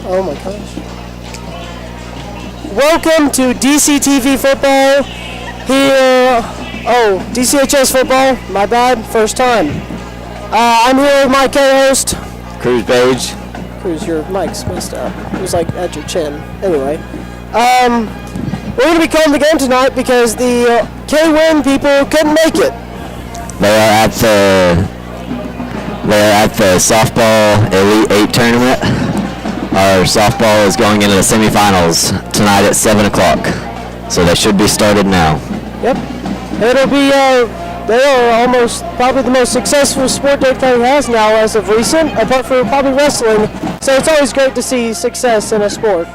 Oh my gosh. Welcome to DCTV football here. Oh, DCHS football. My bad. First time. I'm here with my co-host. Cruz Page. Cruz, your mic's messed up. It was like at your chin. Anyway. We're going to be calling the game tonight because the K-Win people couldn't make it. They are at the softball Elite 8 tournament. Our softball is going into the semifinals tonight at 7 o'clock. So they should be started now. Yep. It'll be, they are almost probably the most successful sport Dade County has now as of recent, apart from probably wrestling. So it's always great to see success in a sport.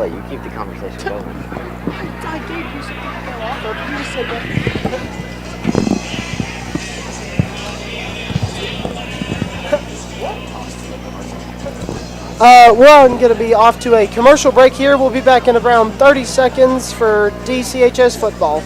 You keep the conversation going. I gave you something to go off of. You just said that. We're going to be off to a commercial break here. We'll be back in around 30 seconds for DCHS football.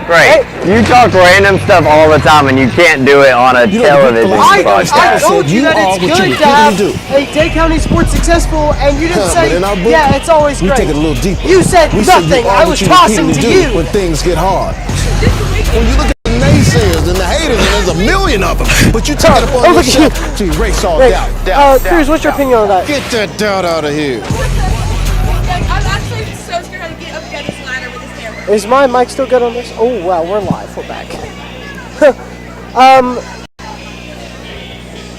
Great. You talk random stuff all the time, and you can't do it on a television broadcast. I told you that it's good to have a Dade County sports successful, and you didn't say, yeah, it's always great. We take it a little deeper. You said nothing. I was tossing to you. When things get hard. When you look at the naysayers and the haters, and there's a million of them, but you take it upon yourself to erase all doubt. Cruz, what's your opinion on that? Get that doubt out of here. I'm actually so scared how to get up against this ladder with this camera. Is my mic still good on this? Oh, wow, we're live. We're back.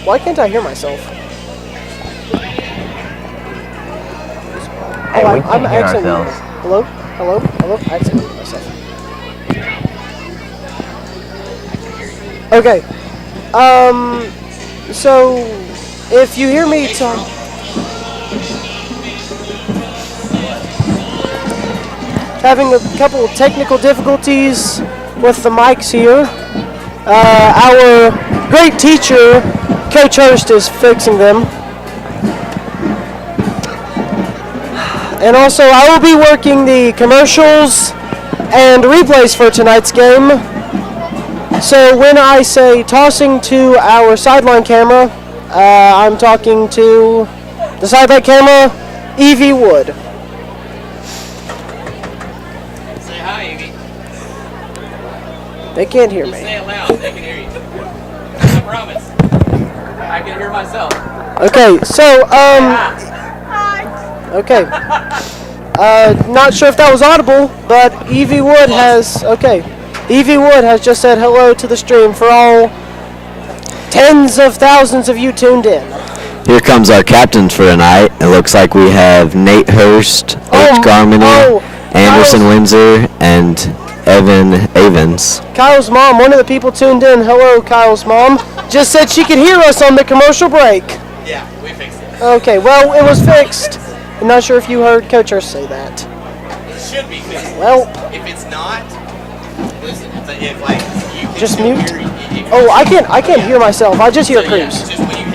Why can't I hear myself? Hey, we I'm can't hear exiting. ourselves. Hello? Hello? Hello? I exited myself. Okay. So, if you hear me talk... Having a couple of technical difficulties with the mics here. Our great teacher, Coach Hurst, is fixing them. And also, I will be working the commercials and replays for tonight's game. So when I say tossing to our sideline camera, I'm talking to the sideline camera, Evie Wood. Say hi, Evie. They can't hear me. Say it loud, they can hear you. I promise. I can hear myself. Okay, so, okay. Not sure if that was audible, but Evie Wood has, Evie Wood has just said hello to the stream for all tens of thousands of you tuned in. Here comes our captains for tonight. It looks like we have Nate Hurst, H. Garmany, Anderson Windsor, and Evan Avens. Kyle's mom, one of the people tuned in, hello Kyle's mom, just said she could hear us on the commercial break. Yeah, we fixed it. Okay, well, it was fixed. I'm not sure if you heard Coach Hurst say that. It should be fixed. Well, if it's not, listen, if like you can just still mute. Hear, Oh, I can't hear myself. I just hear so, Cruz. Yeah, just when you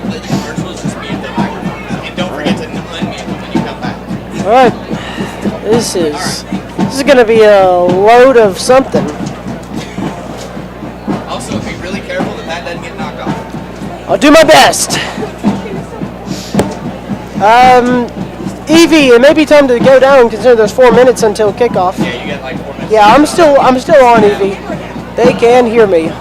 play the commercials, just mute the microphones. And don't forget to unmute when you come back. Alright. This is gonna be a load of something. Also, be really careful that doesn't get knocked off. I'll do my best. Evie, it may be time to go down considering there's 4 minutes until kickoff. Yeah, you got like 4 minutes. Yeah, I'm still on, Evie. They can hear me.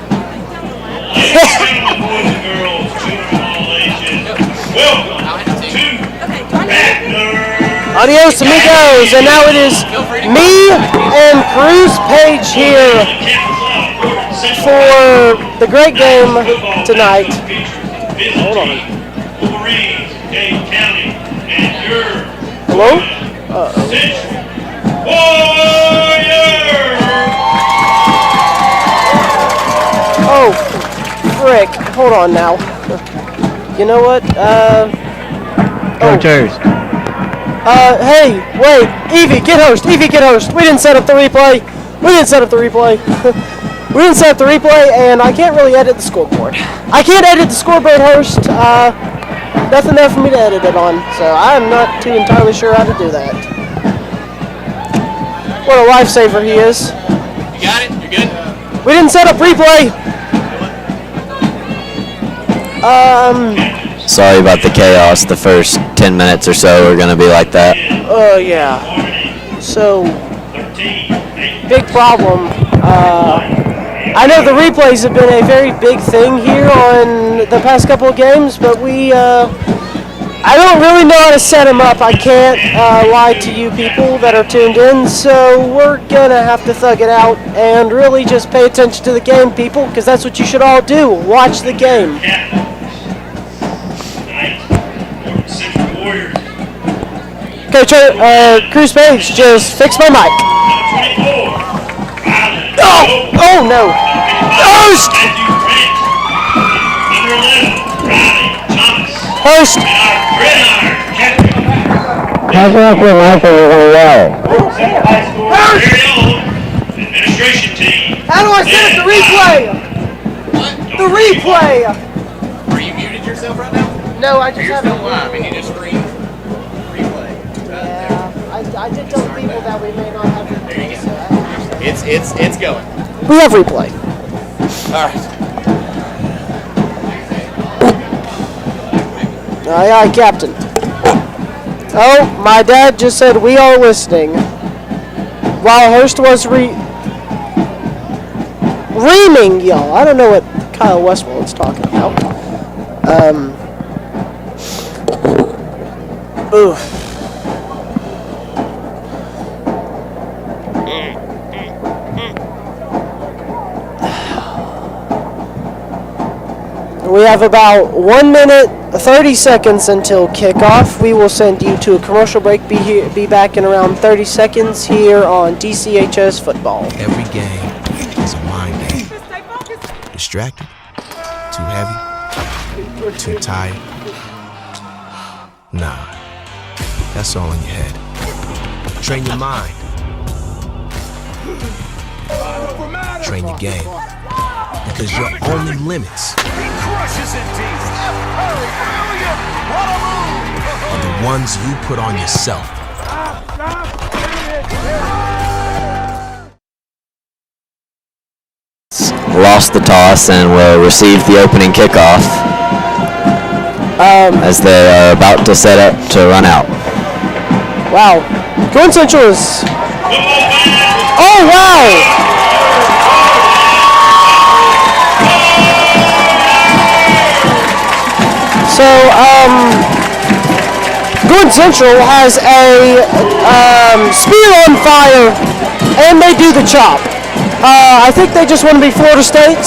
Adios, amigos. And now it is me and Cruz Page here for the great game tonight. Hold on. Hello? Uh-oh. Oh, frick. Hold on now. You know what? Hey, wait. Evie, get host. Evie, get host. We didn't set up the replay. And I can't really edit the scoreboard. I can't edit the scoreboard, host. Nothing there for me to edit it on, so I'm not too entirely sure how to do that. What a lifesaver he is. You got it? You're good? We didn't set up replay. Sorry about the chaos. The first 10 minutes or so are going to be like that. Yeah. So, big problem. I know the replays have been a very big thing here on the past couple of games, but I don't really know how to set them up. I can't lie to you people that are tuned in, so we're gonna have to thug it out and really just pay attention to the game, people, because that's what you should all do. Watch the game. Okay, Cruz Page, just fix my mic. Oh no! Hurst! Hurst! How's up with Michael? You're going well. Administration team. How do I set up the replay? What? The replay! Are you muted yourself right now? No, I just You're haven't. still live and you just scream replay. Yeah, I did tell people that we may not have replay. There you go. It's going. We have replay. All right. Aye, aye, Captain. Oh, my dad just said we are listening. While Hurst was reaming y'all. I don't know what Kyle Westmoreland's talking about. Ooh. We have about 1 minute, 30 seconds until kickoff. We will send you to a commercial break. Be back in around 30 seconds here on DCHS football. Every game is a mind game. Distracted? Too heavy? Too tired? Nah, that's all in your head. Train your mind. Train your game. Because your only limits are the ones you put on yourself. Lost the toss and will receive the opening kickoff as they are about to set up to run out. Wow. Grand Central is... Oh, wow! So, Gordon Central has a spear on fire, and they do the chop. I think they just want to be Florida State.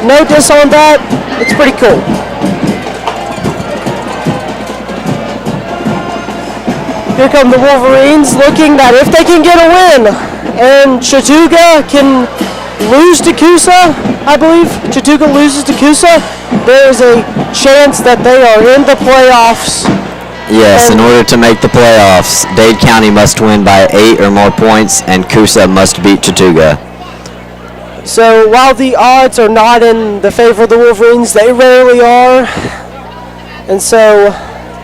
No diss on that. It's pretty cool. Here come the Wolverines, looking that if they can get a win, and Chattooga can lose to Coosa, I believe. Chattooga loses to Coosa. There is a chance that they are in the playoffs. Yes, in order to make the playoffs, Dade County must win by 8 or more points, and Coosa must beat Chattooga. So while the odds are not in the favor of the Wolverines, they rarely are. And so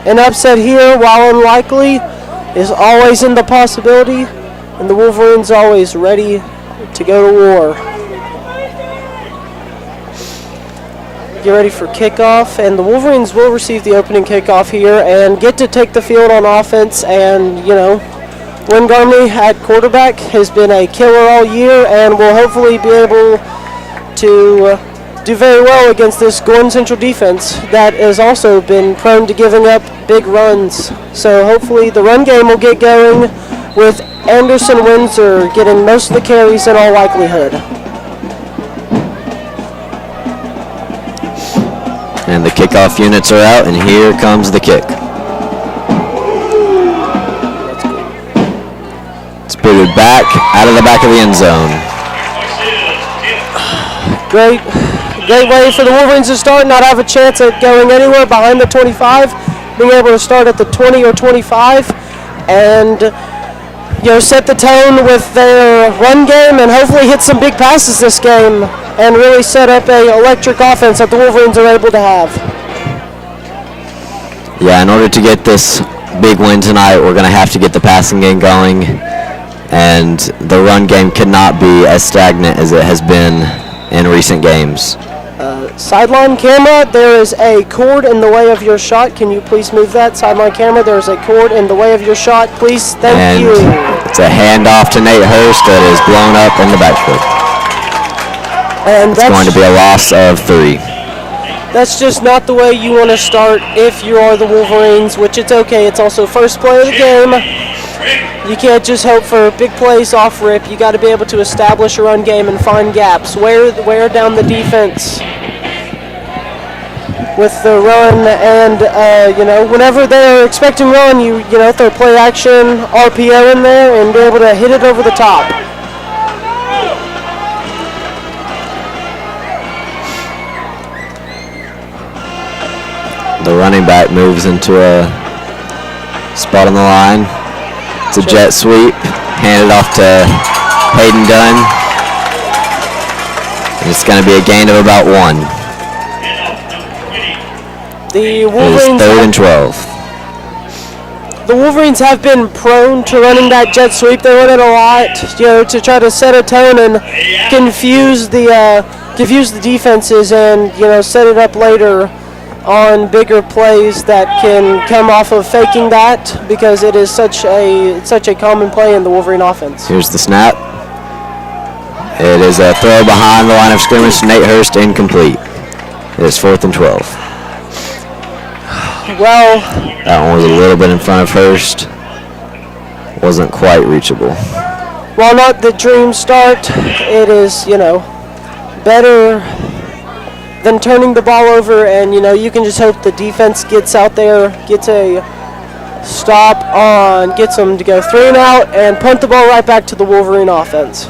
an upset here, while unlikely, is always in the possibility, and the Wolverines always ready to go to war. Get ready for kickoff, and the Wolverines will receive the opening kickoff here and get to take the field on offense. And Wynn Garmley at quarterback has been a killer all year and will hopefully be able to do very well against this Gordon Central defense that has also been prone to giving up big runs. So hopefully the run game will get going with Anderson Windsor getting most of the carries in all likelihood. And the kickoff units are out, and here comes the kick. It's booted back, out of the back of the end zone. Great way for the Wolverines to start, not have a chance at going anywhere behind the 25, being able to start at the 20 or 25, and set the tone with their run game and hopefully hit some big passes this game and really set up a electric offense that the Wolverines are able to have. Yeah, in order to get this big win tonight, we're going to have to get the passing game going. and the run game cannot be as stagnant as it has been in recent games. Sideline camera, there is a cord in the way of your shot. Can you please move that? Sideline camera, there is a cord in the way of your shot. Please, thank And you. it's a handoff to Nate Hurst that is blown up in the backfield. And It's going to be a loss of 3. That's just not the way you want to start if you are the Wolverines, which it's okay. It's also first play of the game. You can't just hope for big plays off rip. You got to be able to establish a run game and find gaps. Wear down the defense with the run, and whenever they're expecting run, you throw play action, RPO in there, and be able to hit it over the top. The running back moves into a spot on the line. It's a jet sweep, handed off to Hayden Dunn. And it's going to be a gain of about 1. The It is Wolverines 3rd and 12. The Wolverines have been prone to running that jet sweep. They run it a lot, to try to set a tone and confuse the defenses, and set it up later on bigger plays that can come off of faking that, because it is such a common play in the Wolverine offense. Here's the snap. It is a throw behind the line of scrimmage to Nate Hurst, incomplete. It is 4th and 12. Well, That one was a little bit in front of Hurst. Wasn't quite reachable. while not the dream start, it is, better than turning the ball over, and you can just hope the defense gets out there, gets a stop on, gets them to go 3 and out, and punt the ball right back to the Wolverine offense.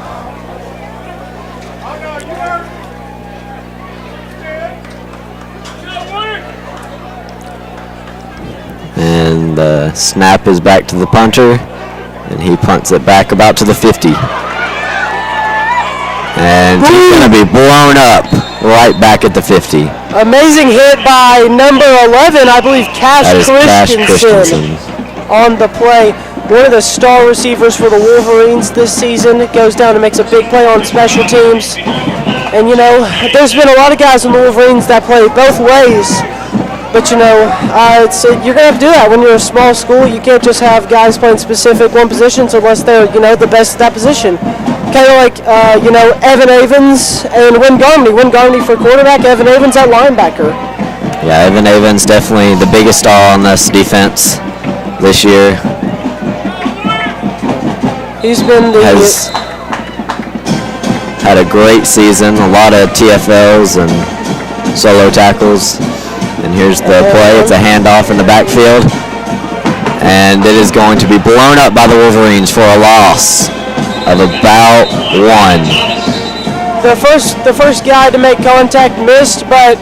And the snap is back to the punter, and he punts it back about to the 50. And he's going to be blown up right back at the 50. Amazing hit by number 11, I believe, That is Cash Christensen. on the play. One of the star receivers for the Wolverines this season goes down and makes a big play on special teams. And there's been a lot of guys in the Wolverines that play both ways. But you're gonna have to do that when you're a small school. You can't just have guys playing specific one positions unless they're the best at that position. Kind of like Evan Avens and Win Garmany. Win Garmany for quarterback, Evan Avens at linebacker. Yeah, Evan Avens definitely the biggest star on this defense this year. He's been Has had a great season, a lot of TFLs and solo tackles. And here's the play. It's a handoff in the backfield. And it is going to be blown up by the Wolverines for a loss of about 1. The first guy to make contact missed, but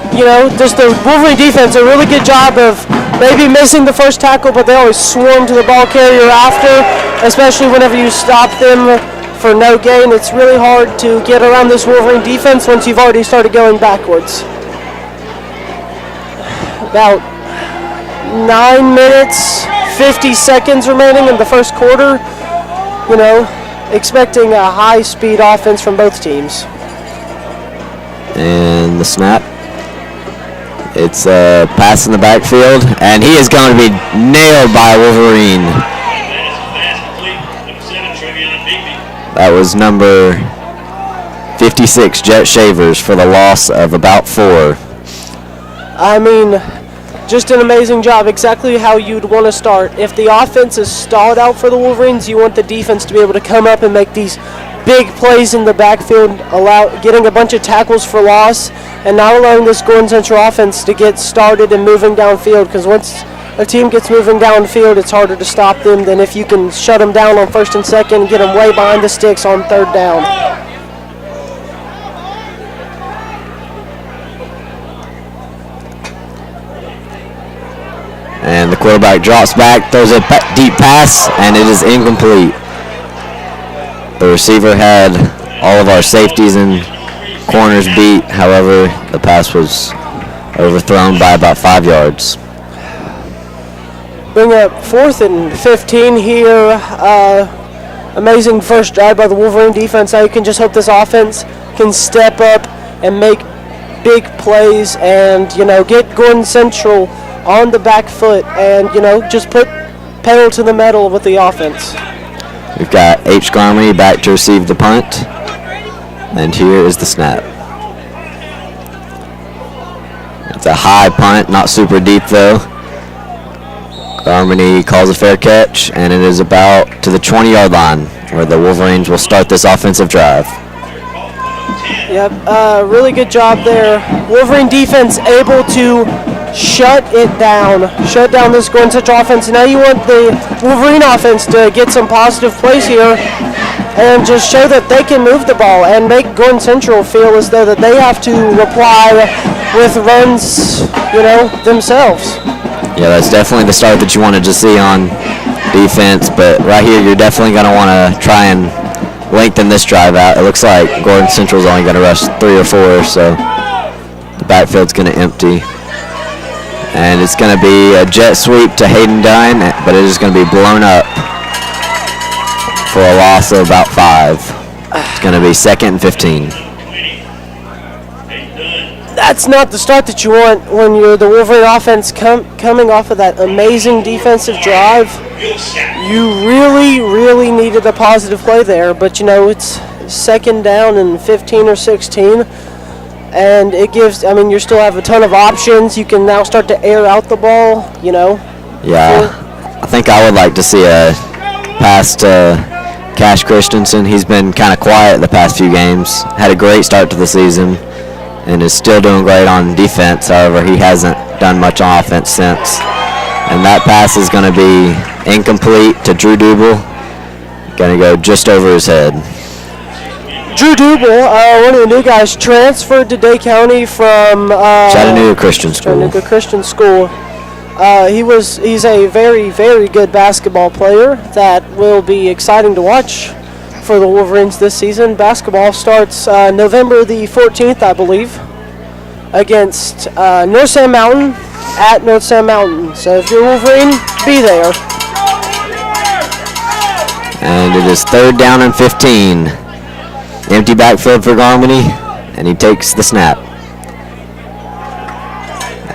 just the Wolverine defense a really good job of maybe missing the first tackle, but they always swarm to the ball carrier after, especially whenever you stop them for no gain. It's really hard to get around this Wolverine defense once you've already started going backwards. About 9 minutes, 50 seconds remaining in the first quarter. Expecting a high-speed offense from both teams. And the snap. It's a pass in the backfield, and he is going to be nailed by a Wolverine. That was number 56, Jet Shavers, for the loss of about 4. I mean, just an amazing job, exactly how you'd want to start. If the offense is stalled out for the Wolverines, you want the defense to be able to come up and make these big plays in the backfield, getting a bunch of tackles for loss, and not allowing this Gordon Central offense to get started and moving downfield, because once a team gets moving downfield, it's harder to stop them than if you can shut them down on 1st and 2nd and get them way behind the sticks on 3rd down. And the quarterback drops back, throws a deep pass, and it is incomplete. The receiver had all of our safeties and corners beat. However, the pass was overthrown by about 5 yards. Bring up 4th and 15 here. amazing first drive by the Wolverine defense. Now you can just hope this offense can step up and make big plays and, get Gordon Central on the back foot and, just put pedal to the metal with the offense. We've got H. Garmany back to receive the punt. And here is the snap. It's a high punt, not super deep though. Garmany calls a fair catch, and it is about to the 20-yard line where the Wolverines will start this offensive drive. Yep, really good job there. Wolverine defense able to shut down this Gordon Central offense. Now you want the Wolverine offense to get some positive plays here and just show that they can move the ball and make Gordon Central feel as though that they have to reply with runs, themselves. Yeah, that's definitely the start that you wanted to see on defense, but right here you're definitely going to want to try and lengthen this drive out. It looks like Gordon Central's only going to rush 3 or 4, so the backfield's going to empty. And it's going to be a jet sweep to Hayden Dunn, but it is going to be blown up for a loss of about 5. It's going to be 2nd and 15. That's not the start that you want when you're the Wolverine offense coming off of that amazing defensive drive. You really, really needed a positive play there, but it's 2nd down and 15 or 16, and it gives, you still have a ton of options. You can now start to air out the ball, Yeah, I think I would like to see a pass to Cash Christensen. He's been kind of quiet the past few games, had a great start to the season, and is still doing great on defense. However, he hasn't done much on offense since. And that pass is going to be incomplete to Drew Dubel. Going to go just over his head. Drew Dubel, one of the new guys, transferred to Day County from Chattanooga Christian School. Chattanooga Christian School. He's a very, very good basketball player that will be exciting to watch for the Wolverines this season. Basketball starts November the 14th, I believe, against North Sand Mountain at North Sand Mountain. So if you're Wolverine, be there. And it is 3rd down and 15. Empty backfield for Garmany, and he takes the snap.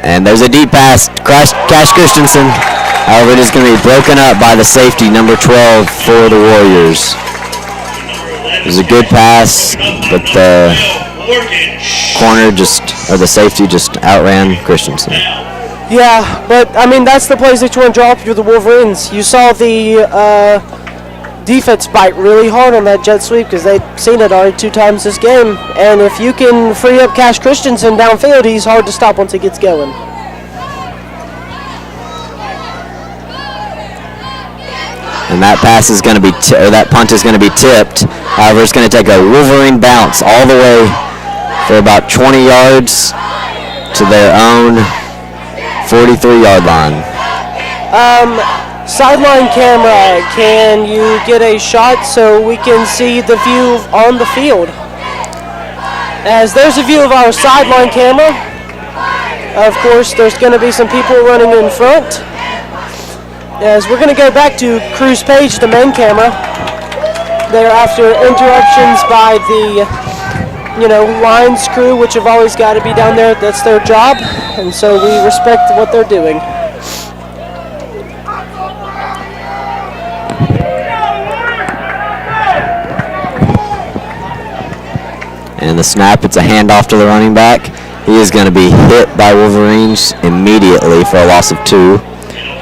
And there's a deep pass, Cash Christensen. However, it is going to be broken up by the safety, number 12 for the Warriors. It was a good pass, but the the safety just outran Christensen. Yeah, but that's the plays that you want to draw up for the Wolverines. You saw the defense bite really hard on that jet sweep because they've seen it already 2 times this game. And if you can free up Cash Christensen downfield, he's hard to stop once he gets going. And that pass is going to be, that punt is going to be tipped. However, it's going to take a Wolverine bounce all the way for about 20 yards to their own 43-yard line. Sideline camera, can you get a shot so we can see the view on the field? As there's a view of our sideline camera. Of course, there's going to be some people running in front. As we're going to go back to Cruz Page, the main camera. There after interruptions by the, lines crew, which have always got to be down there. That's their job, and so we respect what they're doing. And the snap, it's a handoff to the running back. He is going to be hit by Wolverines immediately for a loss of 2.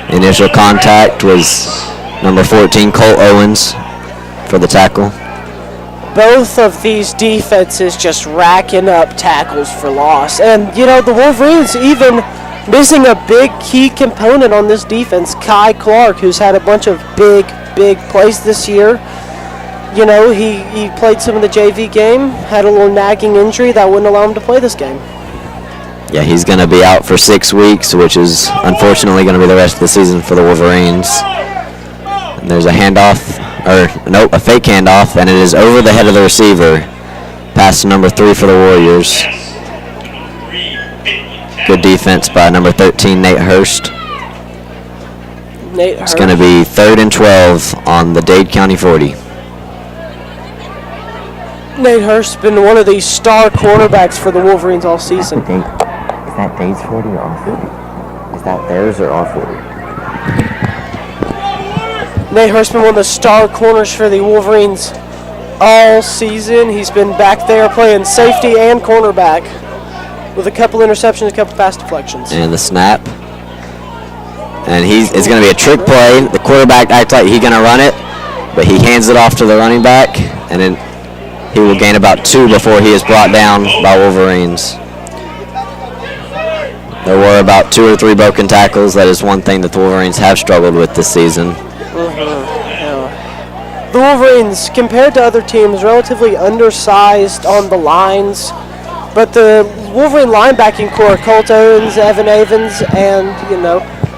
Initial contact was number 14, Colt Owens, for the tackle. Both of these defenses just racking up tackles for loss. And, the Wolverines even missing a big key component on this defense, Kai Clark, who's had a bunch of big plays this year. He played some of the JV game, had a little nagging injury that wouldn't allow him to play this game. Yeah, he's going to be out for 6 weeks, which is unfortunately going to be the rest of the season for the Wolverines. And there's a handoff, a fake handoff, and it is over the head of the receiver. Pass to number 3 for the Warriors. Good defense by number 13, Nate Hurst. It's going to be 3rd and 12 on the Dade County 40. Nate Hurst's been one of the star cornerbacks for the Wolverines all season. Is that Dave's 40 or our 40? Is that theirs or our 40? Nate Hurst's been one of the star corners for the Wolverines all season. He's been back there playing safety and cornerback with a couple interceptions, a couple pass deflections. And the snap. And it's going to be a trick play. The quarterback acts like he's going to run it, but he hands it off to the running back, and then he will gain about 2 before he is brought down by Wolverines. There were about 2 or 3 broken tackles. That is one thing that the Wolverines have struggled with this season. The Wolverines, compared to other teams, relatively undersized on the lines, but the Wolverine linebacking core, Colt Owens, Evan Avens, and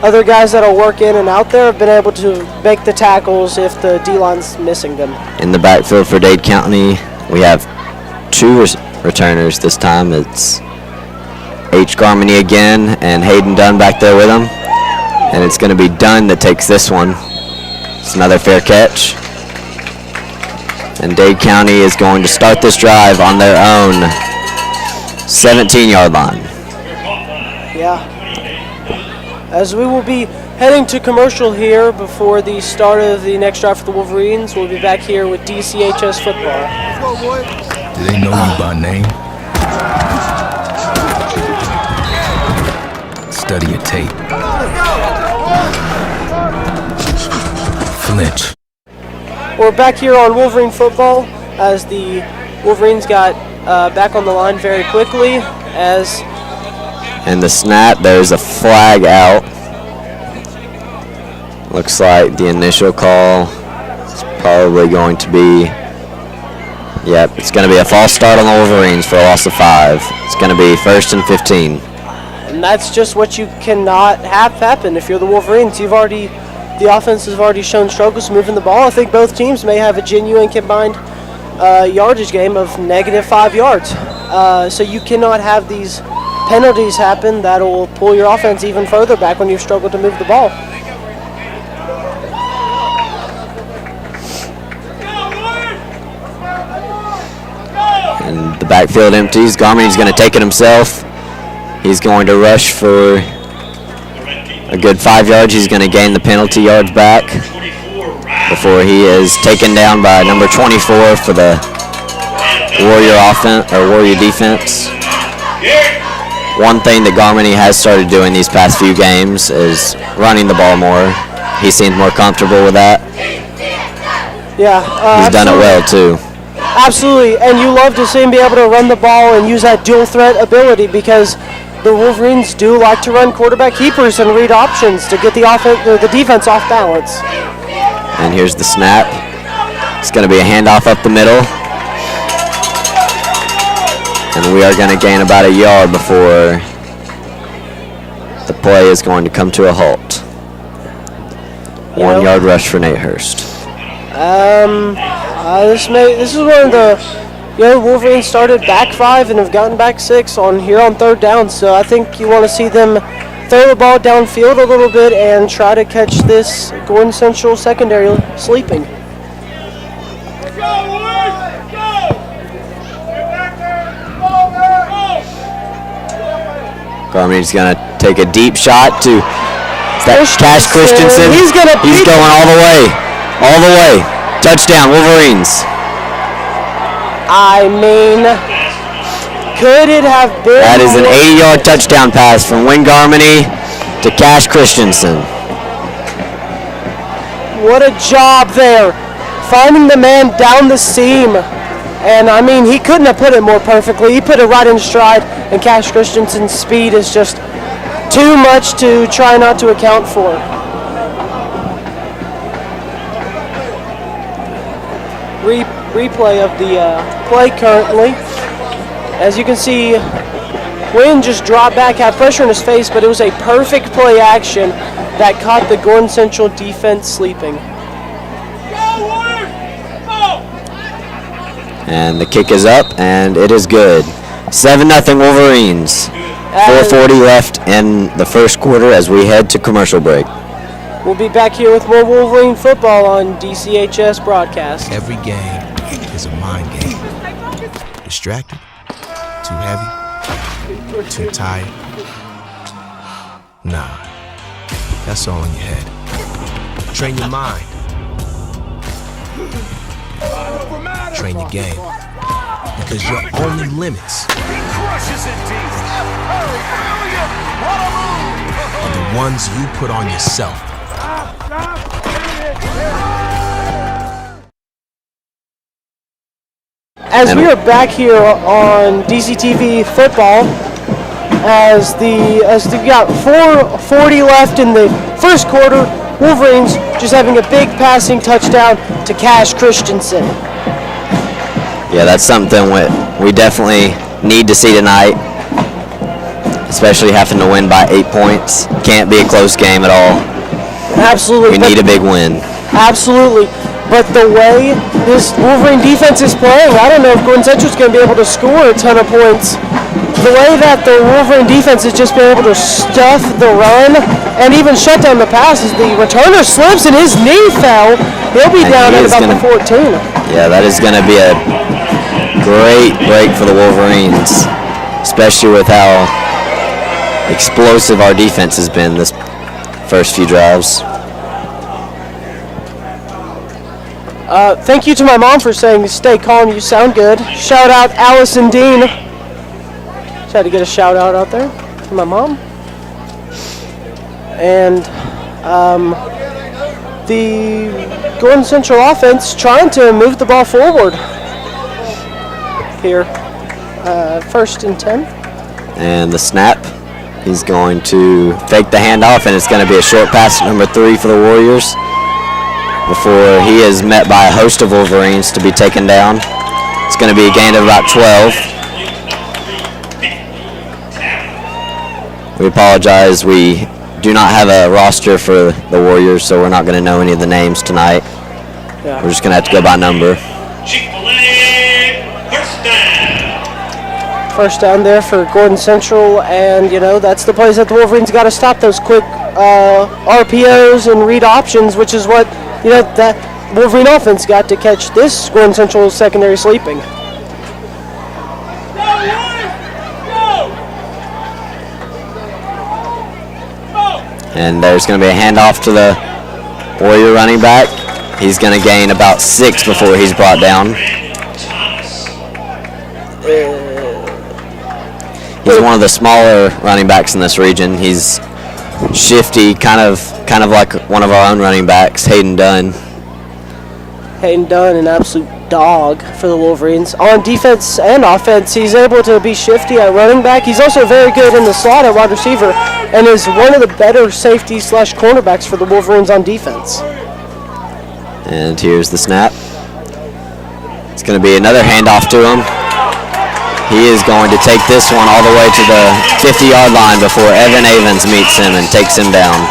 other guys that'll work in and out there have been able to make the tackles if the D-line's missing them. In the backfield for Dade County, we have 2 returners this time. It's H. Garmany again and Hayden Dunn back there with him. And it's going to be Dunn that takes this one. It's another fair catch. And Dade County is going to start this drive on their own 17-yard line. Yeah. As we will be heading to commercial here before the start of the next drive for the Wolverines, we'll be back here with DCHS football. Do they know you by name? Study your tape. Flinch. We're back here on Wolverine football as the Wolverines got back on the line very quickly And the snap, there's a flag out. Looks like the initial call is probably going to be, it's going to be a false start on the Wolverines for a loss of 5. It's going to be 1st and 15. And that's just what you cannot have happen if you're the Wolverines. The offense has already shown struggles moving the ball. I think both teams may have a genuine combined yardage game of -5 yards. So you cannot have these penalties happen that will pull your offense even further back when you've struggled to move the ball. And the backfield empties. Garmany's going to take it himself. He's going to rush for a good 5 yards. He's going to gain the penalty yards back before he is taken down by number 24 for the Warrior defense. One thing that Garmany has started doing these past few games is running the ball more. He seems more comfortable with that. Yeah, he's done it well too. Absolutely, and you love to see him be able to run the ball and use that dual threat ability because the Wolverines do like to run quarterback keepers and read options to get the defense off balance. And here's the snap. It's going to be a handoff up the middle. And we are going to gain about a yard before the play is going to come to a halt. 1 yard rush for Nate Hurst. This is one of the Wolverines started back 5 and have gotten back 6 on 3rd down. So I think you want to see them throw the ball downfield a little bit and try to catch this Gordon Central secondary sleeping. Garmany's going to take a deep shot to Cash Christensen. He's going all the way. All the way. Touchdown, Wolverines. I mean, could it have been? That is an 80-yard touchdown pass from Wayne Garmany to Cash Christensen. What a job there. Finding the man down the seam. And, I mean, he couldn't have put it more perfectly. He put it right in stride, and Cash Christensen's speed is just too much to try not to account for. Replay of the play currently. As you can see, Wynn just dropped back, had pressure in his face, but it was a perfect play action that caught the Gordon Central defense sleeping. And the kick is up, and it is good. 7-0 Wolverines. 4:40 left in the first quarter as we head to commercial break. We'll be back here with more Wolverine football on DCHS broadcast. Every game is a mind game. Distracted? Too heavy? Too tired? Nah, that's all in your head. Train your mind. Train your game. Because your only limits are the ones you put on yourself. As we are back here on DCTV football, as we got 4:40 left in the first quarter, Wolverines just having a big passing touchdown to Cash Christensen. Yeah, that's something we definitely need to see tonight, especially having to win by 8 points. Can't be a close game at all. Absolutely. We need a big win. Absolutely. But the way this Wolverine defense is playing, I don't know if Gordon Central's going to be able to score a ton of points. The way that the Wolverine defense has just been able to stuff the run and even shut down the passes, the returner slips and his knee fell. He'll be down at about the 14. Yeah, that is going to be a great break for the Wolverines, especially with how explosive our defense has been this first few drives. Thank you to my mom for saying, stay calm, you sound good. Shout out Allison Dean. Just had to get a shout out there to my mom. And the Gordon Central offense trying to move the ball forward here. 1st and 10. And the snap, he's going to fake the handoff, and it's going to be a short pass at number 3 for the Warriors before he is met by a host of Wolverines to be taken down. It's going to be a gain of about 12. We apologize. We do not have a roster for the Warriors, so we're not going to know any of the names tonight. Yeah. We're just going to have to go by number. First down there for Gordon Central, and that's the place that the Wolverines got to stop those quick RPOs and read options, which is what that Wolverine offense got to catch this Gordon Central secondary sleeping. And there's going to be a handoff to the Warrior running back. He's going to gain about 6 before he's brought down. He's one of the smaller running backs in this region. He's shifty, kind of like one of our own running backs, Hayden Dunn. Hayden Dunn, an absolute dog for the Wolverines. On defense and offense, he's able to be shifty at running back. He's also very good in the slot at wide receiver and is one of the better safeties / cornerbacks for the Wolverines on defense. And here's the snap. It's going to be another handoff to him. He is going to take this one all the way to the 50-yard line before Evan Avens meets him and takes him down.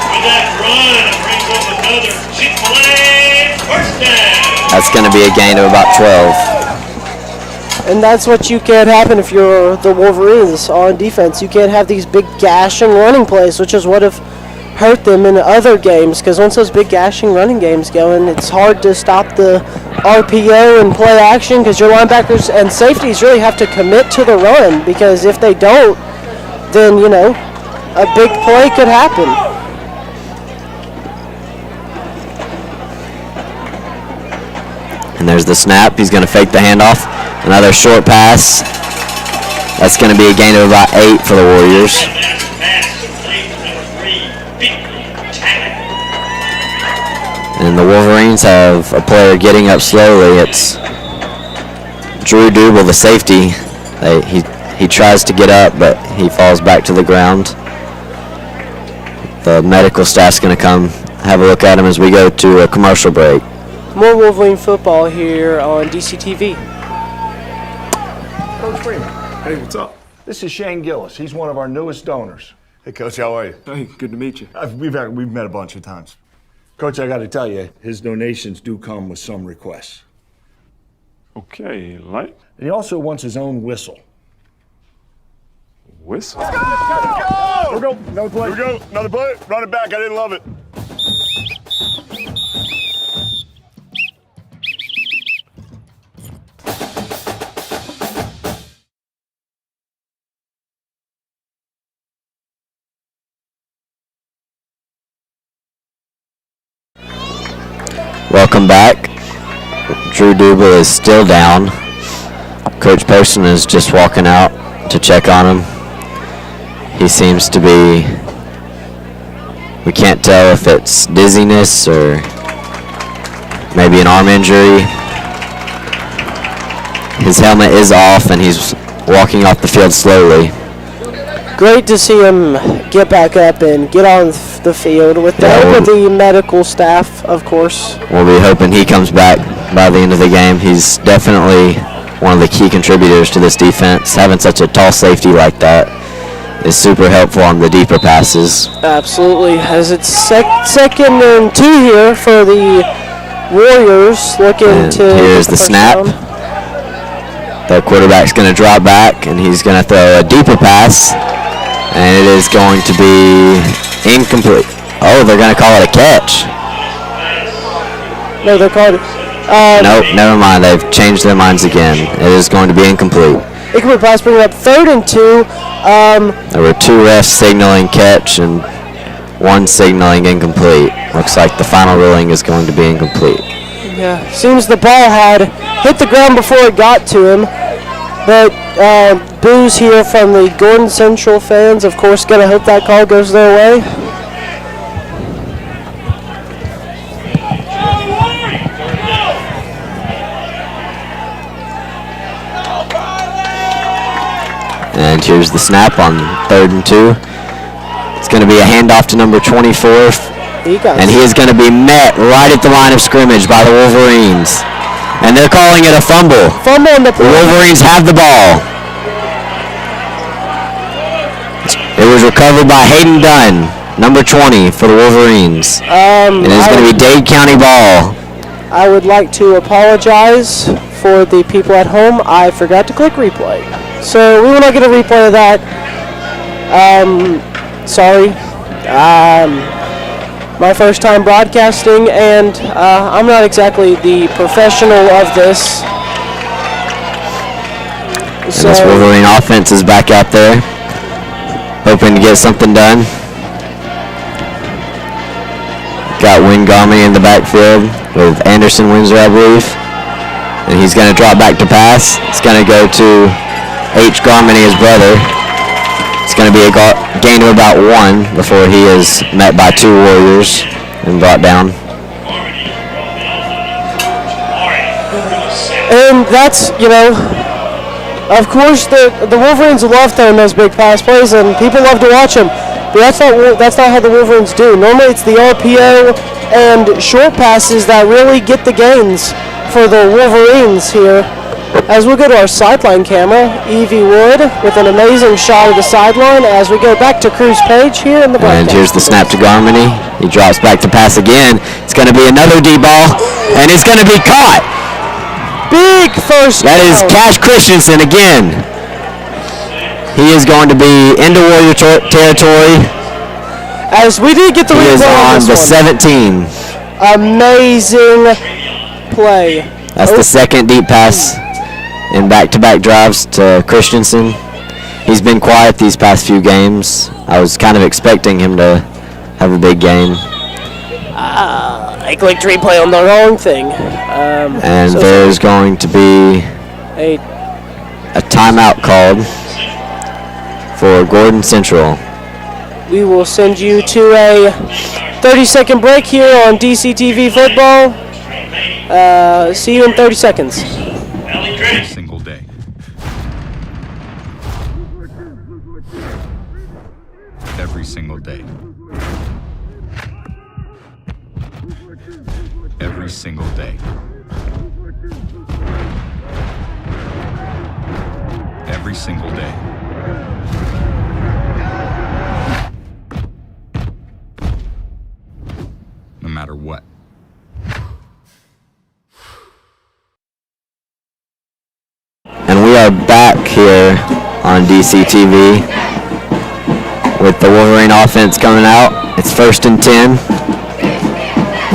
That's going to be a gain of about 12. And that's what you can't happen if you're the Wolverines on defense. You can't have these big gashing running plays, which is what have hurt them in other games, because once those big gashing running games go in, it's hard to stop the RPO and play action, because your linebackers and safeties really have to commit to the run, because if they don't, then a big play could happen. And there's the snap. He's going to fake the handoff. Another short pass. That's going to be a gain of about 8 for the Warriors. And the Wolverines have a player getting up slowly. It's Drew Double, the safety. He tries to get up, but he falls back to the ground. The medical staff's going to come have a look at him as we go to a commercial break. More Wolverine football here on DCTV. Coach Freeman. Hey, what's up? This is Shane Gillis. He's one of our newest donors. Hey, Coach, how are you? Hey, good to meet you. We've met a bunch of times. Coach, I got to tell you, his donations do come with some requests. Okay, like? And he also wants his own whistle. Whistle? Let's go! Here we go. Another play. Here we go. Another play. Run it back. I didn't love it. Welcome back. Drew Double is still down. Coach Poston is just walking out to check on him. He seems to be, we can't tell if it's dizziness or maybe an arm injury. His helmet is off and he's walking off the field slowly. Great to see him get back up and get on the field with the help of the medical staff, of course. We'll be hoping he comes back by the end of the game. He's definitely one of the key contributors to this defense. Having such a tall safety like that is super helpful on the deeper passes. Absolutely. As it's second and 2 here for the Warriors, looking And to here's get the snap. down. The quarterback's going to drop back, and he's going to throw a deeper pass, and it is going to be incomplete. Oh, they're going to call it a catch. No, they're called. Nope, never mind. They've changed their minds again. It is going to be incomplete. Incomplete pass, bringing up 3rd and 2. There were 2 refs signaling catch and 1 signaling incomplete. Looks like the final ruling is going to be incomplete. Yeah, seems the ball had hit the ground before it got to him. But boos here from the Gordon Central fans. Of course, going to hope that call goes their way. And here's the snap on 3rd and 2. It's going to be a handoff to number 24. And he is going to be met right at the line of scrimmage by the Wolverines. And they're calling it a fumble. Fumble on the Wolverines have the ball. It was recovered by Hayden Dunn, number 20 for the Wolverines. It is going to be Dade County ball. I would like to apologize for the people at home. I forgot to click replay. So we will not get a replay of that. Sorry. My first time broadcasting, and I'm not exactly the professional of this. And this Wolverine offense is back out there, hoping to get something done. Got Wayne Garmy in the backfield with Anderson Windsor, I believe. And he's going to drop back to pass. It's going to go to H. Garmany, his brother. It's going to be a gain of about 1 before he is met by 2 Warriors and brought down. And that's, of course the Wolverines love throwing those big pass plays, and people love to watch them. But that's not how the Wolverines do. Normally it's the RPO and short passes that really get the gains for the Wolverines here. As we go to our sideline camera, Evie Wood with an amazing shot of the sideline as we go back to Cruz Page here in the broadcast. And here's the snap to Garmany. He drops back to pass again. It's going to be another deep ball, and it's going to be caught. Big first down. That is Cash Christensen again. He is going to be into Warrior territory. As we did get the He is on the 17. Amazing play. That's the second deep pass in back-to-back drives to Christensen. He's been quiet these past few games. I was kind of expecting him to have a big game. I clicked replay on the wrong thing. And there's going to be a timeout called for Gordon Central. We will send you to a 30-second break here on DCTV football. See you in 30 seconds. Every single day. Every single day. Every single day. Every single day. No matter what. And we are back here on DCTV with the Wolverine offense coming out. It's 1st and 10.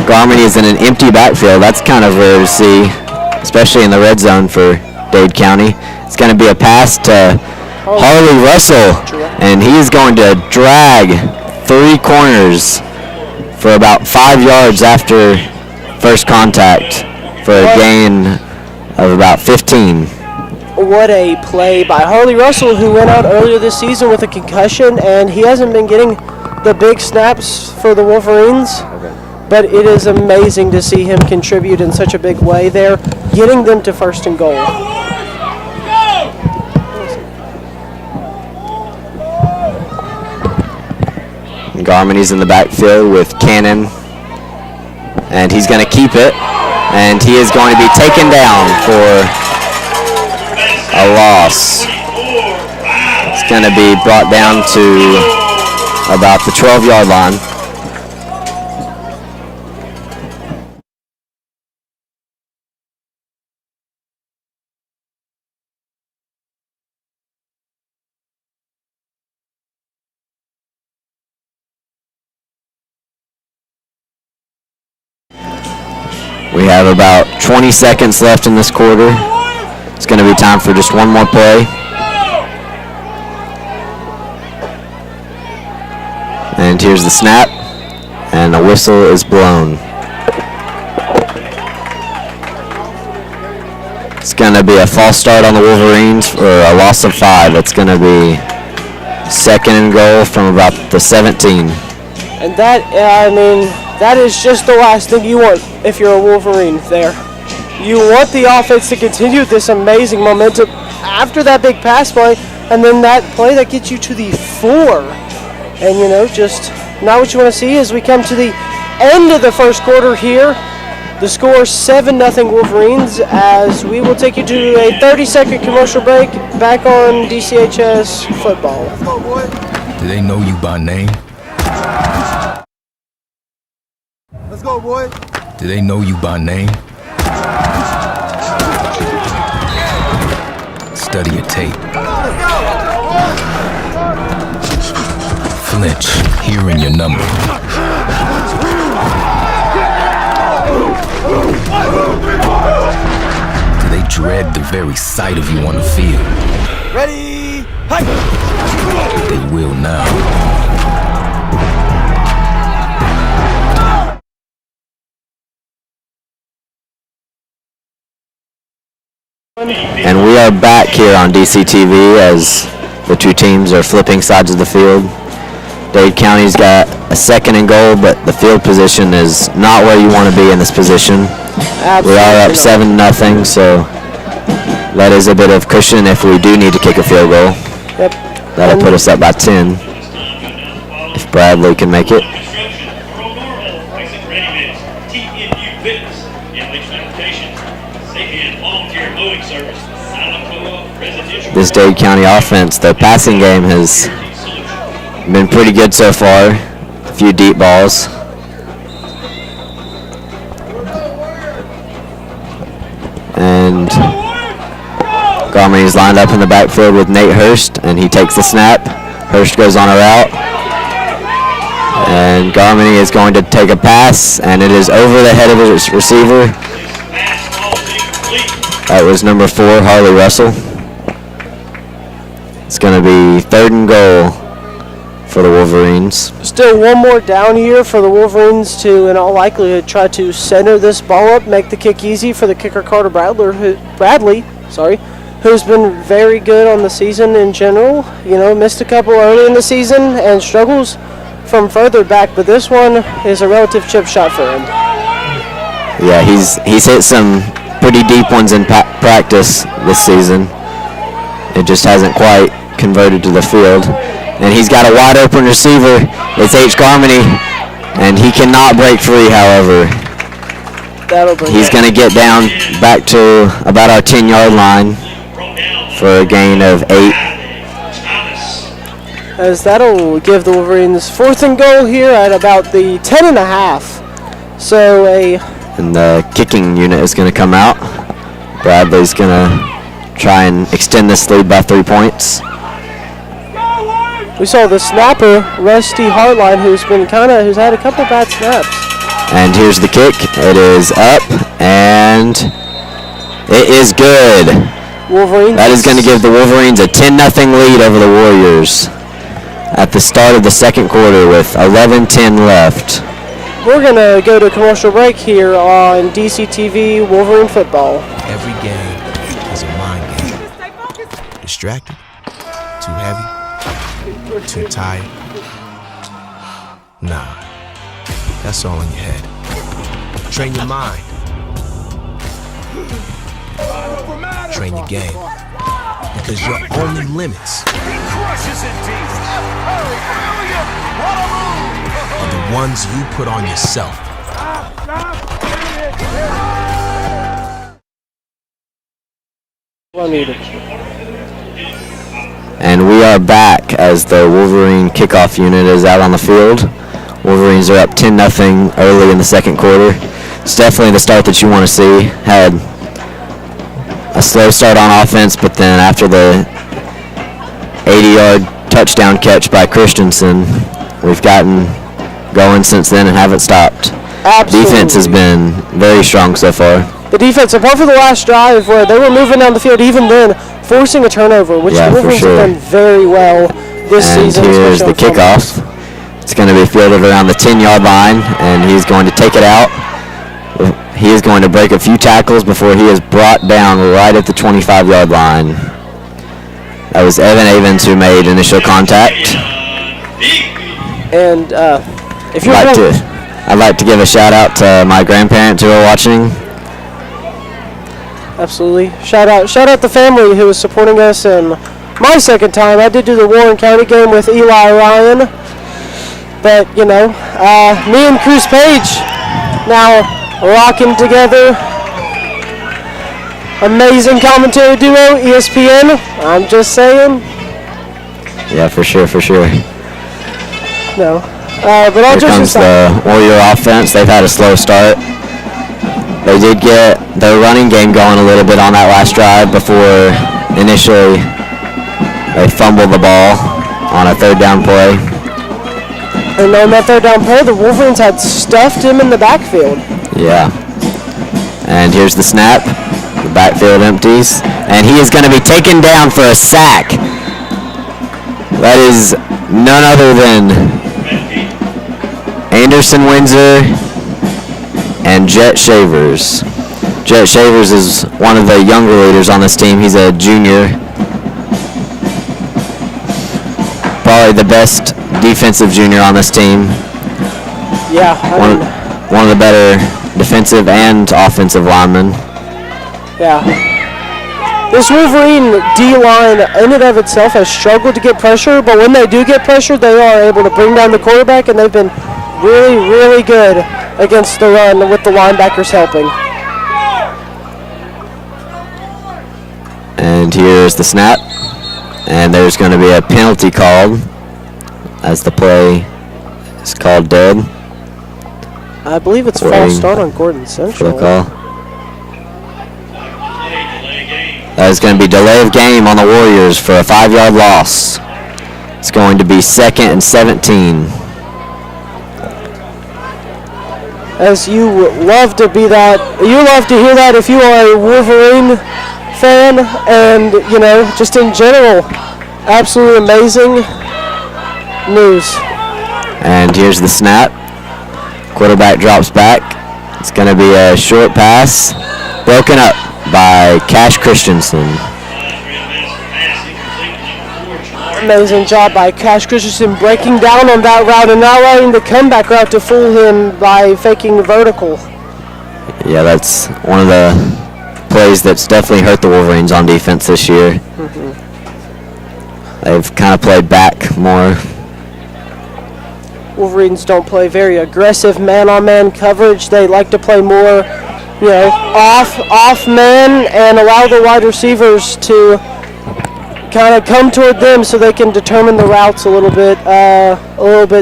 Garmany is in an empty backfield. That's kind of rare to see, especially in the red zone for Dade County. It's going to be a pass to Harley Russell, and he is going to drag 3 corners for about 5 yards after first contact for a gain of about 15. What a play by Harley Russell, who went out earlier this season with a concussion, and he hasn't been getting the big snaps for the Wolverines. But it is amazing to see him contribute in such a big way there, getting them to 1st and goal. Garmony's in the backfield with Cannon, and he's going to keep it, and he is going to be taken down for a loss. It's going to be brought down to about the 12-yard line. We have about 20 seconds left in this quarter. It's going to be time for just one more play. And here's the snap, and the whistle is blown. It's going to be a false start on the Wolverines for a loss of 5. It's going to be 2nd and goal from about the 17. And that, that is just the last thing you want if you're a Wolverine there. You want the offense to continue this amazing momentum after that big pass play, and then that play that gets you to the 4. And, just not what you want to see as we come to the end of the first quarter here. The score 7-0 Wolverines, as we will take you to a 30-second commercial break back on DCHS football. Do they know you by name? Let's go, boy. Do they know you by name? Study your tape. Flinch, hearing your number. Do they dread the very sight of you on the field? Ready? Hey! They will now. And we are back here on DCTV as the two teams are flipping sides of the field. Dade County's got a 2nd and goal, but the field position is not where you want to be in this position. Absolutely. We are up 7-0, so that is a bit of cushion if we do need to kick a field goal. Yep. That'll put us up by 10 if Bradley can make it. This Dade County offense, their passing game has been pretty good so far. A few deep balls. And Garmony's lined up in the backfield with Nate Hurst, and he takes the snap. Hurst goes on a route. And Garmony is going to take a pass, and it is over the head of his receiver. That was number 4, Harley Russell. It's going to be 3rd and goal for the Wolverines. Still one more down here for the Wolverines to, in all likelihood, try to center this ball up, make the kick easy for the kicker Carter Bradley, who's been very good on the season in general. Missed a couple early in the season and struggles from further back, but this one is a relative chip shot for him. Yeah, he's hit some pretty deep ones in practice this season. It just hasn't quite converted to the field. And he's got a wide open receiver. It's H. Garmony, and he cannot break free, however. He's going to get down back to about our 10-yard line for a gain of 8. As that'll give the Wolverines 4th and goal here at about the 10.5. So and the kicking unit is going to come out. Bradley's going to try and extend this lead by 3 points. We saw the snapper, Rusty Hartline, who's had a couple bad snaps. And here's the kick. It is up, and it is good. Wolverines. That is going to give the Wolverines a 10-0 lead over the Warriors at the start of the second quarter with 11:10 left. we're going to go to commercial break here on DCTV Wolverine Football. Every game is a mind game. Distracted? Too heavy? Too tired? Nah, that's all in your head. Train your mind. Train your game. Because your only limits are the ones you put on yourself. And we are back as the Wolverine kickoff unit is out on the field. Wolverines are up 10-0 early in the second quarter. It's definitely the start that you want to see. Had a slow start on offense, but then after the 80-yard touchdown catch by Christensen, we've gotten going since then and haven't stopped. Absolutely. Defense has been very strong so far. The defense, apart from the last drive where they were moving down the field, even then forcing a turnover, which the Wolverines have done very well this season. And here's the kickoff. It's going to be fielded around the 10-yard line, and he's going to take it out. He is going to break a few tackles before he is brought down right at the 25-yard line. That was Evan Avens who made initial contact. And if you're I'd like to give a shout out to my grandparents who are watching. Absolutely. Shout out the family who is supporting us. And my second time, I did do the Warren County game with Eli Ryan. But, you know, me and Cruz Page now rocking together. Amazing commentary duo, ESPN. I'm just saying. Yeah, for sure. No. But all Here comes the Warrior offense. They've had a slow start. They did get their running game going a little bit on that last drive before initially they fumbled the ball on a third down play. And on that third down play, the Wolverines had stuffed him in the backfield. Yeah. And here's the snap. The backfield empties. And he is going to be taken down for a sack. That is none other than Anderson Windsor and Jet Shavers. Jet Shavers is one of the younger leaders on this team. He's a junior. Probably the best defensive junior on this team. Yeah. One of the better defensive and offensive linemen. Yeah. This Wolverine D-line in and of itself has struggled to get pressure, but when they do get pressure, they are able to bring down the quarterback, and they've been really, really good against the run with the linebackers helping. And here's the snap. And there's going to be a penalty called as the play is called dead. I believe it's false start on Gordon Central. That is going to be delay of game on the Warriors for a 5-yard loss. It's going to be 2nd and 17. As you love to be that, you love to hear that if you are a Wolverine fan, and you know, just in general, absolutely amazing news. And here's the snap. Quarterback drops back. It's going to be a short pass, broken up by Cash Christensen. Amazing job by Cash Christensen breaking down on that route and now running the comeback route to fool him by faking vertical. Yeah, that's one of the plays that's definitely hurt the Wolverines on defense this year. They've kind of played back more. Wolverines don't play very aggressive man-on-man coverage. They like to play more, you know, off man and allow the wide receivers to kind of come toward them so they can determine the routes a little bit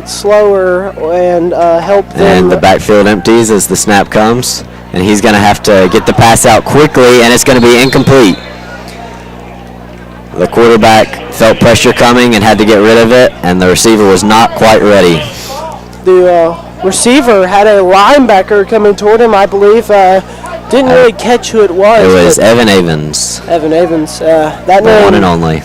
slower and help them. And the backfield empties as the snap comes, and he's going to have to get the pass out quickly, and it's going to be incomplete. The quarterback felt pressure coming and had to get rid of it, and the receiver was not quite ready. The receiver had a linebacker coming toward him, I believe. Didn't really catch who it was. It was Evan Avens. Evan Avens. That the name, one and only.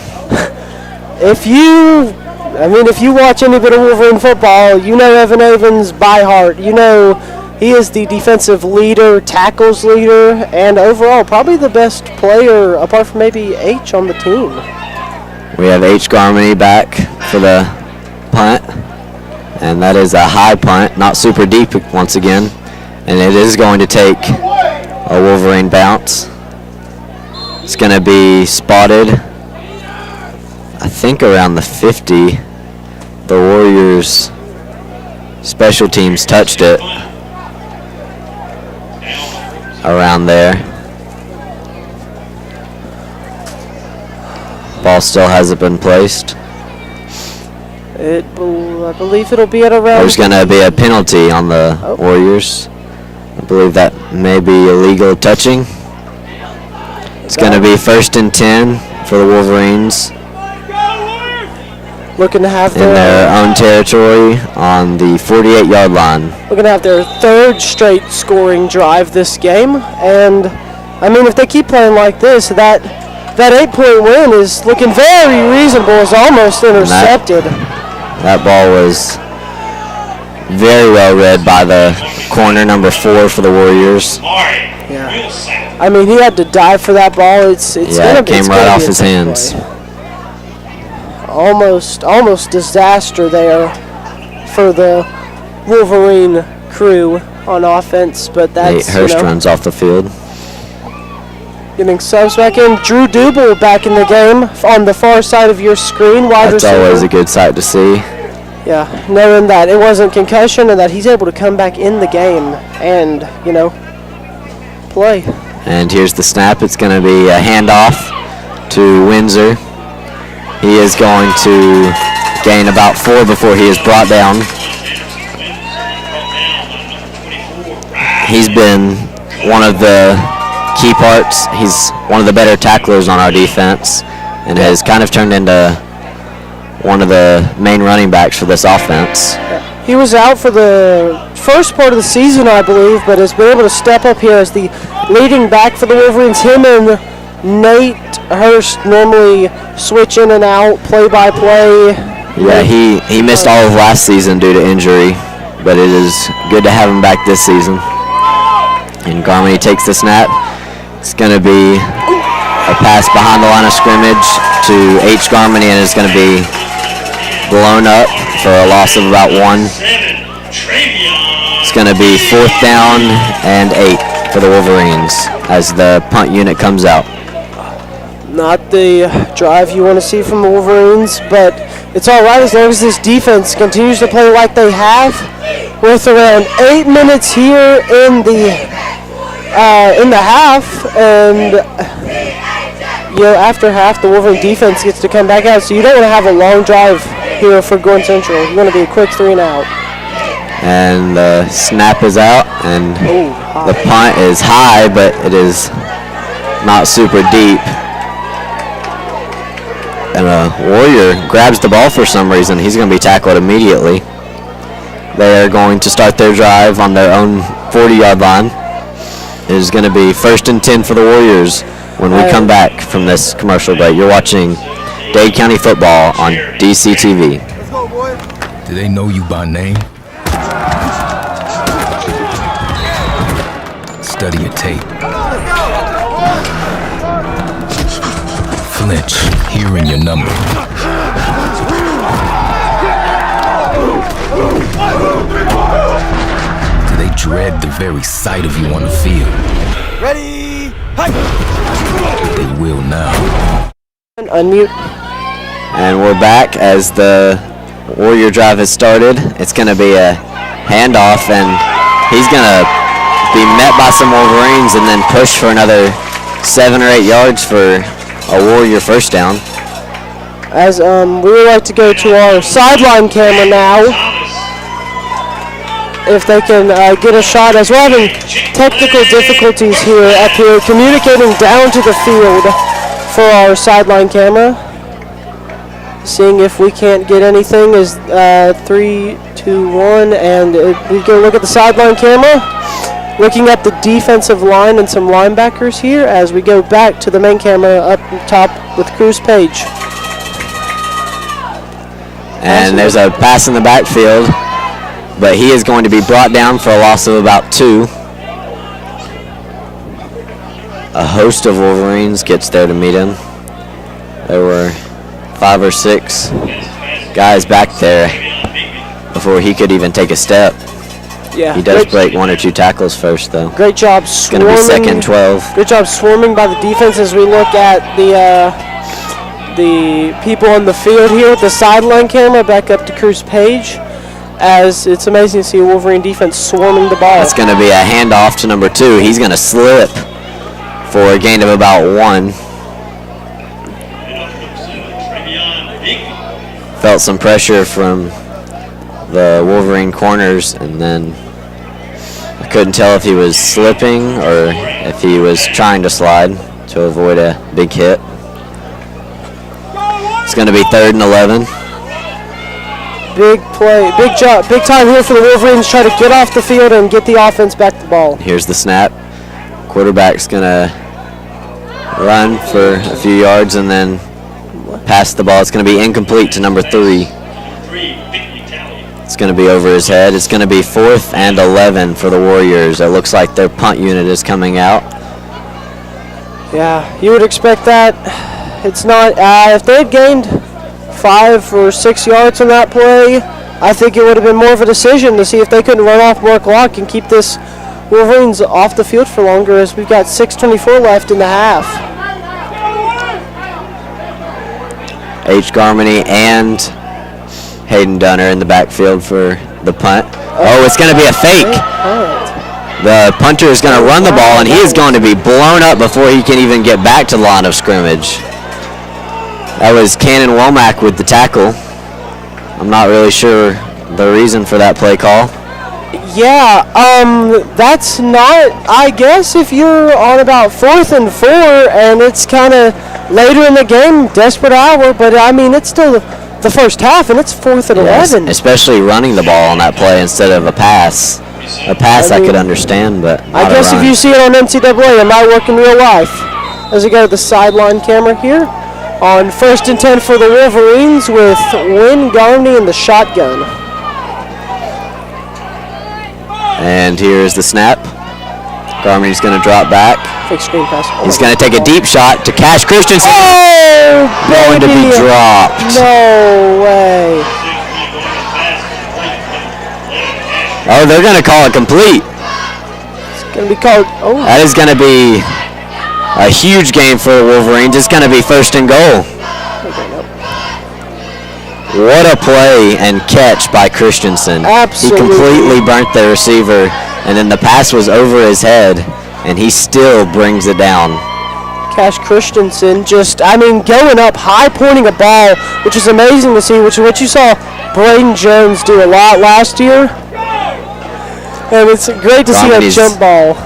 If you I mean, if you watch any bit of Wolverine football, you know Evan Avens by heart. You know he is the defensive leader, tackles leader, and overall probably the best player, apart from maybe H, on the team. We have H. Garmany back for the punt, and that is a high punt, not super deep once again, and it is going to take a Wolverine bounce. It's going to be spotted, I think, around the 50. The Warriors special teams touched it around there. Ball still hasn't been placed. I believe it'll be at around... There's going to be a penalty on the Warriors. I believe that may be illegal touching. It's going to be 1st and 10 for the Wolverines. Looking to have in their own territory on the 48-yard line. Looking to have their 3rd straight scoring drive this game. And, I mean, if they keep playing like this, that 8-point win is looking very reasonable. It's almost intercepted. That ball was very well read by the corner, number 4 for the Warriors. Yeah. I mean, he had to dive for that ball. It came right off his hands. Almost disaster there for the Wolverine crew on offense, but that's, Nate Hurst runs off the field. Getting subs back in. Drew Dubel back in the game on the far side of your screen. Wide That's receiver. Always a good sight to see. Yeah, knowing that it wasn't concussion and that he's able to come back in the game and, play. And here's the snap. It's going to be a handoff to Windsor. He is going to gain about 4 before he is brought down. He's been one of the key parts. He's one of the better tacklers on our defense and has kind of turned into one of the main running backs for this offense. He was out for the first part of the season, I believe, but has been able to step up here as the leading back for the Wolverines. Him and Nate Hurst normally switch in and out, play-by-play. Yeah, he missed all of last season due to injury, but it is good to have him back this season. And Garmany takes the snap. It's going to be a pass behind the line of scrimmage to H. Garmany, and it's going to be blown up for a loss of about 1. It's going to be 4th down and 8 for the Wolverines as the punt unit comes out. Not the drive you want to see from the Wolverines, but it's all right as long as this defense continues to play like they have. With around 8 minutes here in the half, and after half, the Wolverine defense gets to come back out. So you don't want to have a long drive here for Gordon Central. You want to be a quick 3 and out. And the snap is out, and the punt is high, but it is not super deep. And a Warrior grabs the ball for some reason. He's going to be tackled immediately. They are going to start their drive on their own 40-yard line. It is going to be 1st and 10 for the Warriors when we come back from this commercial break. You're watching Dade County football on DCTV. Let's go, boy. Do they know you by name? Study your tape. Flinch, hearing your number. Do they dread the very sight of you on the field? Ready? Hey! They will now. Unmute. And we're back as the Warrior drive has started. It's going to be a handoff, and he's going to be met by some Wolverines and then push for another 7 or 8 yards for a Warrior 1st down. As we would like to go to our sideline camera now, if they can get a shot, as we're having technical difficulties here up here, communicating down to the field for our sideline camera. Seeing if we can't get anything is 3, 2, 1, and we can look at the sideline camera. Looking at the defensive line and some linebackers here as we go back to the main camera up top with Cruz Page. And there's a pass in the backfield, but he is going to be brought down for a loss of about 2. A host of Wolverines gets there to meet him. There were 5 or 6 guys back there before he could even take a step. Yeah. He does break 1 or 2 tackles first, though. Great job It's swarming. going to be 2nd and 12. Great job swarming by the defense as we look at the people on the field here with the sideline camera back up to Cruz Page. As it's amazing to see a Wolverine defense swarming the ball. It's going to be a handoff to number 2. He's going to slip for a gain of about 1. Felt some pressure from the Wolverine corners, and then I couldn't tell if he was slipping or if he was trying to slide to avoid a big hit. It's going to be 3rd and 11. Big play, big job, big time here for the Wolverines. Try to get off the field and get the offense back the ball. Here's the snap. Quarterback's going to run for a few yards and then pass the ball. It's going to be incomplete to number 3. It's going to be over his head. It's going to be 4th and 11 for the Warriors. It looks like their punt unit is coming out. Yeah, you would expect that. It's not. If they had gained 5 or 6 yards on that play, I think it would have been more of a decision to see if they couldn't run off more clock and keep this Wolverines off the field for longer, as we've got 6:24 left in the half. H. Garmany and Hayden Dunner in the backfield for the punt. Oh, it's going to be a fake. The punter is going to run the ball, and he is going to be blown up before he can even get back to the line of scrimmage. That was Cannon Womack with the tackle. I'm not really sure the reason for that play call. Yeah, that's not, I guess if you're on about 4th and 4 and it's kind of later in the game, desperate hour, but I mean, it's still the first half and it's 4th and 11. Especially running the ball on that play instead of a pass. A pass I could understand, but not I guess a if run. you see it on NCAA, it might work in real life. As we go to the sideline camera here, on 1st and 10 for the Wolverines with Wynn Garney in the shotgun. And here's the snap. Garmany's going to drop back. Fake screen pass. He's going to take a deep shot to Cash Christensen. Oh, Going to be dropped. No way. Oh, they're going to call it complete. It's going to be called, oh. That is going to be a huge game for the Wolverines. It's going to be 1st and goal. What a play and catch by Christensen. Absolutely. He completely burnt the receiver, and then the pass was over his head, and he still brings it down. Cash Christensen just, I mean, going up high, pointing a ball, which is amazing to see, which is what you saw Braden Jones do a lot last year. And it's great to see a jump ball.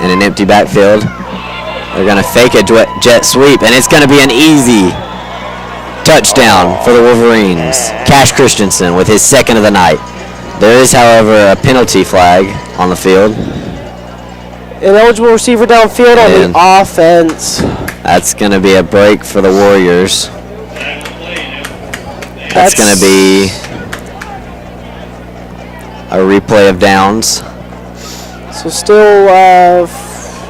In an empty backfield. They're going to fake a jet sweep, and it's going to be an easy touchdown for the Wolverines. Cash Christensen with his 2nd of the night. There is, however, a penalty flag on the field. An eligible receiver downfield on the offense. That's going to be a break for the Warriors. That's going to be a replay of downs. So still,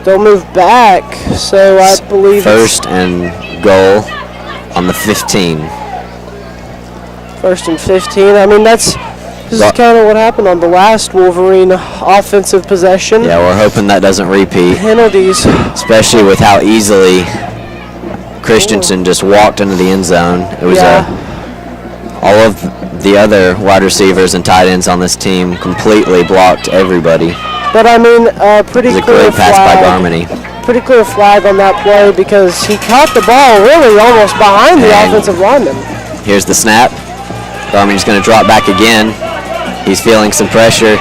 they'll move back. So I believe 1st and goal on the 15. 1st and 15. I mean, this is kind of what happened on the last Wolverine offensive possession. Yeah, we're hoping that doesn't repeat. Penalties. Especially with how easily Christensen just walked into the end zone. It was all of the other wide receivers and tight ends on this team completely blocked everybody. But I mean, pretty it was a clear great pass by Garmany. Pretty clear flag on that play because he caught the ball really almost behind the offensive lineman. Here's the snap. Garmany's going to drop back again. He's feeling some pressure.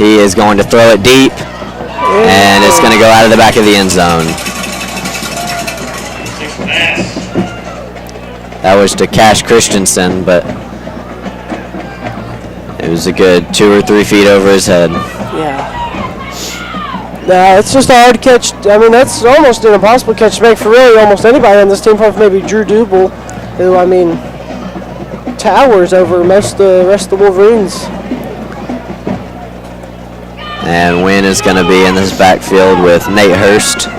He is going to throw it deep, and it's going to go out of the back of the end zone. That was to Cash Christensen, but it was a good 2 or 3 feet over his head. Yeah. No, it's just a hard catch. I mean, that's almost an impossible catch to make for really almost anybody on this team, apart from maybe Drew Duble, who, I mean, towers over most of the rest of the Wolverines. And Wynn is going to be in this backfield with Nate Hurst.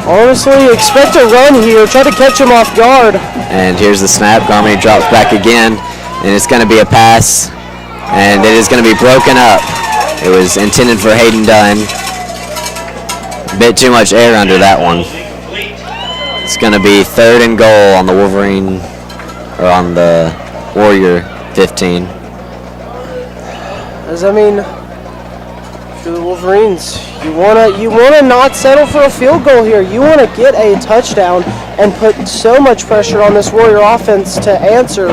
Honestly, expect a run here. Try to catch him off guard. And here's the snap. Garmany drops back again, and it's going to be a pass, and it is going to be broken up. It was intended for Hayden Dunn. A bit too much air under that one. It's going to be 3rd and goal on the Wolverine, or on the Warrior 15. As I mean, for the Wolverines, you wanna not settle for a field goal here. You want to get a touchdown and put so much pressure on this Warrior offense to answer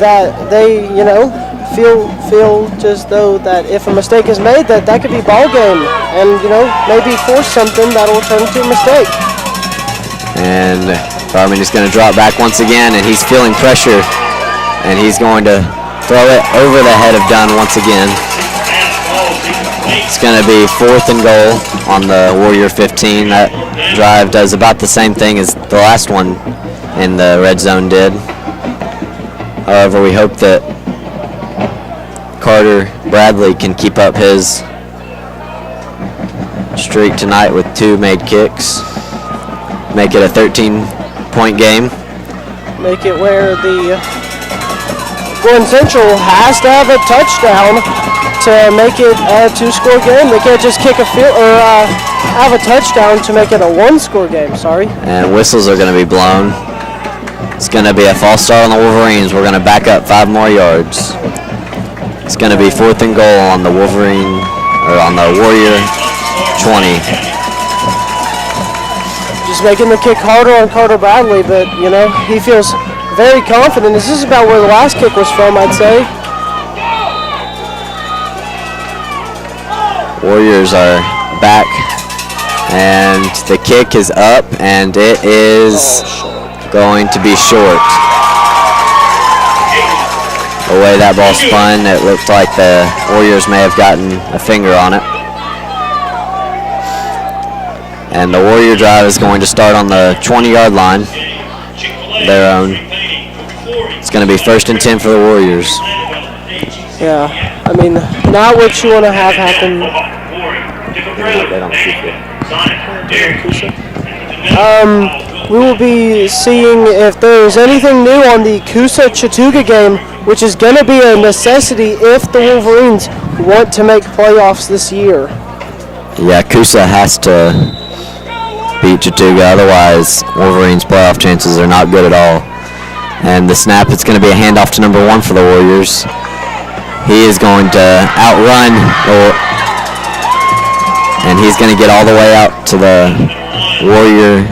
that they, feel just though that if a mistake is made, that could be ball game, and maybe force something that'll turn into a mistake. And Garmin is going to drop back once again, and he's feeling pressure, and he's going to throw it over the head of Dunn once again. It's going to be 4th and goal on the Warrior 15. That drive does about the same thing as the last one in the red zone did. However, we hope that Carter Bradley can keep up his streak tonight with 2 made kicks. Make it a 13-point game. Make it where the Glen Central has to have a touchdown to make it a 2-score game. They can't just kick a field or have a touchdown to make it a 1-score game. Sorry. And whistles are going to be blown. It's going to be a false start on the Wolverines. We're going to back up 5 more yards. It's going to be 4th and goal on the Wolverine, or on the Warrior 20. Just making the kick harder on Carter Bradley, but he feels very confident. This is about where the last kick was from, I'd say. Warriors are back, and the kick is up, and it is going to be short. The way that ball spun, it looked like the Warriors may have gotten a finger on it. And the Warrior drive is going to start on the 20-yard line, their own. It's going to be 1st and 10 for the Warriors. Yeah, I mean, not what you want to have happen. We will be seeing if there's anything new on the Coosa-Chattooga game, which is going to be a necessity if the Wolverines want to make playoffs this year. Yeah, Coosa has to beat Chattooga, otherwise Wolverines' playoff chances are not good at all. And the snap, it's going to be a handoff to number 1 for the Warriors. He is going to outrun, and he's going to get all the way out to the Warrior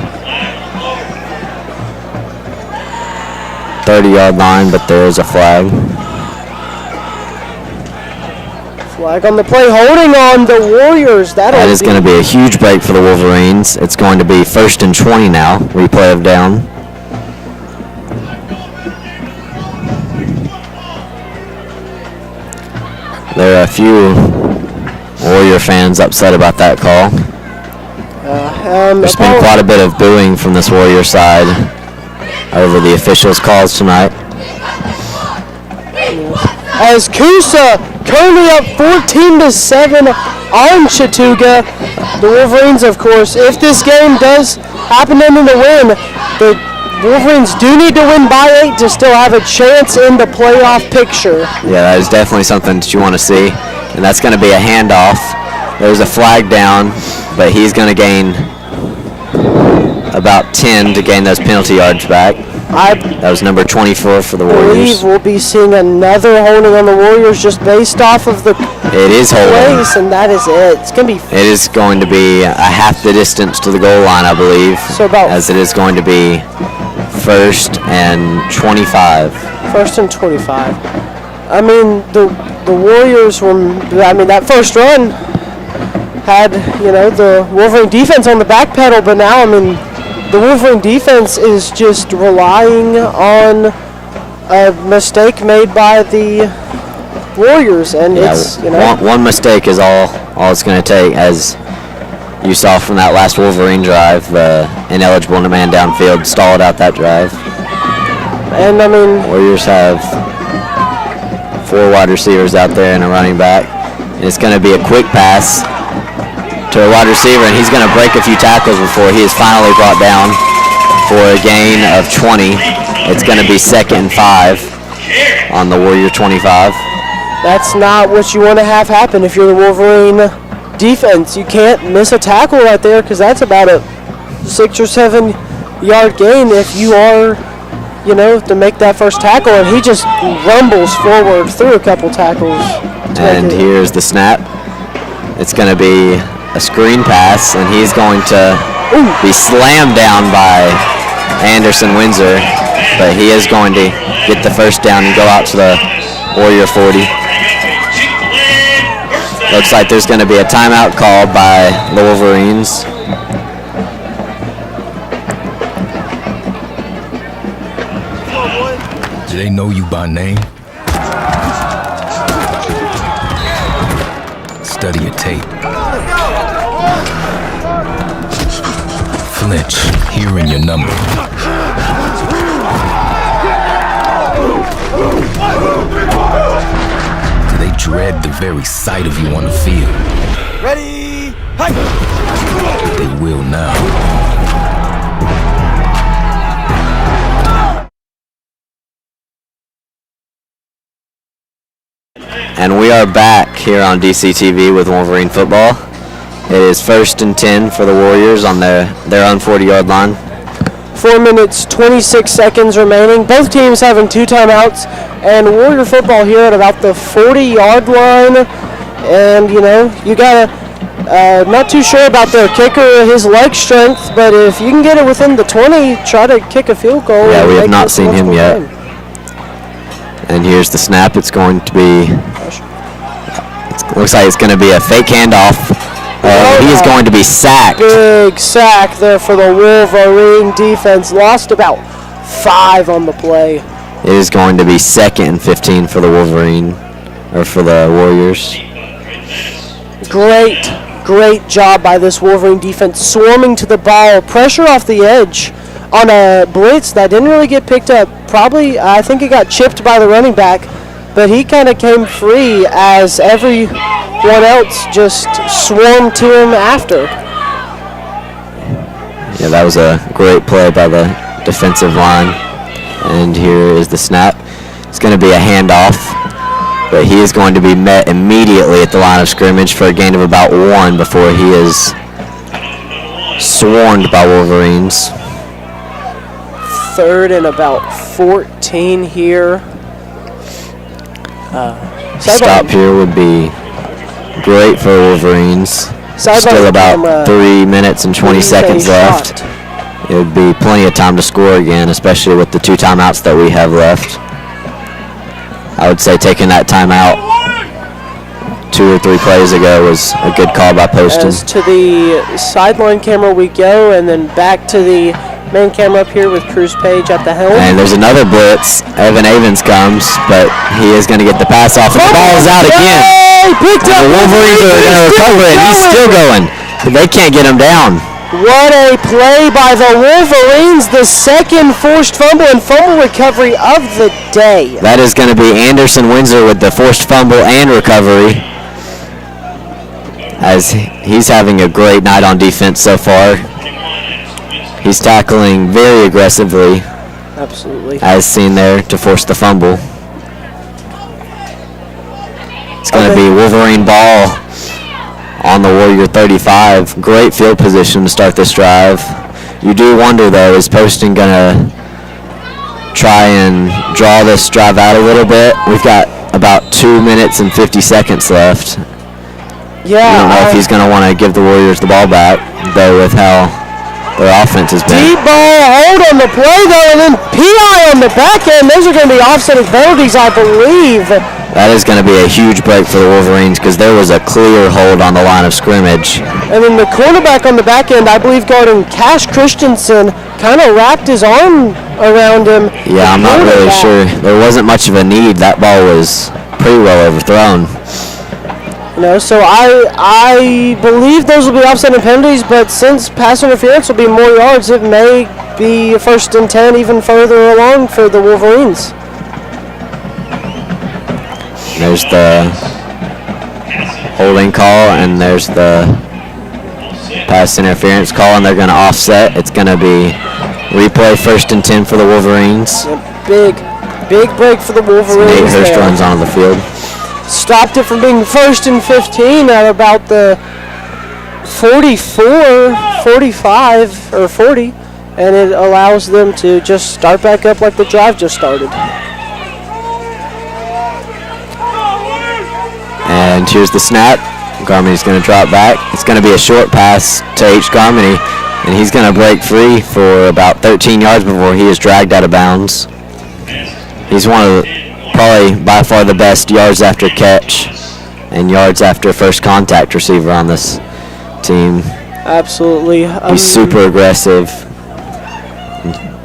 30-yard line, but there is a flag. Flag on the play, holding on the Warriors. That is going to be a huge break for the Wolverines. It's going to be 1st and 20 now, replay of down. There are a few Warrior fans upset about that call. There's been quite a bit of booing from this Warrior side over the officials' calls tonight. As Coosa currently up 14-7 on Chattooga. The Wolverines, of course, if this game does happen to end in a win, the Wolverines do need to win by 8 to still have a chance in the playoff picture. Yeah, that is definitely something that you want to see, and that's going to be a handoff. There's a flag down, but he's going to gain about 10 to gain those penalty yards back. That was number 24 for the Warriors. I believe we'll be seeing another holding on the Warriors just based off of the place, and that is it. It's going to be. It is going to be a half the distance to the goal line, I believe, as it is going to be 1st and 25. 1st and 25. I mean, the Warriors were. I mean, that first run had the Wolverine defense on the back pedal, but now I mean. The Wolverine defense is just relying on a mistake made by the Warriors, and it's one mistake is all it's going to take, as you saw from that last Wolverine drive. The ineligible man downfield stalled out that drive. And I mean, Warriors have 4 wide receivers out there and a running back. And it's going to be a quick pass to a wide receiver, and he's going to break a few tackles before he is finally brought down for a gain of 20. It's going to be 2nd and 5 on the Warrior 25. that's not what you want to have happen if you're the Wolverine defense. You can't miss a tackle right there because that's about a 6 or 7 yard gain if you are, to make that first tackle, and he just rumbles forward through a couple tackles. And here's the snap. It's going to be a screen pass, and he's going to be slammed down by Anderson Windsor, but he is going to get the first down and go out to the Warrior 40. Looks like there's going to be a timeout called by the Wolverines. Do they know you by name? Study your tape. Flinch, hearing your number. Do they dread the very sight of you on the field? Ready? Hey! They will now. And we are back here on DCTV with Wolverine football. It is 1st and 10 for the Warriors on their own 40-yard line. 4 minutes, 26 seconds remaining. Both teams having 2 timeouts, and Warrior football here at about the 40-yard line. And, you got to, not too sure about their kicker, his leg strength, but if you can get it within the 20, try to kick a field goal. Yeah, we have not seen him yet. And here's the snap. It's going to be, looks like it's going to be a fake handoff. He is going to be sacked. Big sack there for the Wolverine defense. Lost about 5 on the play. It is going to be 2nd and 15 for the Wolverine, or for the Warriors. Great job by this Wolverine defense, swarming to the ball, pressure off the edge on a blitz that didn't really get picked up. Probably, I think it got chipped by the running back, but he kind of came free as everyone else just swarmed to him after. Yeah, that was a great play by the defensive line. And here is the snap. It's going to be a handoff, but he is going to be met immediately at the line of scrimmage for a gain of about 1 before he is swarmed by Wolverines. 3rd and about 14 here. Stop here would be great for Wolverines. Still about 3 minutes and 20 seconds left. It would be plenty of time to score again, especially with the 2 timeouts that we have left. I would say taking that timeout 2 or 3 plays ago was a good call by Poston. As to the sideline camera we go, and then back to the main camera up here with Cruz Page at the helm. And there's another blitz. Evan Avens comes, but he is going to get the pass off, and the ball is out again. The Wolverines are going to recover it. He's still going. They can't get him down. What a play by the Wolverines. The 2nd forced fumble and fumble recovery of the day. That is going to be Anderson Windsor with the forced fumble and recovery, as he's having a great night on defense so far. He's tackling very aggressively. Absolutely. As seen there, to force the fumble. It's going to be Wolverine ball on the Warrior 35. Great field position to start this drive. You do wonder, though, is Poston going to try and draw this drive out a little bit? We've got about 2 minutes and 50 seconds left. Yeah. I don't know if he's going to want to give the Warriors the ball back, though, with how their offense has been. Deep ball hold on the play, though, and then PI on the back end. Those are going to be offsetting penalties, I believe. That is going to be a huge break for the Wolverines because there was a clear hold on the line of scrimmage. And then the cornerback on the back end, I believe guarding Cash Christensen, kind of wrapped his arm around him. Yeah, I'm not really sure. There wasn't much of a need. That ball was pretty well overthrown. So I believe those will be offsetting penalties, but since pass interference will be more yards, it may be 1st and 10 even further along for the Wolverines. There's the holding call, and there's the pass interference call, and they're going to offset. It's going to be replay 1st and 10 for the Wolverines. Big break for the Wolverines. Nate Hurst there. runs onto the field. Stopped it from being 1st and 15 at about the 44, 45, or 40, and it allows them to just start back up like the drive just started. And here's the snap. Garmony's going to drop back. It's going to be a short pass to H. Garmony, and he's going to break free for about 13 yards before he is dragged out of bounds. He's one of probably by far the best yards after catch and yards after first contact receiver on this team. Absolutely. He's super aggressive.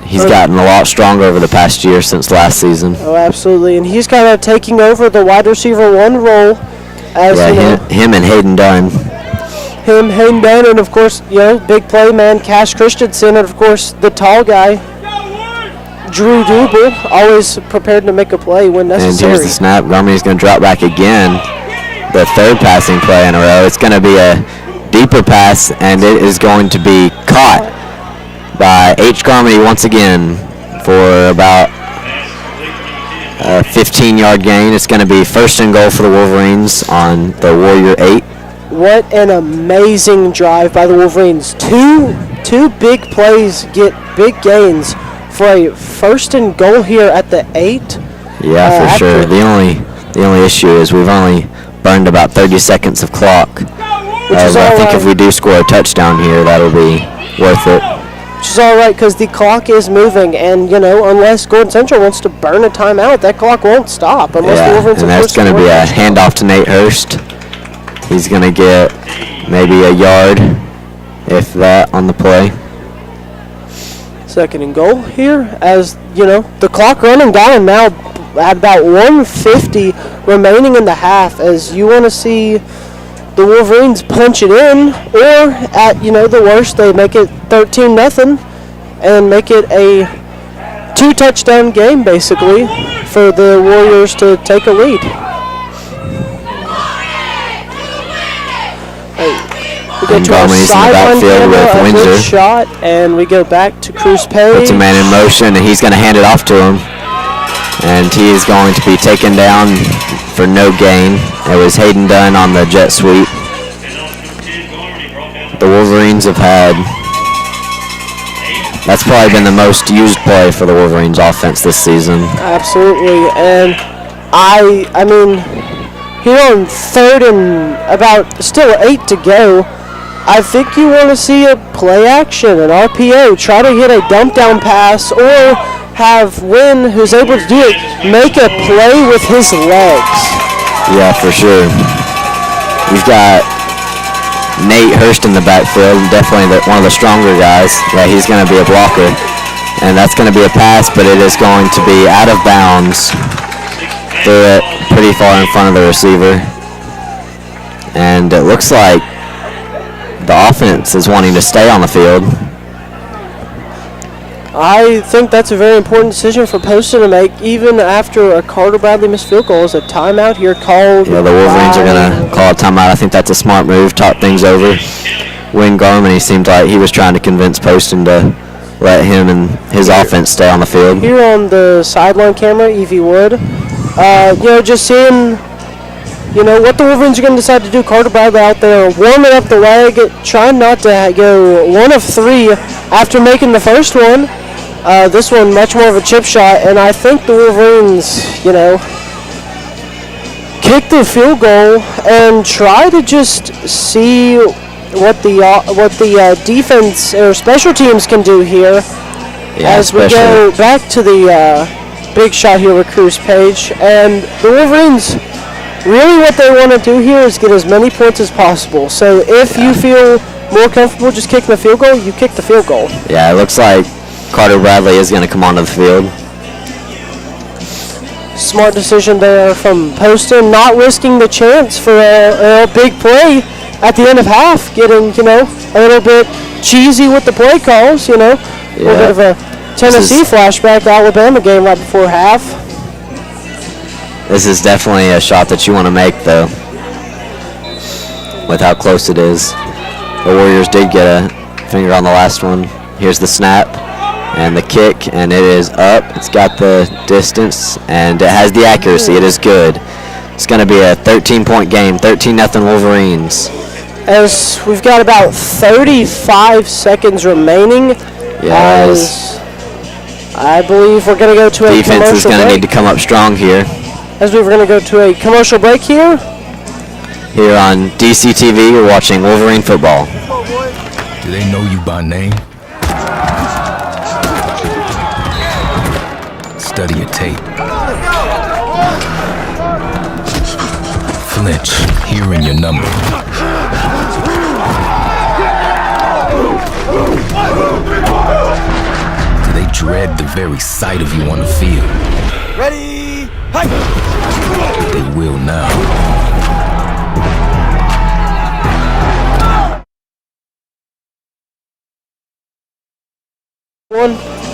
He's gotten a lot stronger over the past year since last season. Oh, absolutely. And he's kind of taking over the wide receiver 1 role. As, him and Hayden Dunn. Hayden Dunn, and of course, big play man, Cash Christensen, and of course, the tall guy, Drew Double, always prepared to make a play when necessary. And here's the snap. Garmony's going to drop back again. The 3rd passing play in a row. It's going to be a deeper pass, and it is going to be caught by H. Garmony once again for about a 15-yard gain. It's going to be 1st and goal for the Wolverines on the Warrior 8. What an amazing drive by the Wolverines. Two big plays get big gains for a 1st and goal here at the 8. Yeah, for sure. The only issue is we've only burned about 30 seconds of clock. I think if we do score a touchdown here, that'll be worth it. Which is all right because the clock is moving, and unless Gordon Central wants to burn a timeout, that clock won't stop unless the Wolverines. And that's going to be a handoff to Nate Hurst. He's going to get maybe a yard, if that, on the play. 2nd and goal here, as the clock running down now at about 1:50 remaining in the half, as you want to see the Wolverines punch it in, or at the worst they make it 13-0 and make it a 2-touchdown game basically for the Warriors to take a lead. We go to our sideline camera, a good shot, and we go back to Cruz Pay. Puts a man in motion, and he's going to hand it off to him. And he is going to be taken down for no gain. It was Hayden Dunn on the jet sweep. The Wolverines have had, that's probably been the most used play for the Wolverines offense this season. Absolutely, and I mean, here on 3rd and about still 8 to go, I think you want to see a play action, an RPO, try to hit a dump down pass, or have Wynn, who's able to do it, make a play with his legs. Yeah, for sure. We've got Nate Hurst in the backfield, definitely one of the stronger guys. Yeah, he's going to be a blocker, and that's going to be a pass, but it is going to be out of bounds. Threw it pretty far in front of the receiver, and it looks like the offense is wanting to stay on the field. I think that's a very important decision for Poston to make, even after a Carter Bradley missed field goal. Is a timeout here called. Yeah, the Wolverines are going to call a timeout. I think that's a smart move, talk things over. Wynn Garmony seemed like he was trying to convince Poston to let him and his offense stay on the field. Here on the sideline camera, Evie Wood, just seeing, what the Wolverines are going to decide to do. Carter Bradley out there warming up the leg, trying not to go 1 of 3 after making the first one. This one much more of a chip shot, and I think the Wolverines, kick the field goal and try to just see what the defense or special teams can do here. Yeah, as we go back to the big shot here with Cruz Page, and the Wolverines, really what they want to do here is get as many points as possible. So if you feel more comfortable just kicking the field goal, you kick the field goal. Yeah, it looks like Carter Bradley is going to come onto the field. Smart decision there from Poston, not risking the chance for a big play at the end of half, getting, a little bit cheesy with the play calls, A little bit of a Tennessee flashback, Alabama game right before half. This is definitely a shot that you want to make, though, with how close it is. The Warriors did get a finger on the last one. Here's the snap and the kick, and it is up. It's got the distance, and it has the accuracy. It is good. It's going to be a 13-point game, 13-0 Wolverines. As we've got about 35 seconds remaining, as I believe we're going to go to a commercial break. Defense is going to need to come up strong here. As we're going to go to a commercial break here. Here on DCTV, you're watching Wolverine football. Do they know you by name? Study your tape. Flinch, hearing your number. Do they dread the very sight of you on the field? Ready? Hey! They will now.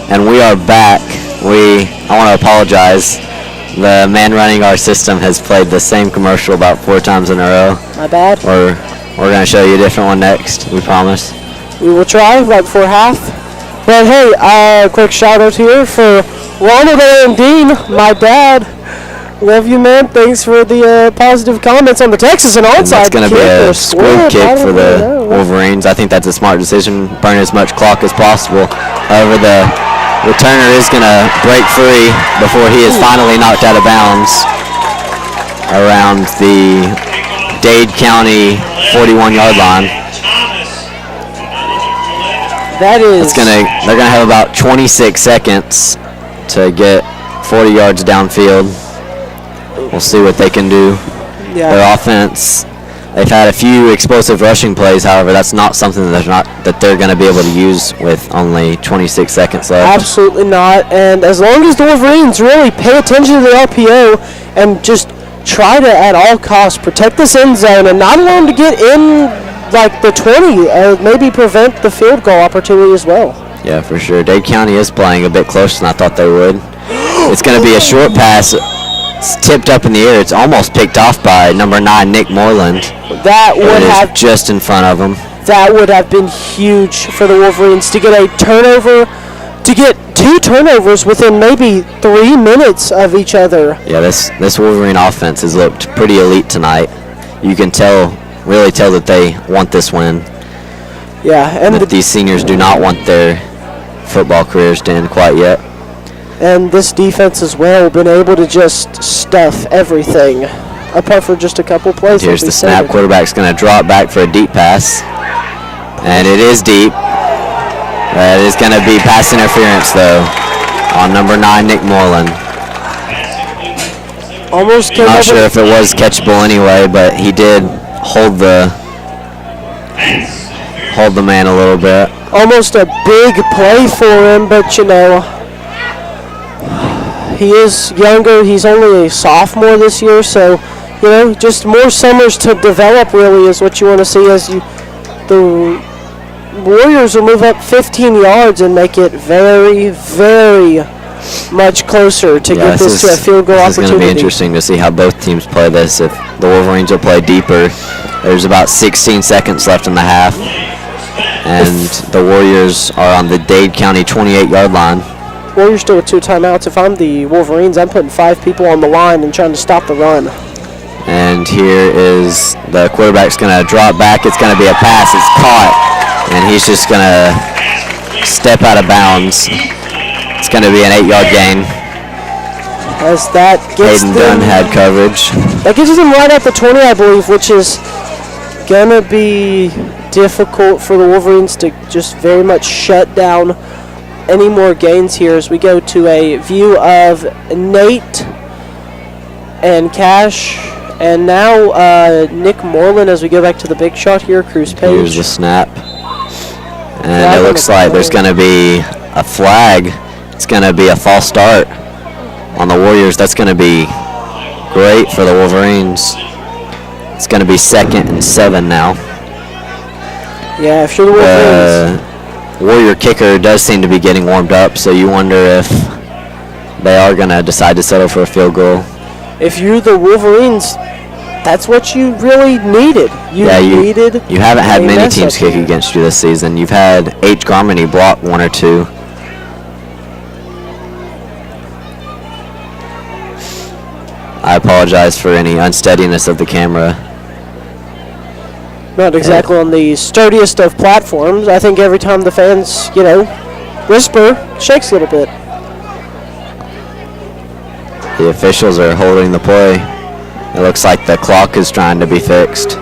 And we are back. I want to apologize. The man running our system has played the same commercial about 4 times in a row. My bad. We're going to show you a different one next, we promise. We will try right before half. But hey, quick shout out here for Ronald and Dean, my dad. Love you, man. Thanks for the positive comments on the Texas and onside. That's going to be a squib kick for the Wolverines. I think that's a smart decision. Burn as much clock as possible. However, the returner is going to break free before he is finally knocked out of bounds around the Dade County 41-yard line. That is. They're gonna have about 26 seconds to get 40 yards downfield. We'll see what they can do. Yeah. Their offense, they've had a few explosive rushing plays. However, that's not something that they're going to be able to use with only 26 seconds left. Absolutely not. And as long as the Wolverines really pay attention to the RPO and just try to, at all costs, protect this end zone and not allow them to get in like the 20, maybe prevent the field goal opportunity as well. Yeah, for sure. Dade County is playing a bit closer than I thought they would. It's going to be a short pass. It's tipped up in the air. It's almost picked off by number 9, Nick Moreland. That would have just in front of him. That would have been huge for the Wolverines to get a turnover, to get 2 turnovers within maybe 3 minutes of each other. Yeah, this Wolverine offense has looked pretty elite tonight. You can really tell that they want this win. Yeah, and that these seniors do not want their football careers to end quite yet. And this defense as well, been able to just stuff everything, apart from just a couple plays. Here's the snap. Quarterback's going to drop back for a deep pass. And it is deep. That is going to be pass interference, though, on number 9, Nick Moreland. Almost came Not sure if it was catchable anyway, but he did hold the man a little bit. Almost a big play for him, but you know, he is younger. He's only a sophomore this year, so you know, just more summers to develop really is what you want to see as the Warriors will move up 15 yards and make it very, very much closer to get this to a field goal opportunity. It's going to be interesting to see how both teams play this. If the Wolverines will play deeper, there's about 16 seconds left in the half, and the Warriors are on the Dade County 28-yard line. Warriors still with 2 timeouts. If I'm the Wolverines, I'm putting 5 people on the line and trying to stop the run. And here is the quarterback's going to drop back. It's going to be a pass. It's caught, and he's just going to step out of bounds. It's going to be an 8-yard gain. As that gets Hayden Dunn had coverage. That gets them right at the 20, I believe, which is going to be difficult for the Wolverines to just very much shut down any more gains here as we go to a view of Nate and Cash. And now Nick Moreland as we go back to the big shot here, Cruz Page. Here's the snap. And it looks like there's going to be a flag. It's going to be a false start on the Warriors. That's going to be great for the Wolverines. It's going to be 2nd and 7 now. Yeah, if you're the Wolverines. Warrior kicker does seem to be getting warmed up, so you wonder if they are going to decide to settle for a field goal. If you're the Wolverines, that's what you really needed. You haven't had a many mess teams up kick here. against you this season. You've had H. Garmany block one or two. I apologize for any unsteadiness of the camera. Not exactly on the sturdiest of platforms. I think every time the fans, whisper, shakes a little bit. The officials are holding the play. It looks like the clock is trying to be fixed.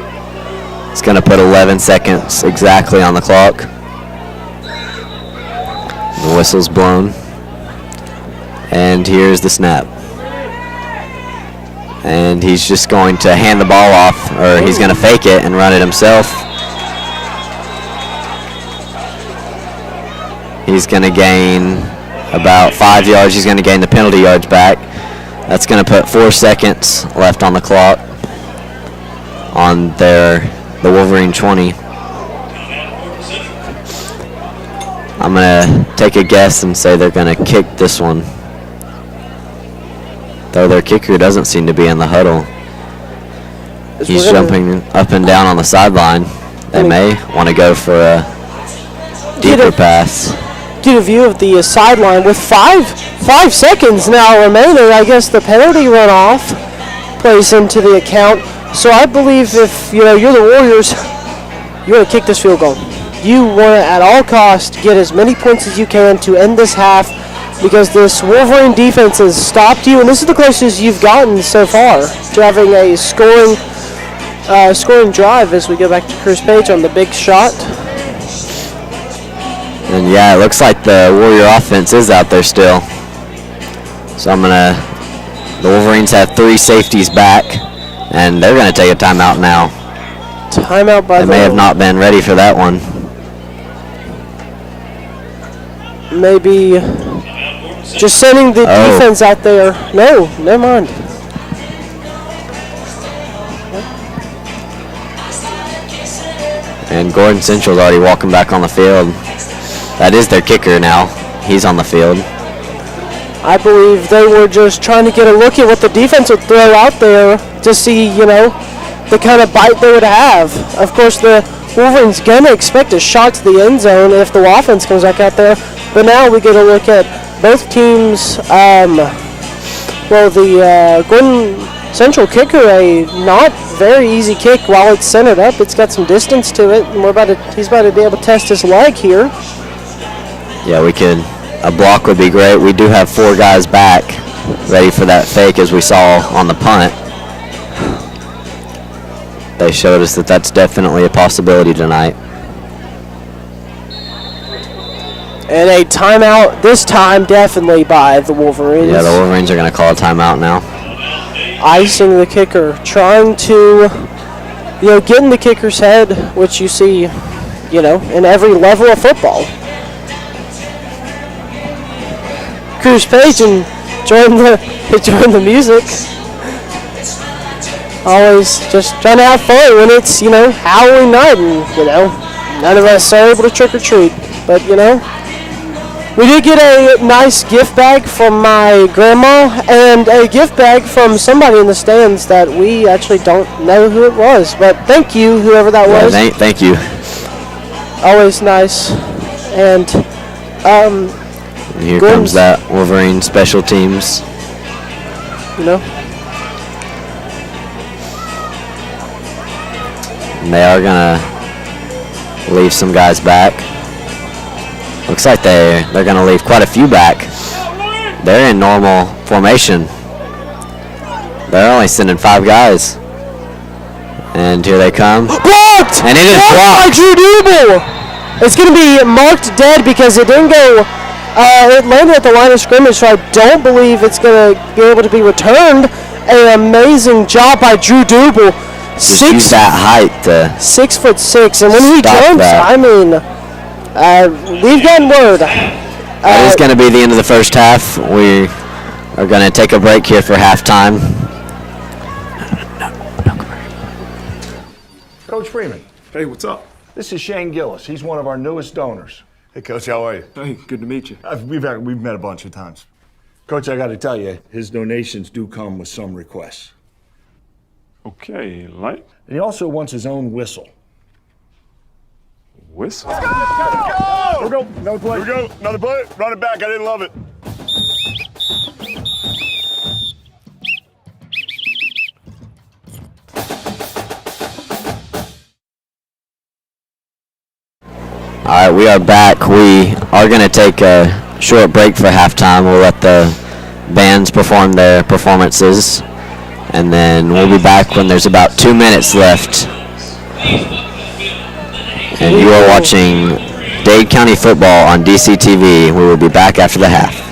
It's going to put 11 seconds exactly on the clock. The whistle's blown. And here's the snap. And he's just going to hand the ball off, or he's going to fake it and run it himself. He's going to gain about 5 yards. He's going to gain the penalty yards back. That's going to put 4 seconds left on the clock on the Wolverine 20. I'm going to take a guess and say they're going to kick this one. Though their kicker doesn't seem to be in the huddle. He's jumping up and down on the sideline. They may want to go for a deeper pass. Get a view of the sideline with five seconds now remaining. I guess the penalty runoff plays into the account. So I believe if you're the Warriors, you want to kick this field goal. You want to at all costs get as many points as you can to end this half, because this Wolverine defense has stopped you, and this is the closest you've gotten so far to having a scoring drive as we go back to Chris Page on the big shot. And yeah, it looks like the Warrior offense is out there still. So the Wolverines have 3 safeties back, and they're going to take a timeout now. Timeout by They may have not been ready for that one. Maybe just sending the defense out there. No, never mind. And Gordon Central's already walking back on the field. That is their kicker now. He's on the field. I believe they were just trying to get a look at what the defense would throw out there to see, the kind of bite they would have. Of course, the Wolverines going to expect a shot to the end zone if the offense comes back out there. But now we get a look at both teams. The Gordon Central kicker, a not very easy kick while it's centered up. It's got some distance to it, and he's about to be able to test his leg here. Yeah, a block would be great. We do have 4 guys back ready for that fake, as we saw on the punt. They showed us that that's definitely a possibility tonight. And a timeout, this time definitely by the Wolverines. Yeah, the Wolverines are going to call a timeout now. Icing the kicker, trying to, get in the kicker's head, which you see, in every level of football. Cruz Page enjoying the music. Always just trying to have fun when it's, Halloween night, and, none of us are able to trick or treat. But, we did get a nice gift bag from my grandma and a gift bag from somebody in the stands that we actually don't know who it was. But thank you, whoever that was. Thank you. Always nice. And here comes that Wolverine special teams. And they are going to leave some guys back. Looks like they're going to leave quite a few back. They're in normal formation. They're only sending 5 guys. And here they come. Blocked! And it is blocked by Drew Dubel. It's going to be marked dead because it didn't go. It landed at the line of scrimmage, so I don't believe it's going to be able to be returned. An amazing job by Drew Dubel. Just use that height to 6'6", and when he jumps, that. We've gotten word. That is going to be the end of the first half. We are going to take a break here for halftime. Coach Freeman. Hey, what's up? This is Shane Gillis. He's one of our newest donors. Hey, Coach, how are you? Hey, good to meet you. We've met a bunch of times. Coach, I got to tell you, his donations do come with some requests. Okay, like And he also wants his own whistle. whistle. Here we go. Another play. Here we go. Another play. Run it back. I didn't love it. All right, we are back. We are going to take a short break for halftime. We'll let the bands perform their performances, and then we'll be back when there's about 2 minutes left. And you are watching Dade County football on DCTV. We will be back after the half.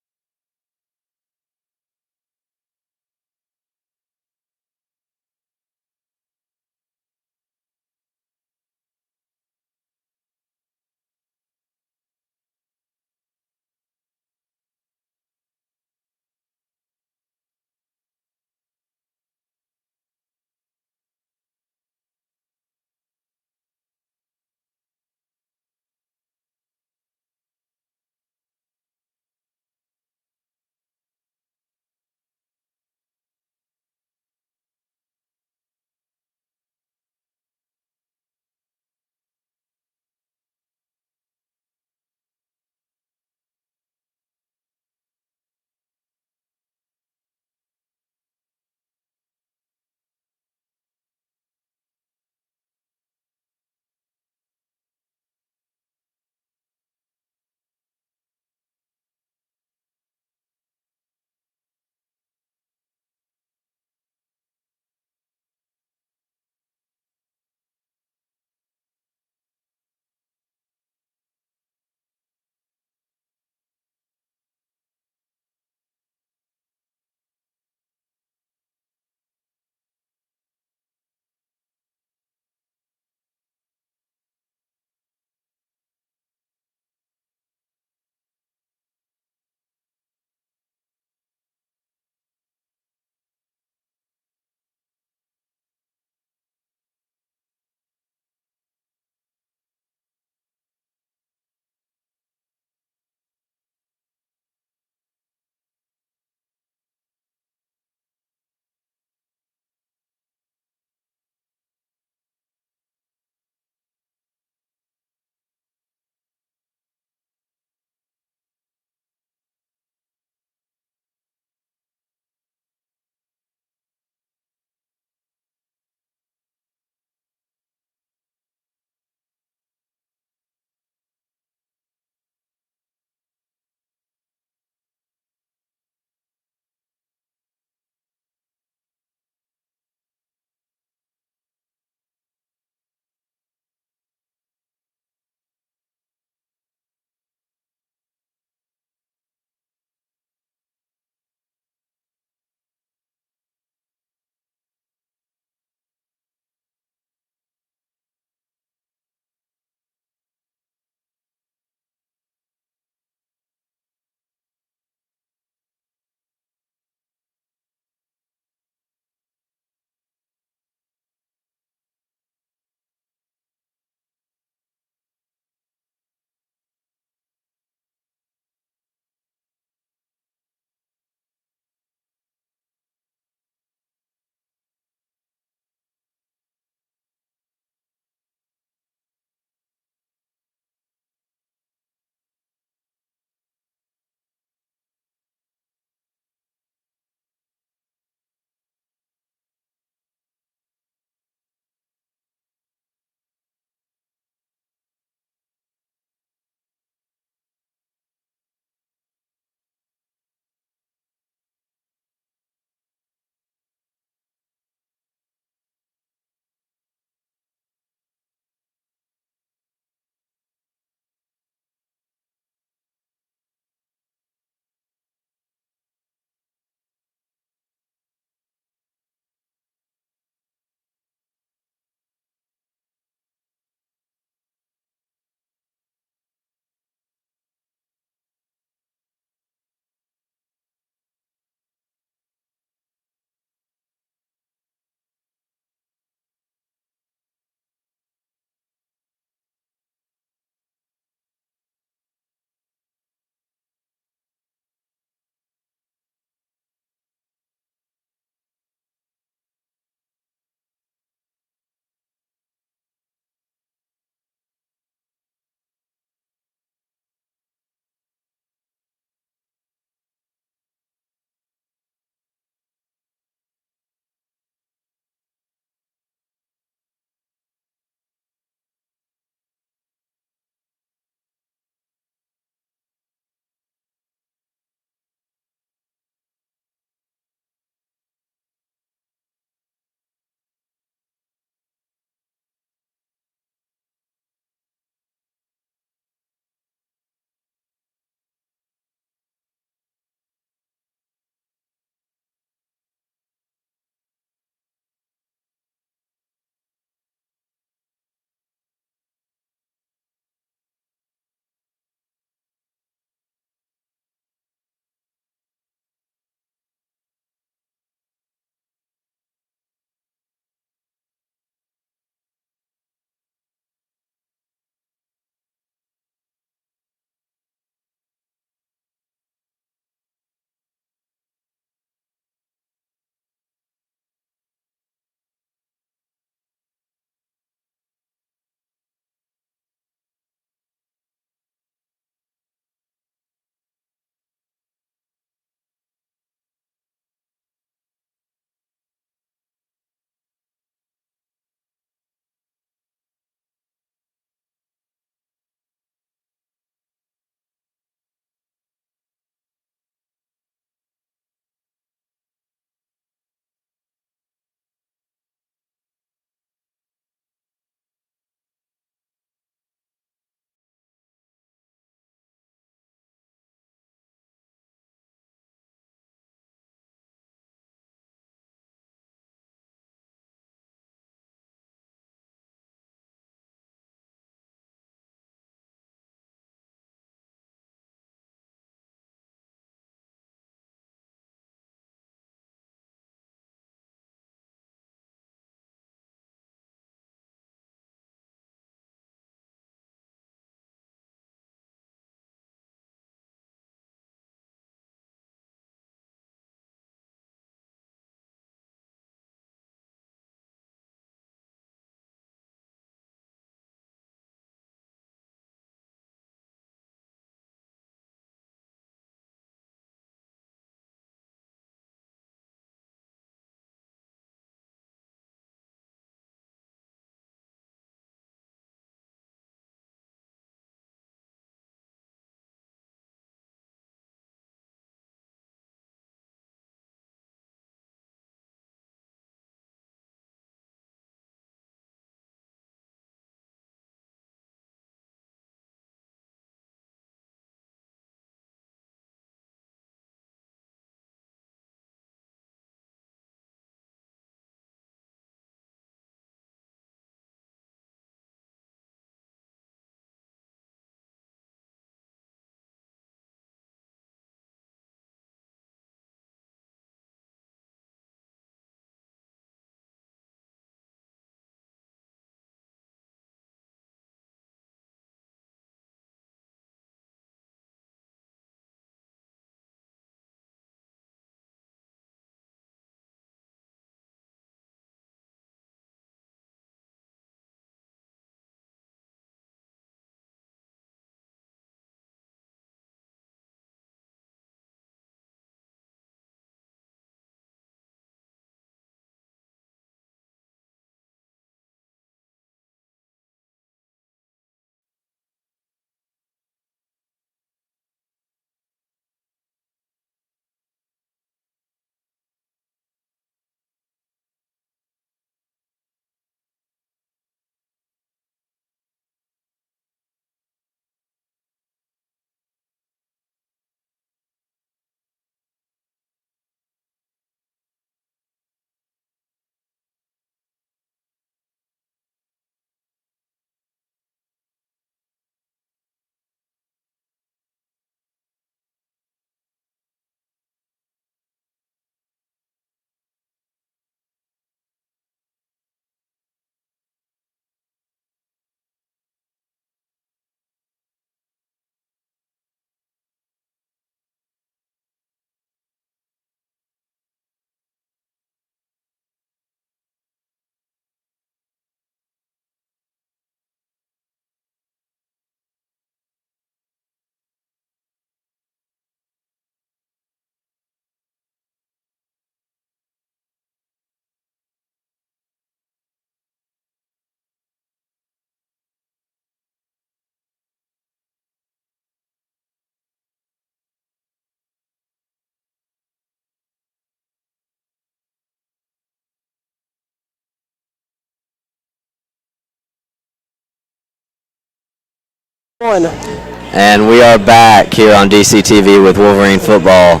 And we are back here on DCTV with Wolverine football.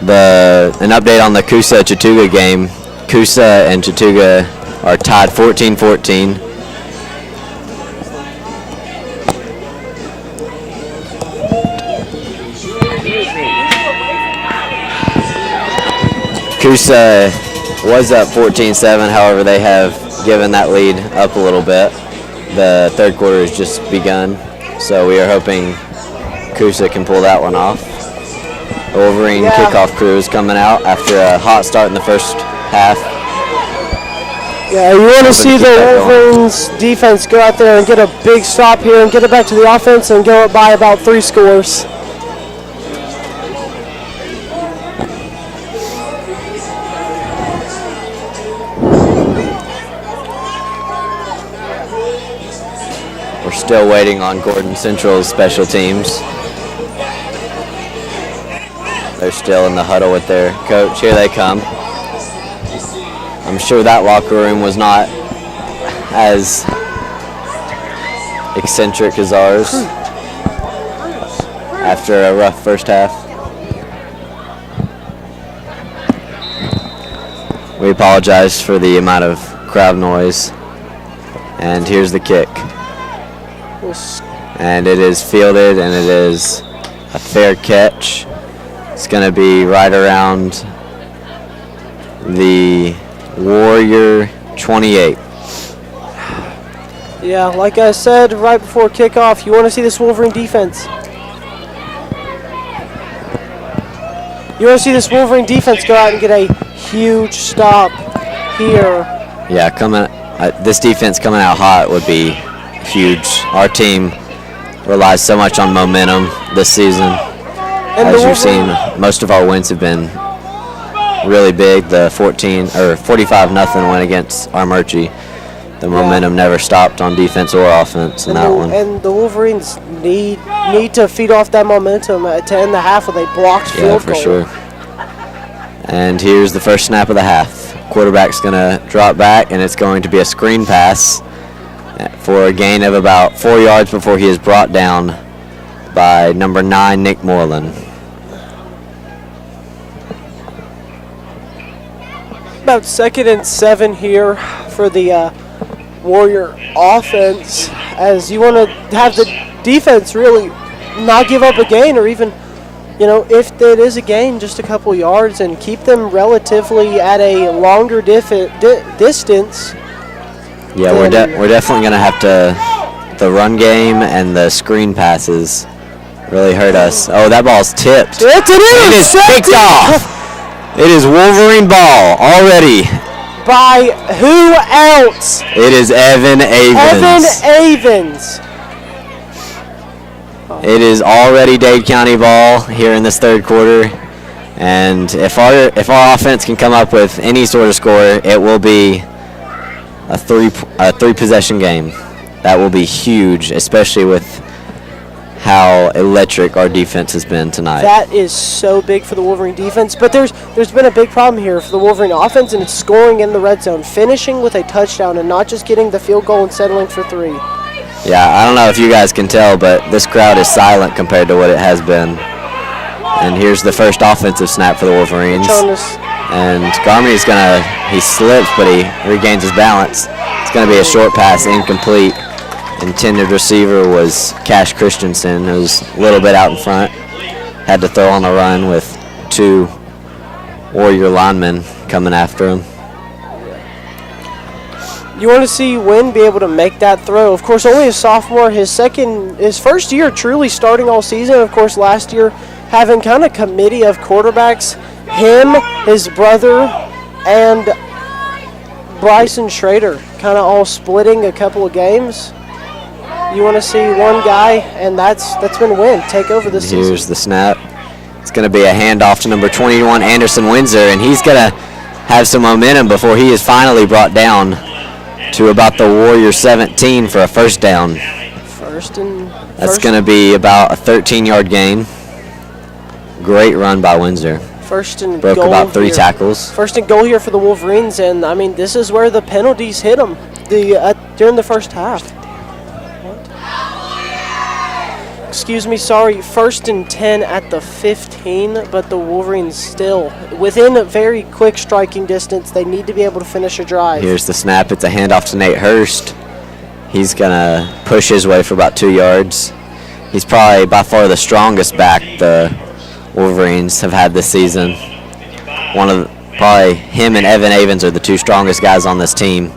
An update on the Coosa-Chattooga game. Coosa and Chattooga are tied 14-14. Coosa was up 14-7, however, they have given that lead up a little bit. The third quarter has just begun, so we are hoping Coosa can pull that one off. The Wolverine kickoff crew is coming out after a hot start in the first half. Yeah, you want to see the Wolverines defense go out there and get a big stop here and get it back to the offense and go up by about 3 scores. We're still waiting on Gordon Central's special teams. They're still in the huddle with their coach. Here they come. I'm sure that locker room was not as eccentric as ours after a rough first half. We apologize for the amount of crowd noise. And here's the kick. And it is fielded, and it is a fair catch. It's going to be right around the Warrior 28. Yeah, like I said right before kickoff, you want to see this Wolverine defense. You want to see this Wolverine defense go out and get a huge stop here. Yeah, this defense coming out hot would be huge. Our team relies so much on momentum this season. As you've seen, most of our wins have been really big. The 45-0 win against Armurchie. The momentum never stopped on defense or offense in that one. And the Wolverines need to feed off that momentum to end the half with a blocked field goal. Yeah, for sure. And here's the first snap of the half. Quarterback's going to drop back, and it's going to be a screen pass for a gain of about 4 yards before he is brought down by number 9, Nick Moreland. About 2nd and 7 here for the Warrior offense, as you want to have the defense really not give up a gain, or even, if it is a gain, just a couple yards, and keep them relatively at a longer distance. Yeah, we're definitely going to have to, the run game and the screen passes really hurt us. Oh, that ball's tipped. It is picked off. It is Wolverine ball already. By who else? It is Evan Avens. Evan Avens. It is already Dade County ball here in this third quarter. And if our offense can come up with any sort of score, it will be a three possession game. That will be huge, especially with how electric our defense has been tonight. That is so big for the Wolverine defense, but there's been a big problem here for the Wolverine offense, and it's scoring in the red zone, finishing with a touchdown and not just getting the field goal and settling for 3. Yeah, I don't know if you guys can tell, but this crowd is silent compared to what it has been. And here's the first offensive snap for the Wolverines. And Garmey's he slips, but he regains his balance. It's going to be a short pass, incomplete. Intended receiver was Cash Christensen, who's a little bit out in front. Had to throw on the run with 2 Warrior linemen coming after him. You want to see Wynn be able to make that throw. Of course, only a sophomore, his first year truly starting all season. Of course, last year having kind of committee of quarterbacks, him, his brother, and Bryson Schrader kind of all splitting a couple of games. You want to see one guy, and that's been Wynn take over this season. Here's the snap. It's going to be a handoff to number 21, Anderson Windsor, and he's going to have some momentum before he is finally brought down to about the Warrior 17 for a first down. That's going to be about a 13-yard gain. Great run by Windsor. First and broke goal about 3 here. tackles. First and goal here for the Wolverines, and this is where the penalties hit them during the first half. excuse me, sorry, 1st and 10 at the 15, but the Wolverines still within a very quick striking distance. They need to be able to finish a drive. Here's the snap. It's a handoff to Nate Hurst. He's going to push his way for about 2 yards. He's probably by far the strongest back the Wolverines have had this season. Probably him and Evan Avens are the 2 strongest guys on this team.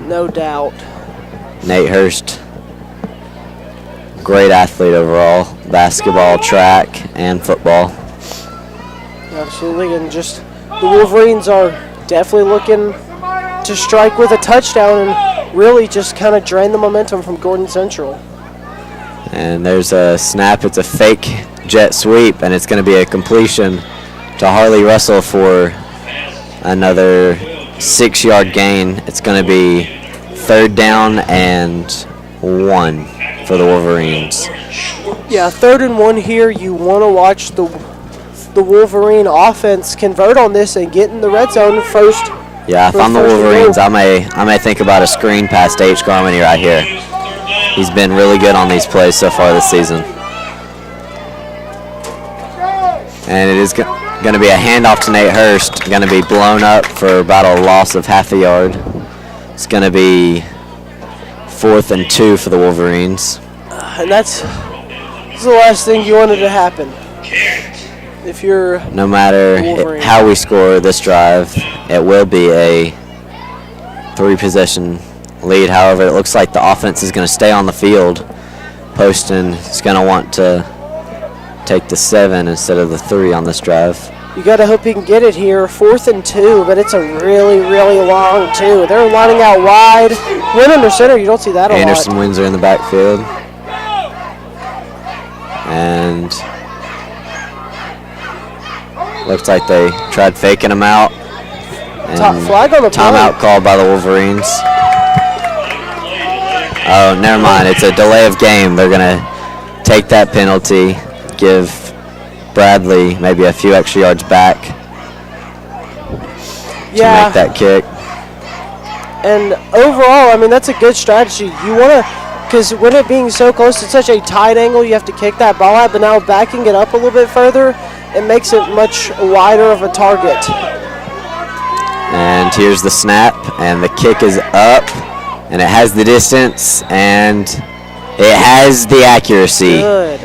No doubt. Nate Hurst, great athlete overall, basketball, track, and football. Absolutely, and just the Wolverines are definitely looking to strike with a touchdown and really just kind of drain the momentum from Gordon Central. And there's a snap. It's a fake jet sweep, and it's going to be a completion to Harley Russell for another 6-yard gain. It's going to be 3rd down and 1 for the Wolverines. Yeah, 3rd and 1 here. You want to watch the Wolverine offense convert on this and get in the red zone first. Yeah, if I'm the Wolverines, I may think about a screen past H. Garmany right here. He's been really good on these plays so far this season. And it is going to be a handoff to Nate Hurst. Going to be blown up for about a loss of half a yard. It's going to be 4th and 2 for the Wolverines. And that's the last thing you wanted to happen. If you're no matter how we score this drive, it will be a 3-possession lead. However, it looks like the offense is going to stay on the field. Poston is going to want to take the 7 instead of the 3 on this drive. You got to hope he can get it here. 4th and 2, but it's a really, really long 2. They're lining out wide. Win under center, you don't see that a lot. Anderson Windsor in the backfield. And looks like they tried faking him out. Top flag on the timeout called by the Wolverines. Oh, never mind. It's a delay of game. They're going to take that penalty, give Bradley maybe a few extra yards back to make that kick. And overall, I mean, that's a good strategy. You want to, because with it being so close to such a tight angle, you have to kick that ball out, but now backing it up a little bit further, it makes it much wider of a target. And here's the snap, and the kick is up, and it has the distance, and it has the accuracy. Good.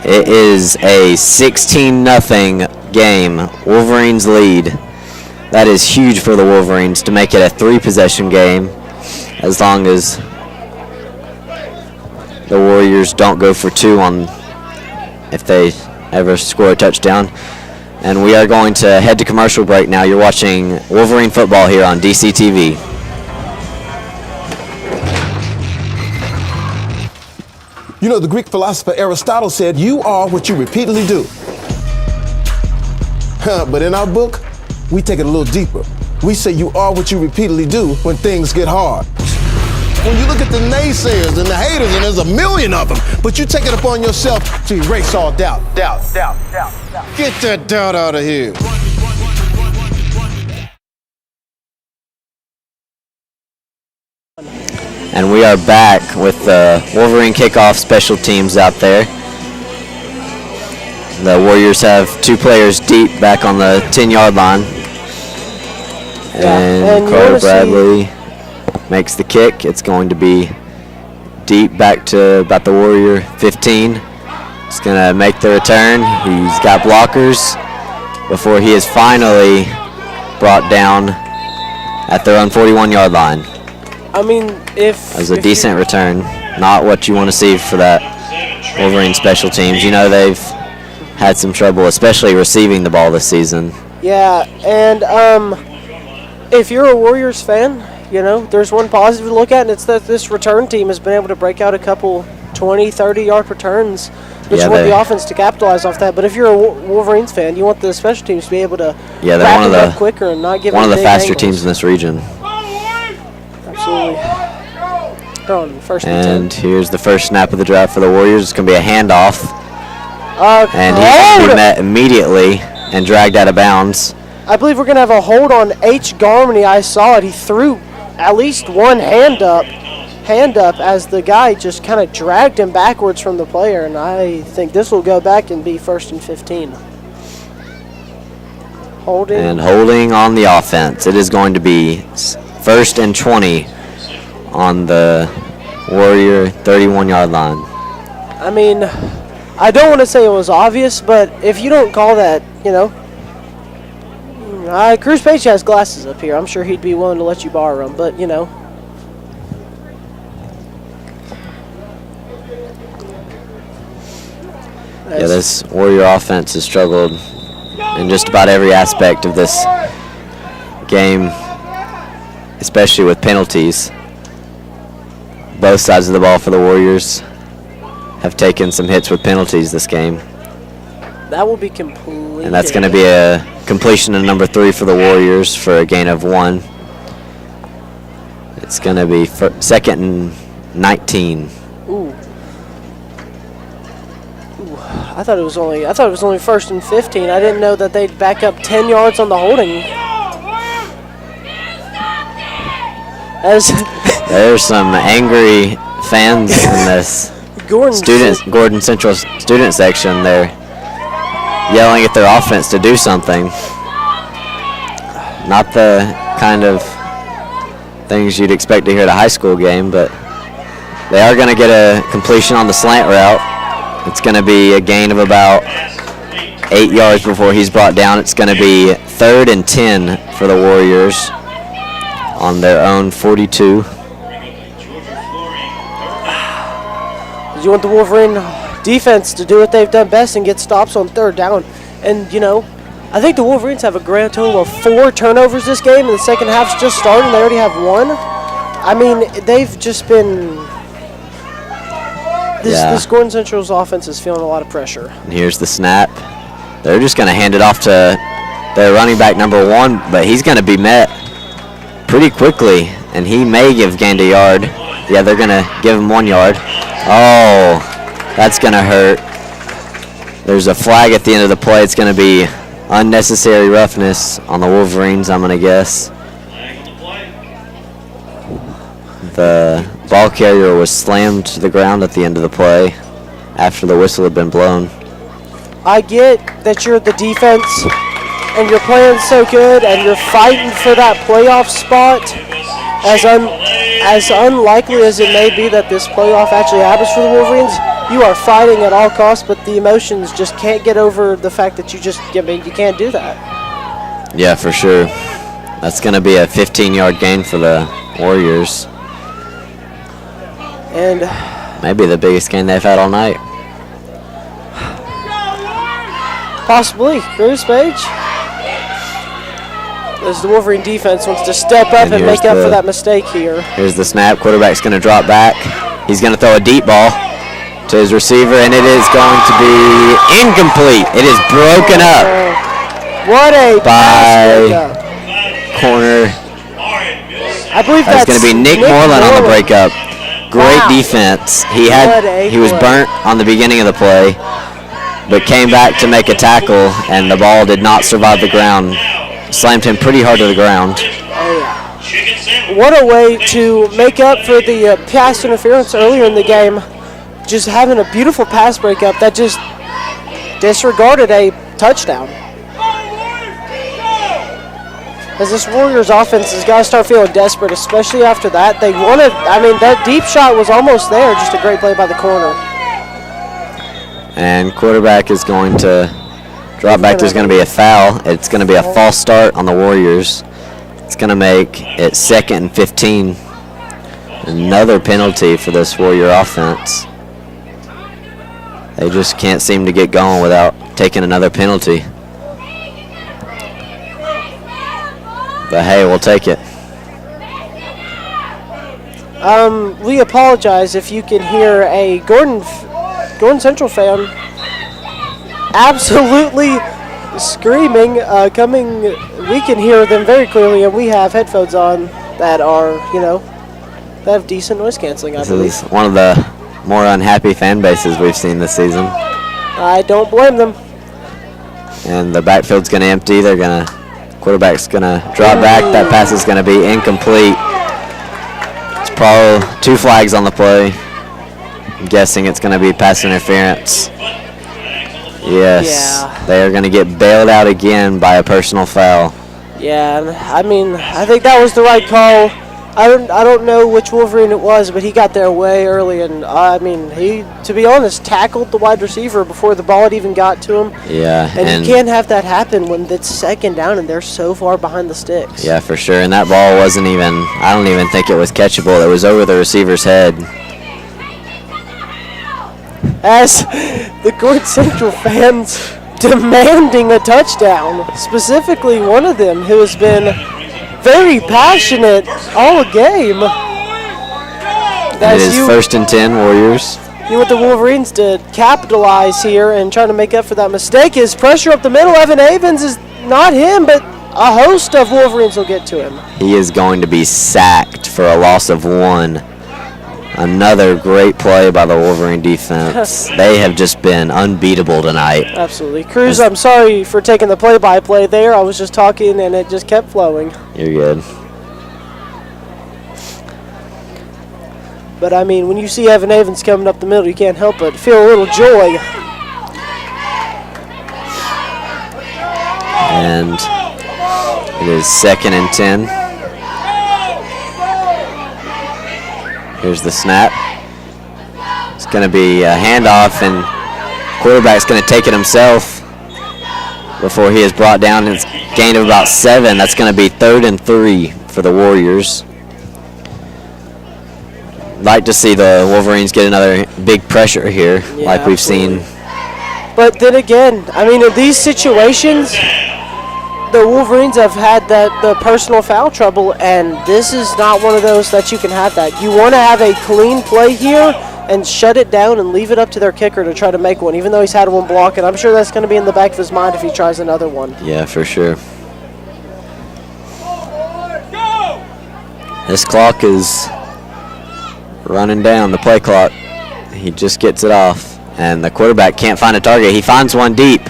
It is a 16-0 game. Wolverines lead. That is huge for the Wolverines to make it a 3-possession game, as long as the Warriors don't go for 2 on if they ever score a touchdown. And we are going to head to commercial break now. You're watching Wolverine football here on DCTV. You know, the Greek philosopher Aristotle said, you are what you repeatedly do. But in our book, we take it a little deeper. We say you are what you repeatedly do when things get hard. When you look at the naysayers and the haters, and there's a million of them, but you take it upon yourself to erase all doubt. Doubt. Get that doubt out of here. And we are back with the Wolverine kickoff special teams out there. The Warriors have 2 players deep back on the 10-yard line. And Carter Bradley makes the kick. It's going to be deep back to about the Warrior 15. He's going to make the return. He's got blockers before he is finally brought down at their own 41-yard line. I mean, that was a decent return. Not what you want to see for that Wolverine special teams. You know they've had some trouble, especially receiving the ball this season. Yeah, and if you're a Warriors fan, you know, there's one positive to look at, and it's that this return team has been able to break out a couple 20, 30-yard returns, which you want the offense to capitalize off that. But if you're a Wolverines fan, you want the special teams to be able to they're one of the quicker and not give one of the faster angles. teams in this region. Absolutely. On first and here's the first snap of the drive for the Warriors. It's going to be a handoff. And he's going to be met immediately and dragged out of bounds. I believe we're going to have a hold on H. Garmany. I saw it. He threw at least one hand up. hand up as the guy just kind of dragged him backwards from the player, and I think this will go back and be 1st and 15. Holding. And holding on the offense. It is going to be 1st and 20 on the Warrior 31-yard line. I mean, I don't want to say it was obvious, but if you don't call that, you know, Cruz Page has glasses up here. I'm sure he'd be willing to let you borrow them, but, you know. Yeah, this Warrior offense has struggled in just about every aspect of this game, especially with penalties. Both sides of the ball for the Warriors have taken some hits with penalties this game. That will be complete. And that's going to be a completion of number 3 for the Warriors for a gain of 1. It's going to be 2nd and 19. Ooh. I thought it was only 1st and 15. I didn't know that they'd back up 10 yards on the holding. There's some angry fans in this Gordon Central student section. They're yelling at their offense to do something. Not the kind of things you'd expect to hear at a high school game, but they are going to get a completion on the slant route. It's going to be a gain of about 8 yards before he's brought down. It's going to be 3rd and 10 for the Warriors on their own 42. You want the Wolverine defense to do what they've done best and get stops on 3rd down. And, you know, I think the Wolverines have a grand total of 4 turnovers this game, and the second half's just started, and they already have 1. I mean, they've just been... This Gordon Central's offense is feeling a lot of pressure. And here's the snap. They're just going to hand it off to their running back number 1, but he's going to be met pretty quickly, and he may give gained a yard. Yeah, they're going to give him 1 yard. Oh, that's going to hurt. There's a flag at the end of the play. It's going to be unnecessary roughness on the Wolverines, I'm going to guess. The ball carrier was slammed to the ground at the end of the play after the whistle had been blown. I get that you're the defense and you're playing so good and you're fighting for that playoff spot. As unlikely as it may be that this playoff actually happens for the Wolverines, you are fighting at all costs, but the emotions just can't get over the fact that you can't do that. Yeah, for sure. That's going to be a 15-yard gain for the Warriors. And maybe the biggest gain they've had all night. Possibly. Cruz Page. As the Wolverine defense wants to step up and make up for that mistake here. Here's the snap. Quarterback's going to drop back. He's going to throw a deep ball to his receiver, and it is going to be incomplete. It is broken up. What a by corner. I believe that's going to be Nick Moreland on the breakup. Great defense. He was burnt on the beginning of the play, but came back to make a tackle, and the ball did not survive the ground. Slammed him pretty hard to the ground. What a way to make up for the pass interference earlier in the game. Just having a beautiful pass breakup that just disregarded a touchdown. As this Warriors offense has got to start feeling desperate, especially after that. They wanted, I mean, that deep shot was almost there. Just a great play by the corner. And quarterback is going to drop back. There's going to be a foul. It's going to be a false start on the Warriors. It's going to make it 2nd and 15. Another penalty for this Warrior offense. They just can't seem to get going without taking another penalty. But hey, we'll take it. We apologize if you can hear a Gordon Central fan absolutely screaming coming. We can hear them very clearly, and we have headphones on that are, that have decent noise canceling, I believe. This is one of the more unhappy fan bases we've seen this season. I don't blame them. And the backfield's going to empty. Quarterback's going to drop back. That pass is going to be incomplete. It's Probably 2 flags on the play. I'm guessing it's going to be pass interference. Yes. Yeah. They are going to get bailed out again by a personal foul. Yeah, and I mean, I think that was the right call. I don't know which Wolverine it was, but he got there way early, and I mean, he, to be honest, tackled the wide receiver before the ball had even got to him. Yeah, And you can't have that happen when it's second down and they're so far behind the sticks. yeah, for sure. And that ball wasn't even, I don't even think it was catchable. It was over the receiver's head. As the Gordon Central fans demanding a touchdown, specifically one of them who has been very passionate all game. It is 1st and 10, Warriors. You want the Wolverines to capitalize here and try to make up for that mistake. His pressure up the middle, Evan Avens, is not him, but a host of Wolverines will get to him. He is going to be sacked for a loss of 1. Another great play by the Wolverine defense. They have just been unbeatable tonight. Absolutely. Cruz, I'm sorry for taking the play-by-play there. I was just talking and it just kept flowing. You're good. But, I mean, when you see Evan Avens coming up the middle, you can't help but feel a little joy. And it is 2nd and 10. Here's the snap. It's going to be a handoff, and quarterback's going to take it himself before he is brought down. It's a gain of about 7. That's going to be 3rd and 3 for the Warriors. Like to see the Wolverines get another big pressure here, like we've seen. But then again, I mean, in these situations, the Wolverines have had the personal foul trouble, and this is not one of those that you can have that. You want to have a clean play here and shut it down and leave it up to their kicker to try to make one, even though he's had one block, and I'm sure that's going to be in the back of his mind if he tries another one. Yeah, for sure. This clock is running down, the play clock. He just gets it off, and the quarterback can't find a target. He finds one deep.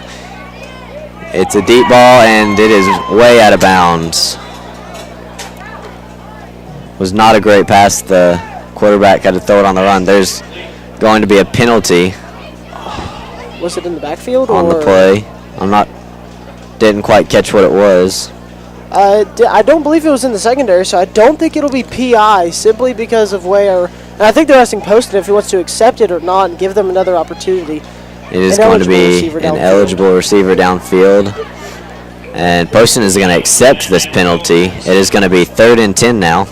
It's a deep ball, and it is way out of bounds. Was not a great pass. The quarterback had to throw it on the run. There's going to be a penalty. Was it in the backfield? On the play. Didn't quite catch what it was. I don't believe it was in the secondary, so I don't think it'll be PI, simply because of where, and I think they're asking Poston if he wants to accept it or not and give them another opportunity. It is going to be an eligible receiver downfield. And Poston is going to accept this penalty. It is going to be 3rd and 10 now.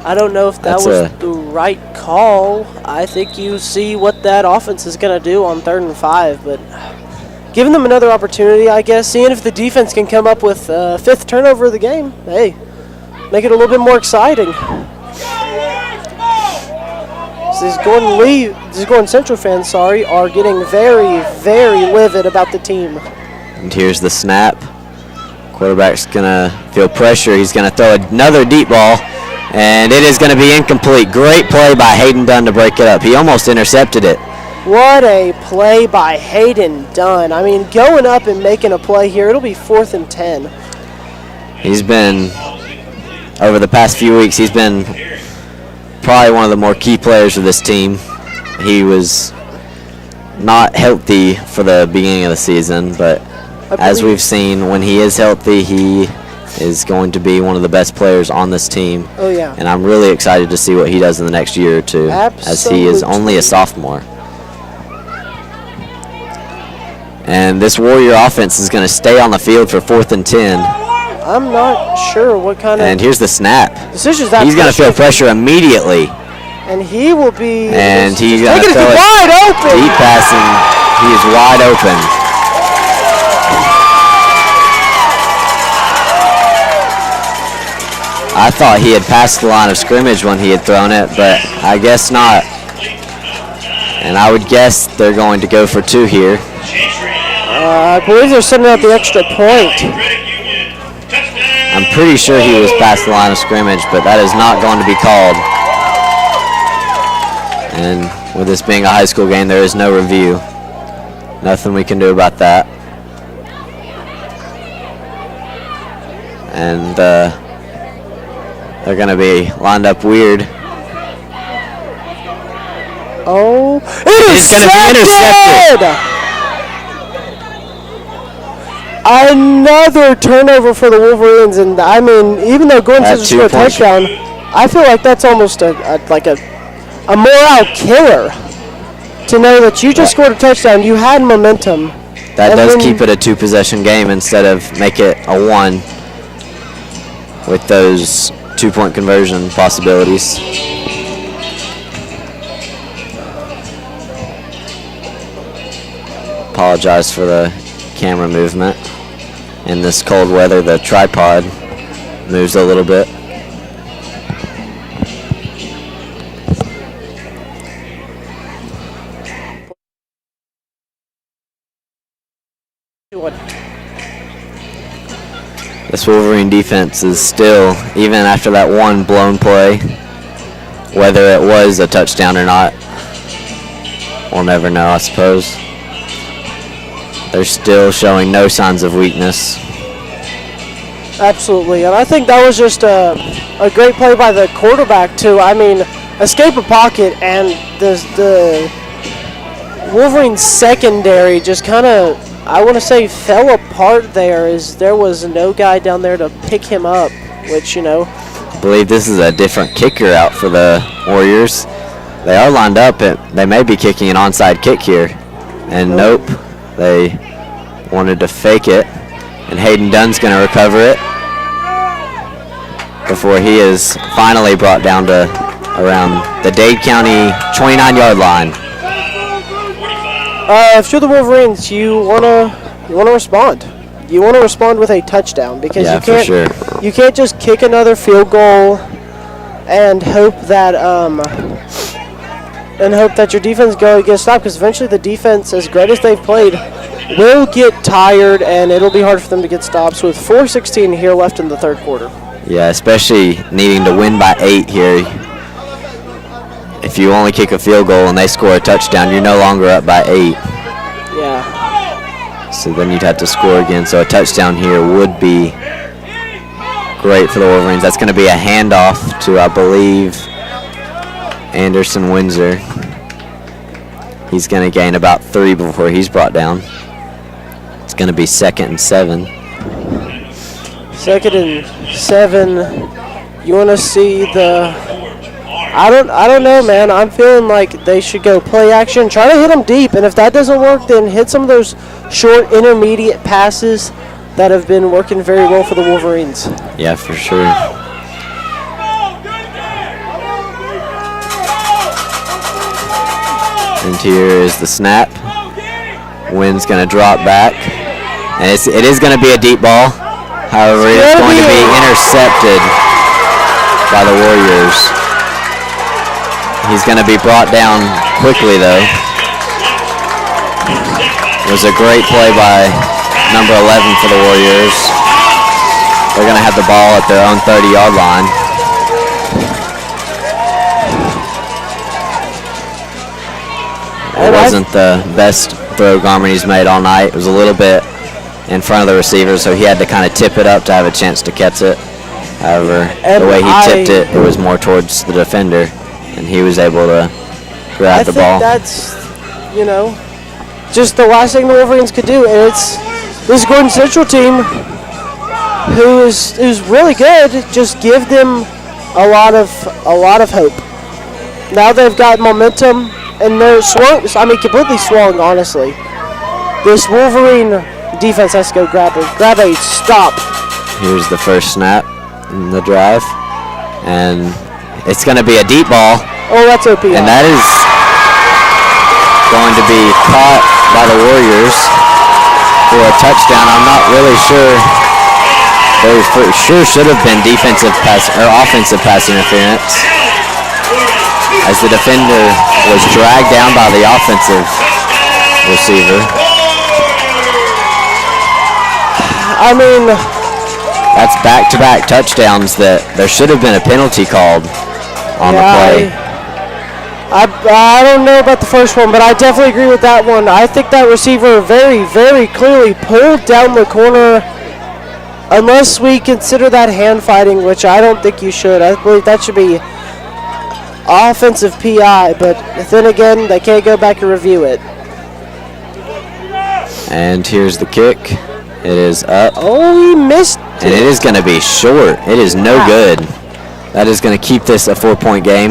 I don't know if that was the right call. I think you see what that offense is going to do on 3rd and 5, but giving them another opportunity, I guess, seeing if the defense can come up with 5th turnover of the game. Hey, make it a little bit more exciting. These Gordon Central fans, are getting very, very livid about the team. And here's the snap. Quarterback's going to feel pressure. He's going to throw another deep ball, and it is going to be incomplete. Great play by Hayden Dunn to break it up. He almost intercepted it. What a play by Hayden Dunn. I mean, going up and making a play here, it'll be 4th and 10. He's been, over the past few weeks, he's been probably one of the more key players of this team. He was not healthy for the beginning of the season, but as we've seen, when he is healthy, he is going to be one of the best players on this team. Oh, yeah. And I'm really excited to see what he does in the next year or two, as he is only a sophomore. And this Warrior offense is going to stay on the field for 4th and 10. I'm not sure what kind of... And here's the snap. Decisions he's going to feel pressure immediately. And he will be... And he's going to throw it wide open. Deep passing. He is wide open. I thought he had passed the line of scrimmage when he had thrown it, but I guess not. And I would guess they're going to go for 2 here. I believe they're sending out the extra point. I'm pretty sure he was past the line of scrimmage, but that is not going to be called. And with this being a high school game, there is no review. Nothing we can do about that. And They're going to be lined up weird. Oh, It's going to be intercepted. Another turnover for the Wolverines, and I mean, even though Gordon says scored a touchdown, I feel like that's almost a morale killer to know that you just scored a touchdown, you had momentum. That does keep it a 2-possession game instead of make it a 1 with those 2-point conversion possibilities. Apologize for the camera movement. In this cold weather, the tripod moves a little bit. This Wolverine defense is still, even after that one blown play, whether it was a touchdown or not, we'll never know, I suppose. They're still showing no signs of weakness. Absolutely, and I think that was just a great play by the quarterback to, I mean, escape a pocket, and the Wolverine secondary just kind of, I want to say, fell apart there as there was no guy down there to pick him up, which, you know. I believe this is a different kicker out for the Warriors. They are lined up, they may be kicking an onside kick here, and nope. They wanted to fake it, and Hayden Dunn's going to recover it before he is finally brought down to around the Dade County 29-yard line. If you're the Wolverines, you wanna respond. You want to respond with a touchdown because you can't just kick another field goal and hope that your defense gets stopped, because eventually the defense, as great as they've played, will get tired and it'll be hard for them to get stops with 4:16 here left in the third quarter. Yeah, especially needing to win by 8 here. If you only kick a field goal and they score a touchdown, you're no longer up by 8. Yeah. So then you'd have to score again. So a touchdown here would be great for the Wolverines. That's going to be a handoff to, I believe, Anderson Windsor. He's going to gain about 3 before he's brought down. It's going to be 2nd and 7. 2nd and 7. You want to see the... I don't know, man. I'm feeling like they should go play action. Try to hit them deep, and if that doesn't work, then hit some of those short intermediate passes that have been working very well for the Wolverines. Yeah, for sure. And here is the snap. Wynn's going to drop back. And it is going to be a deep ball. However, it's going to be intercepted by the Warriors. He's going to be brought down quickly, though. It was a great play by number 11 for the Warriors. They're going to have the ball at their own 30-yard line. It wasn't the best throw Garmany's made all night. It was a little bit in front of the receiver, so he had to kind of tip it up to have a chance to catch it. However, the way he tipped it, it was more towards the defender, and he was able to grab the ball. I think that's, you know, just the last thing the Wolverines could do. And it's this Gordon Central team who's really good. Just give them a lot of hope. Now they've got momentum, and they're completely swung, honestly. This Wolverine defense has to go grab a stop. Here's the first snap in the drive, and it's going to be a deep ball. Oh, that's OPI. And that is going to be caught by the Warriors for a touchdown. I'm not really sure. There for sure should have been offensive pass interference, as the defender was dragged down by the offensive receiver. I mean, that's back-to-back touchdowns that there should have been a penalty called on the play. I don't know about the first one, but I definitely agree with that one. I think that receiver very, very clearly pulled down the corner unless we consider that hand fighting, which I don't think you should. I believe that should be offensive PI, but then again, they can't go back and review it. And here's the kick. It is up. Oh, he missed it. And it is going to be short. It is no good. That is going to keep this a 4-point game.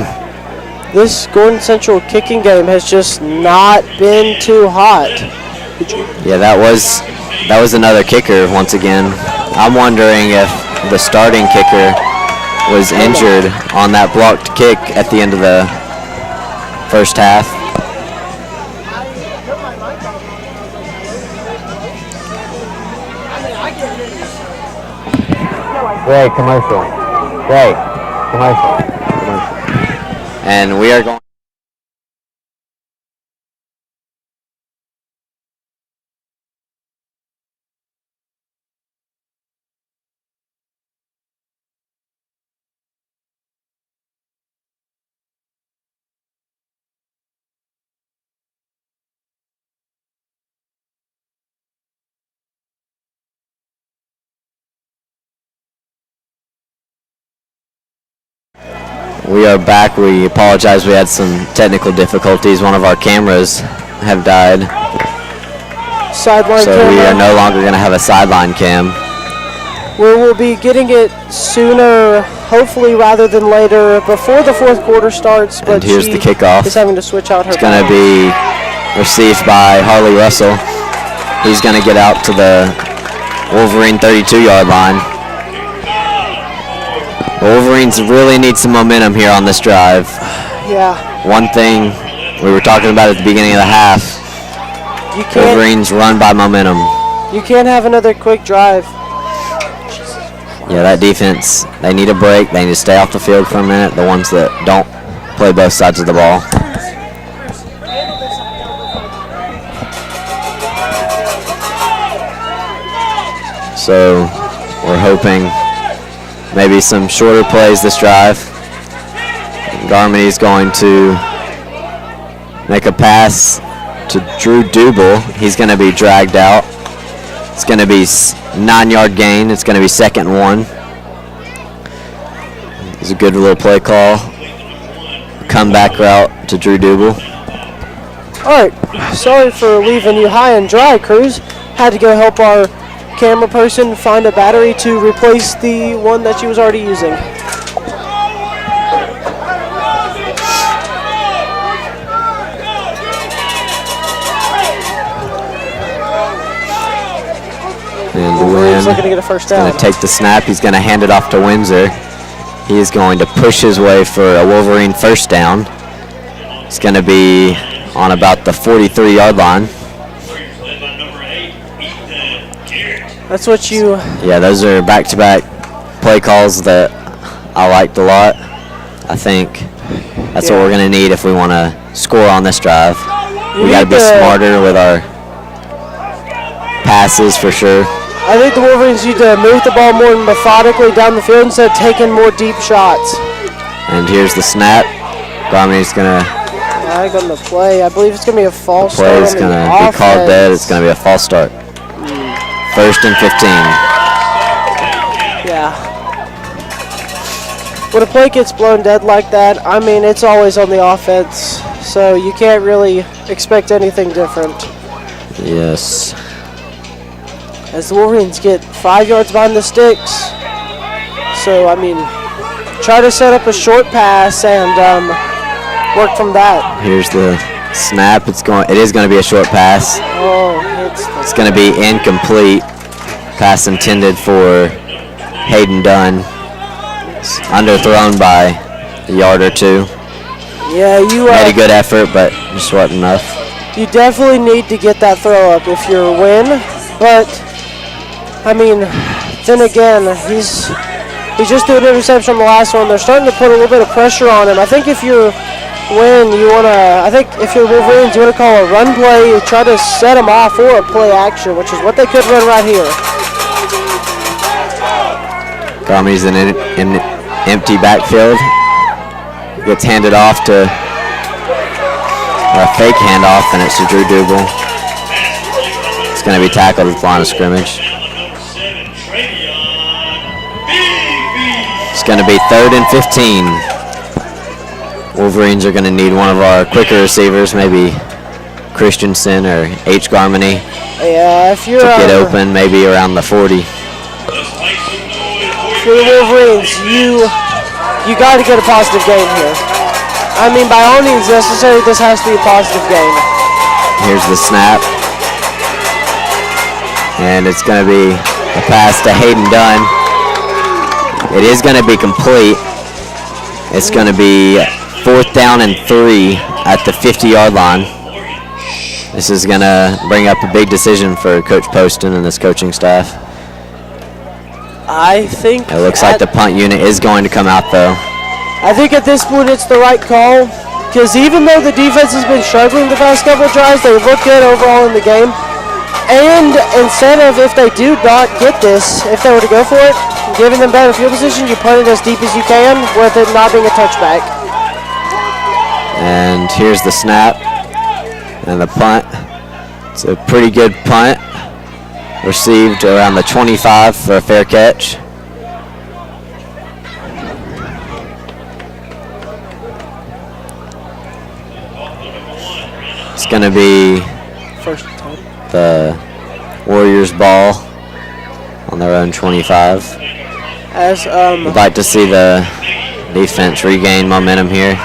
This Gordon Central kicking game has just not been too hot. Yeah, that was another kicker once again. I'm wondering if the starting kicker was injured on that blocked kick at the end of the first half. Ray, commercial. Ray, commercial. And we are going. We are back. We apologize. We had some technical difficulties. One of our cameras have died. Sideline so camera. We are no longer going to have a sideline cam. We will be getting it sooner, hopefully rather than later, before the fourth quarter starts. But and here's the kickoff. Is having to switch out her. It's going to be received by Harley Russell. He's going to get out to the Wolverine 32-yard line. Wolverines really need some momentum here on this drive. Yeah. One thing we were talking about at the beginning of the half, Wolverines run by momentum. You can't have another quick drive. Yeah, that defense, they need a break. They need to stay off the field for a minute, the ones that don't play both sides of the ball. So we're hoping maybe some shorter plays this drive. Garmity's going to make a pass to Drew Dubel. He's going to be dragged out. It's going to be 9-yard gain. It's going to be 2nd and 1. It's a good little play call. Comeback route to Drew Dubel. All right, sorry for leaving you high and dry, Cruz. Had to go help our camera person find a battery to replace the one that she was already using. And Luann looking to get a first down. Going to take the snap. He's going to hand it off to Windsor. He is going to push his way for a Wolverine first down. It's going to be on about the 43-yard line. That's what you... Yeah, those are back-to-back play calls that I liked a lot. I think that's what we're going to need if we want to score on this drive. We got to be smarter with our passes for sure. I think the Wolverines need to move the ball more methodically down the field instead of taking more deep shots. And here's the snap. Garmity's going to... I got the play. I believe it's going to be a false start. The play is going to be called dead. It's going to be a false start. 1st and 15. Yeah. When a play gets blown dead like that, I mean, it's always on the offense, so you can't really expect anything different. Yes. As the Wolverines get 5 yards behind the sticks. So, I mean, try to set up a short pass and work from that. Here's the snap. It is going to be a short pass. Oh, it's going to be incomplete. Pass intended for Hayden Dunn. It's underthrown by a yard or two. Yeah, you made a good effort, but just wasn't enough. You definitely need to get that throw up if you're a win. But I mean, then again, he's just threw an interception on the last one. They're starting to put a little bit of pressure on him. I think if you're win, I think if you're Wolverines, you want to call a run play, try to set them off or a play action, which is what they could run right here. Garmity's in an empty backfield. Gets handed off to a fake handoff, and it's to Drew Dubel. It's going to be tackled at the line of scrimmage. going to be 3rd and 15. Wolverines are going to need one of our quicker receivers, maybe Christensen or H. Garmany, Yeah, if you're to get open maybe around the 40. for the Wolverines, you got to get a positive game here. I mean, by all means necessary, this has to be a positive game. Here's the snap. And it's going to be a pass to Hayden Dunn. It is going to be complete. It's going to be 4th down and 3 at the 50-yard line. This is going to bring up a big decision for Coach Poston and this coaching staff. I think It looks like the punt unit is going to come out, though. I think at this point it's the right call, because even though the defense has been struggling the past couple of drives, they look good overall in the game. And instead of, if they do not get this, if they were to go for it, giving them better field position, you punt it as deep as you can with it not being a touchback. And here's the snap and the punt. It's a pretty good punt. Received around the 25 for a fair catch. It's going to be First time. the Warriors ball on their own 25. As We'd like to see the defense regain momentum here.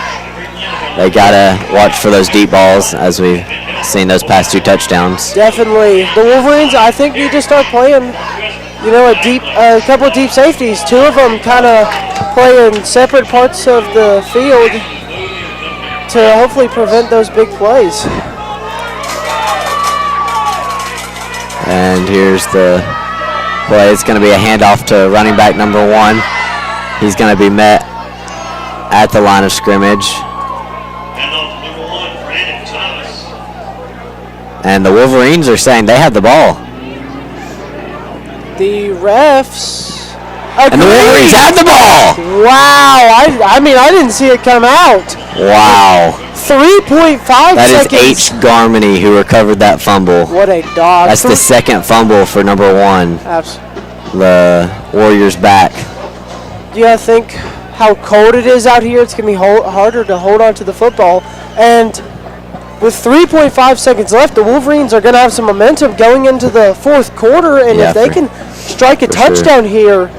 They gotta watch for those deep balls, as we've seen those past 2 touchdowns. definitely the Wolverines, I think, need to start playing, a couple of deep safeties. 2 of them kind of play in separate parts of the field to hopefully prevent those big plays. And here's the play. It's going to be a handoff to running back number 1. He's going to be met at the line of scrimmage. And the Wolverines are saying they have the ball. The refs And the Wolverines have the ball! Wow, I mean, I didn't see it come out. Wow. 3.5 That seconds. is H. Garmany who recovered that fumble. What a dog. That's the second fumble for number 1. The Warriors back. You gotta think how cold it is out here. It's gonna be harder to hold on to the football. And with 3.5 seconds left, the Wolverines are gonna have some momentum going into the 4th quarter. And Yeah, if they for- can strike a for sure. touchdown here,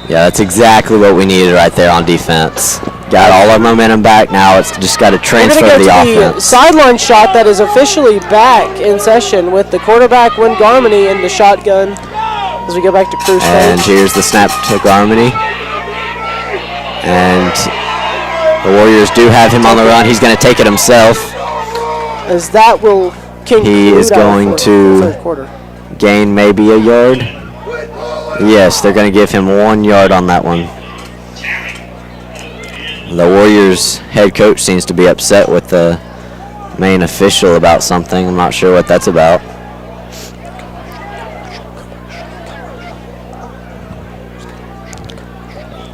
Yeah, that's exactly what we needed right there on defense. Got all our momentum back now. It's just got to we're transfer gonna to get the to the offense. sideline shot that is officially back in session with the quarterback, Win Garmany, in the shotgun as we go back to cruise And stage. here's the snap to Garmany. And the Warriors do have him on the run. He's going to take it himself. As that will conclude He is our going to 3rd quarter. gain maybe a yard. Yes, they're going to give him 1 yard on that one. The Warriors head coach seems to be upset with the main official about something. I'm not sure what that's about.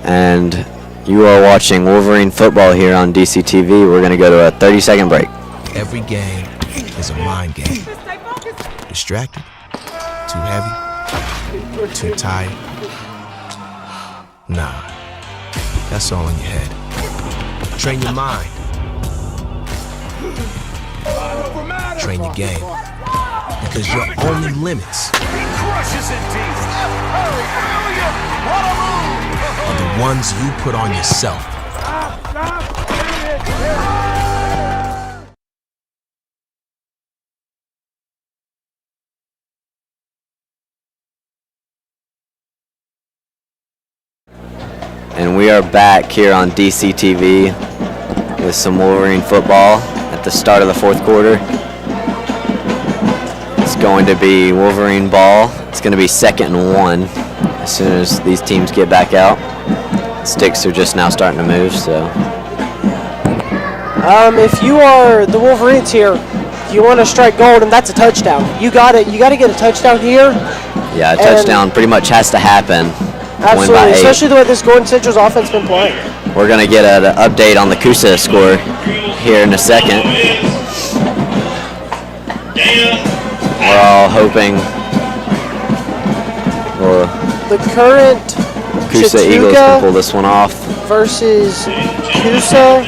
And you are watching Wolverine football here on DCTV. We're going to go to a 30-second break. Every game is a mind game. Distracted? Too heavy? Too tired? Nah, that's all in your head. Train your mind. Train your game. Because your only limits are the ones you put on yourself. And we are back here on DCTV with some Wolverine football at the start of the 4th quarter. It's going to be Wolverine ball. It's going to be 2nd and 1 as soon as these teams get back out. Sticks are just now starting to move, so. If you are the Wolverines here, you want to strike gold, and that's a touchdown. You got it. You got to get a touchdown here. Yeah, a touchdown pretty much has to happen. Win by Absolutely, 8. especially the way this Gordon Central's offense been playing. We're going to get an update on the Kusa score here in a second. We're all hoping for The current Coosa Eagles can pull this one off. Versus Coosa.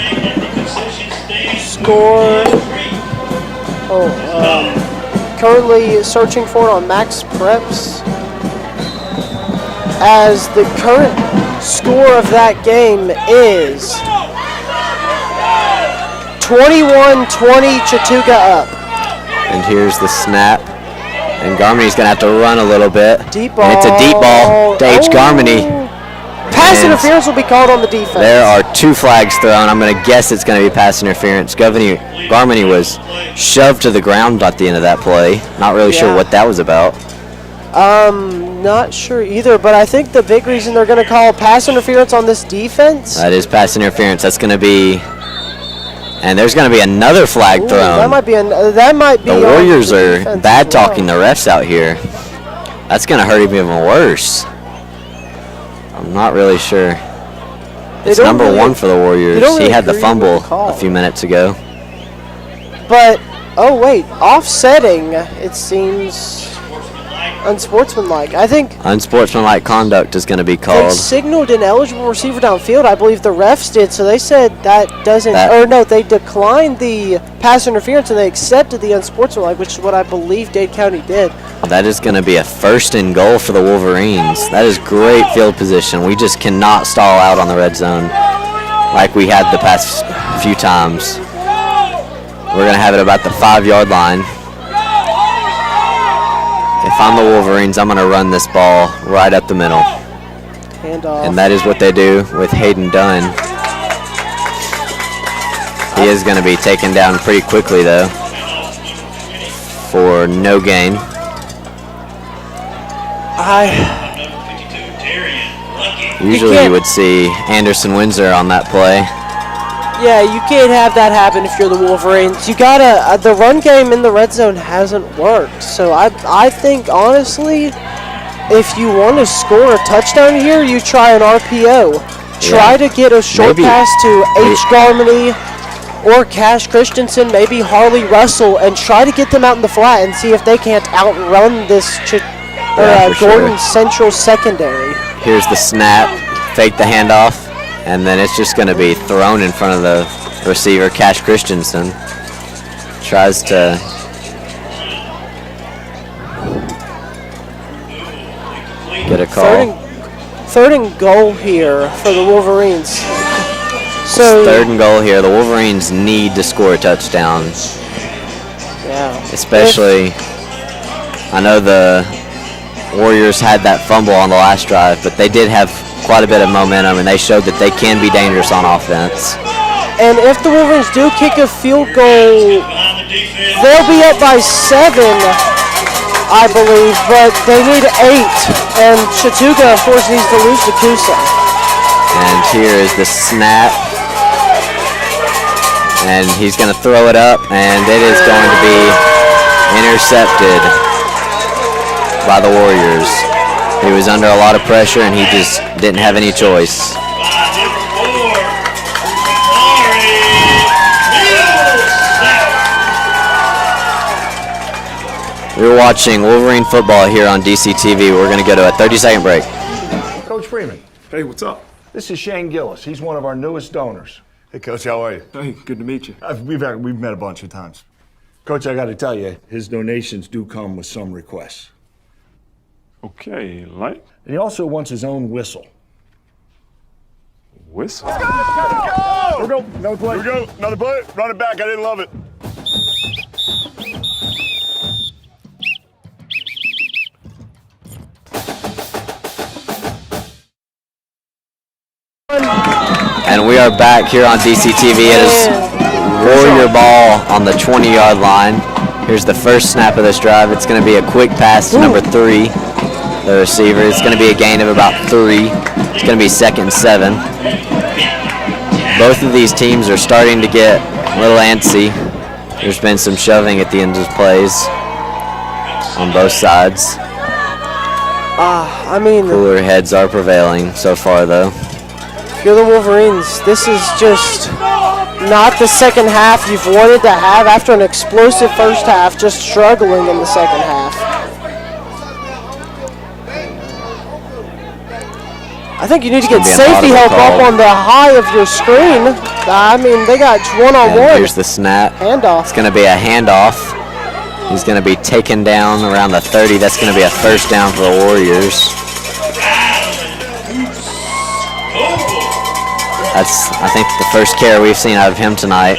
Score. Currently searching for it on Max Preps. As the current score of that game is 21-20, Chattooga up. And here's the snap. And Garmony's going to have to run a little bit. Deep ball. And it's a deep ball to H. Garmony. Pass interference will be called on the defense. There are 2 flags thrown. I'm going to guess it's going to be pass interference. Garmony was shoved to the ground at the end of that play. Not really sure what that was about. Not sure either, but I think the big reason they're going to call pass interference on this defense. That is pass interference. That's going to be, and there's going to be another flag thrown. That might be. The Warriors are bad talking the refs out here. That's going to hurt him even worse. I'm not really sure. It's number 1 for the Warriors. He had the fumble a few minutes ago. But oh wait, offsetting. It seems. Unsportsmanlike. I think unsportsmanlike conduct is going to be called. They signaled an eligible receiver downfield. I believe the refs did. So they said that doesn't. Or no, they declined the pass interference and they accepted the unsportsmanlike, which is what I believe Dade County did. That is going to be a 1st and goal for the Wolverines. That is great field position. We just cannot stall out on the red zone like we had the past few times. We're going to have it about the 5-yard line. If I'm the Wolverines, I'm going to run this ball right up the middle. Handoff. And that is what they do with Hayden Dunn. He is going to be taken down pretty quickly, though, for no gain. Usually you would see Anderson Windsor on that play. Yeah, you can't have that happen if you're the Wolverines. You gotta. The run game in the red zone hasn't worked. So I think honestly, if you want to score a touchdown here, you try an RPO. Try to get a short pass to H. Garmony or Cash Christensen, maybe Harley Russell, and try to get them out in the flat and see if they can't outrun this Gordon Central secondary. Here's the snap, fake the handoff, and then it's just going to be thrown in front of the receiver, Cash Christensen. Tries to get a call. Third and goal here for the Wolverines. So 3rd and goal here. The Wolverines need to score a touchdown. Yeah. Especially, I know the Warriors had that fumble on the last drive, but they did have quite a bit of momentum, and they showed that they can be dangerous on offense. And if the Wolverines do kick a field goal, they'll be up by 7, I believe, but they need 8. And Chattooga, of course, needs to lose to Coosa. And here is the snap. And he's going to throw it up, and it is going to be intercepted by the Warriors. He was under a lot of pressure, and he just didn't have any choice. We're watching Wolverine football here on DCTV. We're going to go to a 30-second break. Coach Freeman. Hey, what's up? This is Shane Gillis. He's one of our newest donors. Hey, Coach, how are you? Hey, good to meet you. We've met a bunch of times. Coach, I got to tell you, his donations do come with some requests. Okay, like? And he also wants his own whistle. Whistle? Let's go! Here we go. Another play. Here we go. Another play. Run it back. I didn't love it. And we are back here on DCTV. It is Warrior ball on the 20-yard line. Here's the first snap of this drive. It's going to be a quick pass to number 3, the receiver. It's going to be a gain of about 3. It's going to be 2nd and 7. Both of these teams are starting to get a little antsy. There's been some shoving at the end of plays on both sides. I mean, cooler heads are prevailing so far, though. If you're the Wolverines, this is just not the second half you've wanted to have after an explosive first half, just struggling in the second half. I think you need to get It's gonna be an safety help audible up call. on the high of your screen. I mean, they got And one-on-one here's the snap. handoff. It's going to be a handoff. He's going to be taken down around the 30. That's going to be a first down for the Warriors. That's, I think, the first carry we've seen out of him tonight.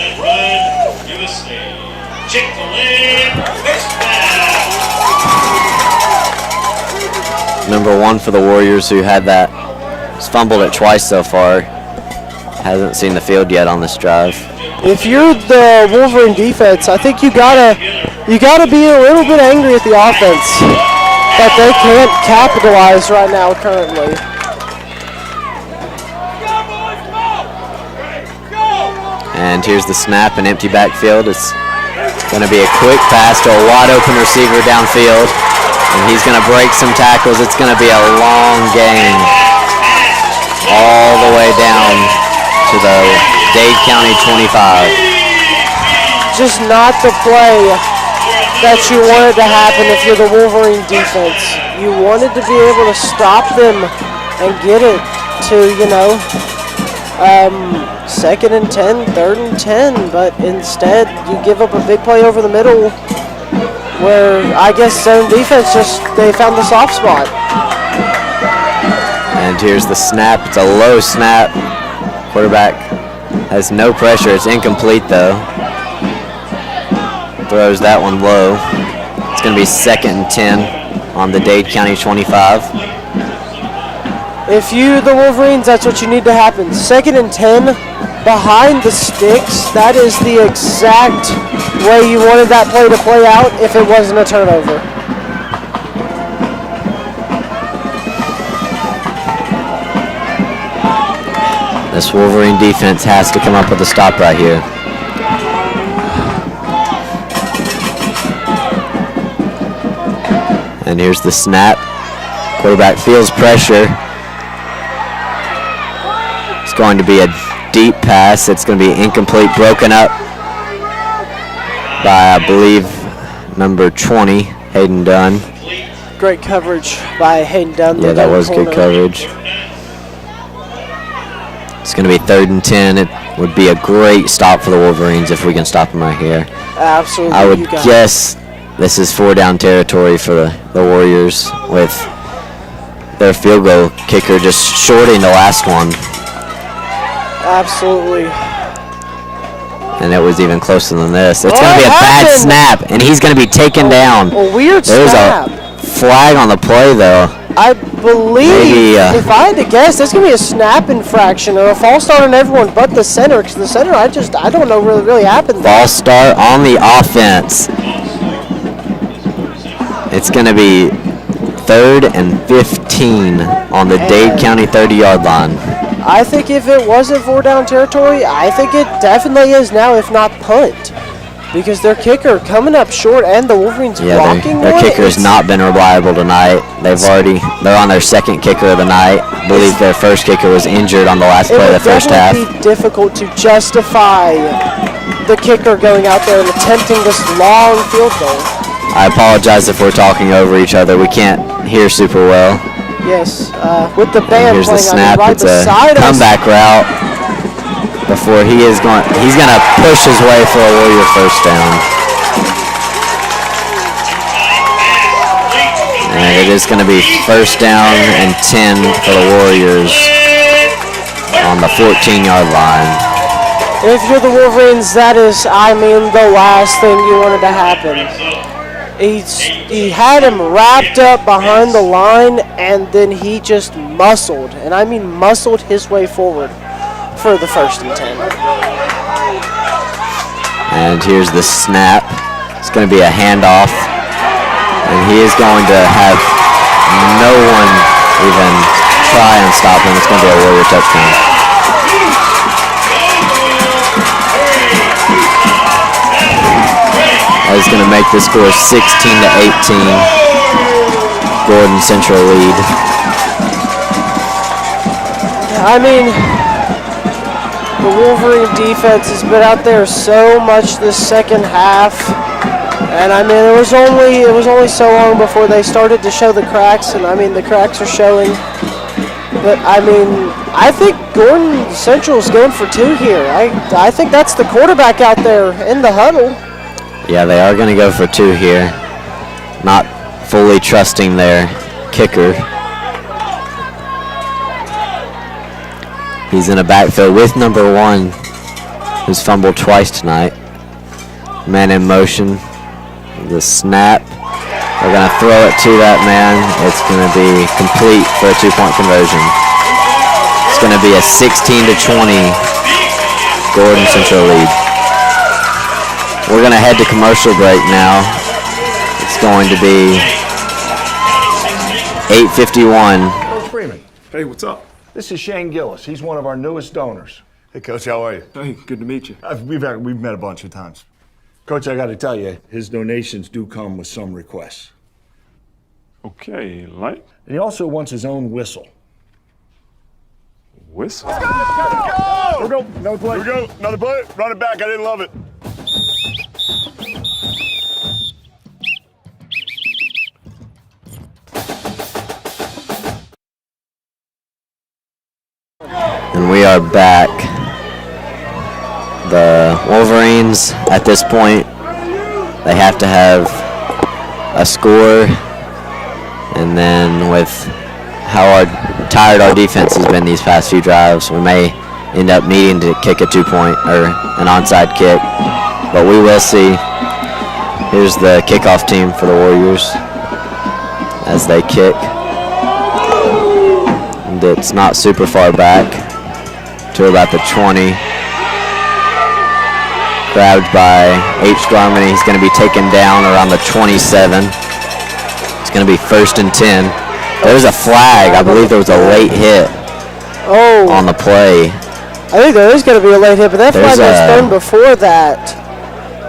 Number 1 for the Warriors, who had that, he's fumbled it twice so far. Hasn't seen the field yet on this drive. If you're the Wolverine defense, I think you gotta be a little bit angry at the offense that they can't capitalize right now currently. And here's the snap, an empty backfield. It's going to be a quick pass to a wide open receiver downfield. And he's going to break some tackles. It's going to be a long gain all the way down to the Dade County 25. Just not the play that you wanted to happen if you're the Wolverine defense. You wanted to be able to stop them and get it to, second and 10, third and 10, but instead you give up a big play over the middle where I guess zone defense they found the soft spot. And here's the snap. It's a low snap. Quarterback has no pressure. It's incomplete though. Throws that one low. It's going to be second and 10 on the Dade County 25. If you the Wolverines, that's what you need to happen. Second and 10 behind the sticks. That is the exact way you wanted that play to play out if it wasn't a turnover. This Wolverine defense has to come up with a stop right here. And here's the snap. Quarterback feels pressure. It's going to be a deep pass. It's going to be incomplete, broken up by, I believe, number 20, Hayden Dunn. Great coverage by Hayden Dunn. Yeah, that was good coverage. It's going to be third and 10. It would be a great stop for the Wolverines if we can stop them right here. Absolutely. I would guess this is 4-down territory for the Warriors with their field goal kicker just shorting the last one. Absolutely. And it was even closer than this. It's going to be a bad snap, and he's going to be taken down. A weird There's snap. a flag on the play, though. I believe, if I had to guess, that's going to be a snap infraction or a false start on everyone but the center. Because the center, I don't know really happened. False start on the offense. It's going to be 3rd and 15 on the Dade County 30-yard line. I think if it wasn't 4-down territory, I think it definitely is now, if not punt. Because their kicker coming up short and the Wolverines blocking their kicker has not been reliable tonight. They're on their second kicker of the night. I believe their first kicker was injured on the last play of the first half. It would be difficult to justify the kicker going out there and attempting this long field goal. I apologize if we're talking over each other. We can't hear super well. Yes, with the band here's the playing snap. right It's a beside us. comeback route. Before he's going to push his way for a Warrior first down. And it is going to be first down and 10 for the Warriors on the 14-yard line. If you're the Wolverines, that is, the last thing you wanted to happen. He had him wrapped up behind the line, and then he just muscled, and I mean muscled his way forward for the 1st and 10. And here's the snap. It's going to be a handoff, and he is going to have no one even try and stop him. It's going to be a Warrior touchdown. That is going to make the score 16-18. Gordon Central lead. The Wolverine defense has been out there so much this second half, and it was only so long before they started to show the cracks, and the cracks are showing. But, I mean, I think Gordon Central's going for 2 here. I think that's the quarterback out there in the huddle. Yeah, they are going to go for 2 here. Not fully trusting their kicker. He's in a backfield with number 1, who's fumbled twice tonight. Man in motion. The snap. They're going to throw it to that man. It's going to be complete for a 2-point conversion. It's going to be a 16-20 Gordon Central lead. We're going to head to commercial break now. It's going to be 8:51. Coach Freeman, Hey, what's up? this is Shane Gillis. He's one of our newest donors. Hey, Coach, how are you? Hey, good to meet you. We've met a bunch of times. Coach, I got to tell you, his donations do come with some requests. Okay, like And he also wants his own whistle. whistle. Here we go. Another play. Here we go. Another play. Run it back. I didn't love it. And we are back. The Wolverines, at this point, they have to have a score. And then with how tired our defense has been these past few drives, we may end up needing to kick a 2-point or an onside kick. But we will see. Here's the kickoff team for the Warriors as they kick. And it's not super far back to about the 20. Grabbed by H. Garmany. He's going to be taken down around the 27. It's going to be 1st and 10. There's a flag. I believe there was a late hit on the play. I think there is going to be a late hit, but that flag was thrown before that.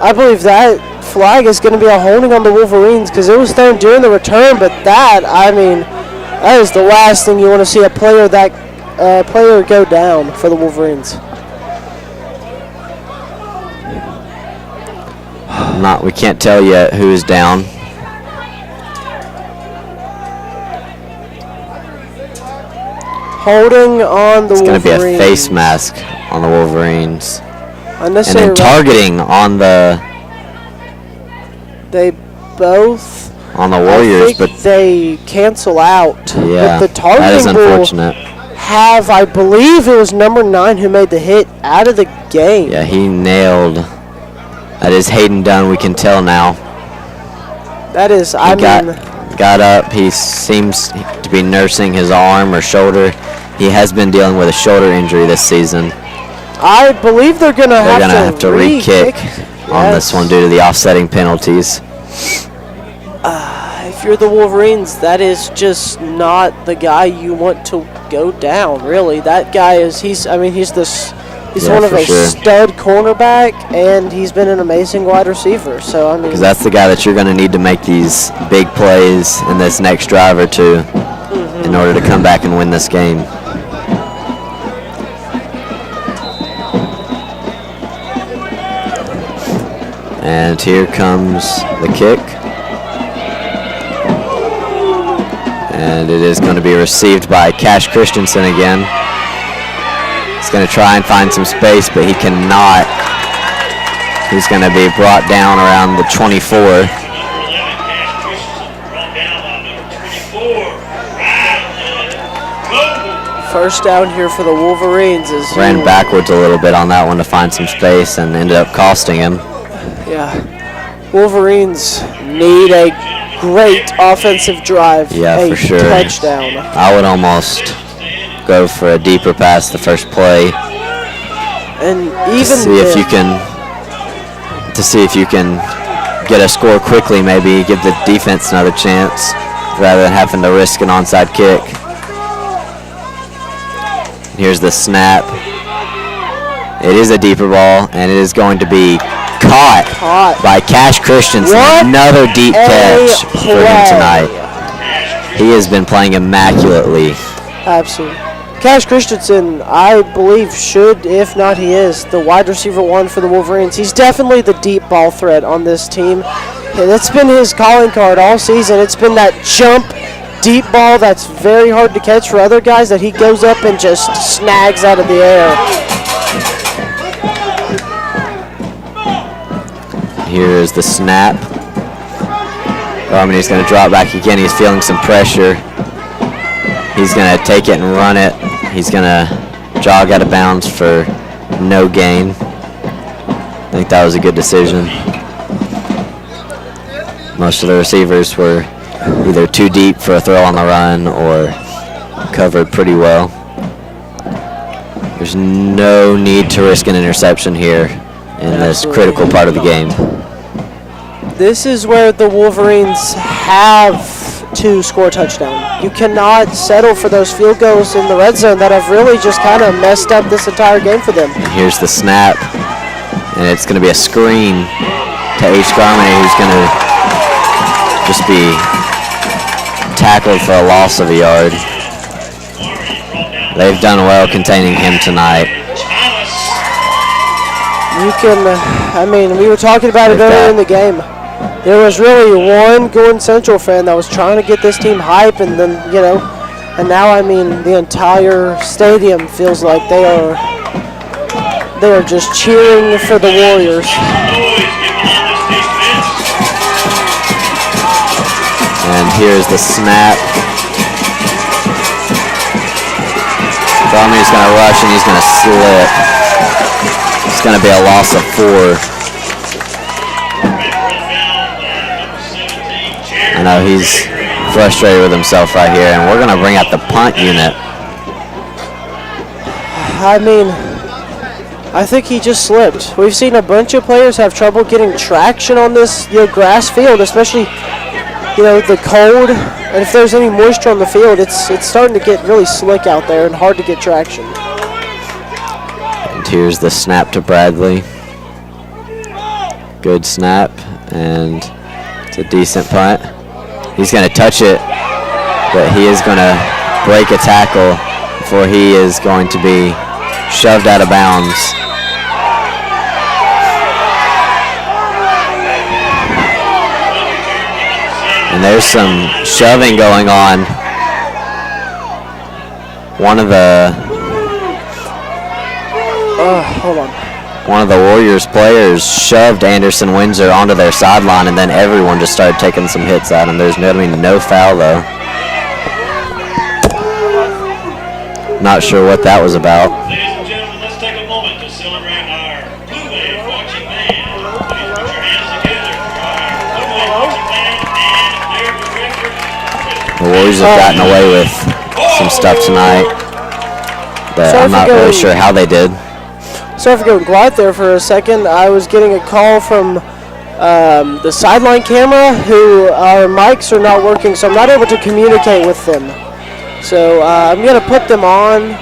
I believe that flag is going to be a holding on the Wolverines because it was thrown during the return, but that, I mean, that is the last thing you want to see a player go down for the Wolverines. We can't tell yet who's down. Holding on the Wolverines. It's going to be a face mask on the Wolverines. And then targeting on the Warriors, but they cancel out. Yeah, but the targeting that is unfortunate. I believe it was number 9 who made the hit out of the game. Yeah, he nailed. That is Hayden Dunn, we can tell now. That is, got up. He seems to be nursing his arm or shoulder. He has been dealing with a shoulder injury this season. I believe they're going to have to re-kick on this one due to the offsetting penalties. If you're the Wolverines, that is just not the guy you want to go down, really. That guy is, he's one of a stud cornerback, and he's been an amazing wide receiver. So, I mean, because that's the guy that you're going to need to make these big plays in this next drive or two in order to come back and win this game. And here comes the kick. And it is going to be received by Cash Christensen again. He's going to try and find some space, but he cannot. He's going to be brought down around the 24. First down here for the Wolverines. Ran backwards a little bit on that one to find some space and ended up costing him. Yeah. Wolverines need a great offensive drive. Yeah, for sure. Touchdown. I would almost go for a deeper pass the first play. And even to see if you can get a score quickly, maybe give the defense another chance rather than having to risk an onside kick. Here's the snap. It is a deeper ball, and it is going to be caught by Cash Christensen. Another deep catch for him tonight. He has been playing immaculately. Absolutely. Cash Christensen, I believe, should, if not he is, the wide receiver 1 for the Wolverines. He's definitely the deep ball threat on this team. And it's been his calling card all season. It's been that jump deep ball that's very hard to catch for other guys that he goes up and just snags out of the air. Here is the snap. Harmony's going to drop back again. He's feeling some pressure. He's going to take it and run it. He's going to jog out of bounds for no gain. I think that was a good decision. Most of the receivers were either too deep for a throw on the run or covered pretty well. There's no need to risk an interception here in this critical part of the game. This is where the Wolverines have to score a touchdown. You cannot settle for those field goals in the red zone that have really just kind of messed up this entire game for them. And here's the snap, and it's going to be a screen to H. Garmany, who's going to just be tackled for a loss of a yard. They've done well containing him tonight. You can, I mean, we were talking about it earlier in the game. There was really one Gordon Central fan that was trying to get this team hype, and then, you know, and now, I mean, the entire stadium feels like they are just cheering for the Warriors. And here's the snap. Garmany's going to rush and he's going to slip. It's going to be a loss of 4. I know he's frustrated with himself right here, and we're going to bring out the punt unit. I mean, I think he just slipped. We've seen a bunch of players have trouble getting traction on this, you know, grass field, especially, you know, the cold. And if there's any moisture on the field, it's starting to get really slick out there and hard to get traction. And here's the snap to Bradley. Good snap, and it's a decent punt. He's going to touch it, but he is going to break a tackle before he is going to be shoved out of bounds. And there's some shoving going on. One of the Warriors players shoved Anderson Windsor onto their sideline, and then everyone just started taking some hits at him. There's no foul though. Not sure what that was about. Ladies and gentlemen, let's take a moment to celebrate our Blue Wave marching band. Please put your hands together for our Blue Wave marching band and their director. The Warriors have gotten away with some stuff tonight, but I'm not really sure how they did. Sorry for going quiet there for a second. I was getting a call from the sideline camera, who our mics are not working, so I'm not able to communicate with them. So I'm going to put them on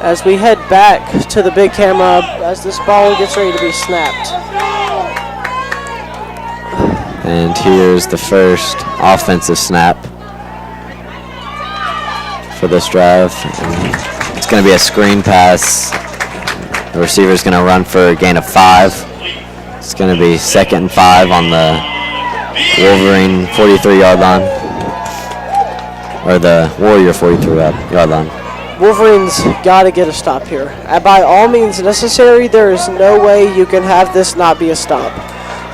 as we head back to the big camera as this ball gets ready to be snapped. And here's the first offensive snap for this drive. And it's going to be a screen pass. The receiver's going to run for a gain of 5. It's going to be 2nd and 5 on the Wolverine 43-yard line. Or the Warrior 43-yard line. Wolverines got to get a stop here. By all means necessary, there is no way you can have this not be a stop.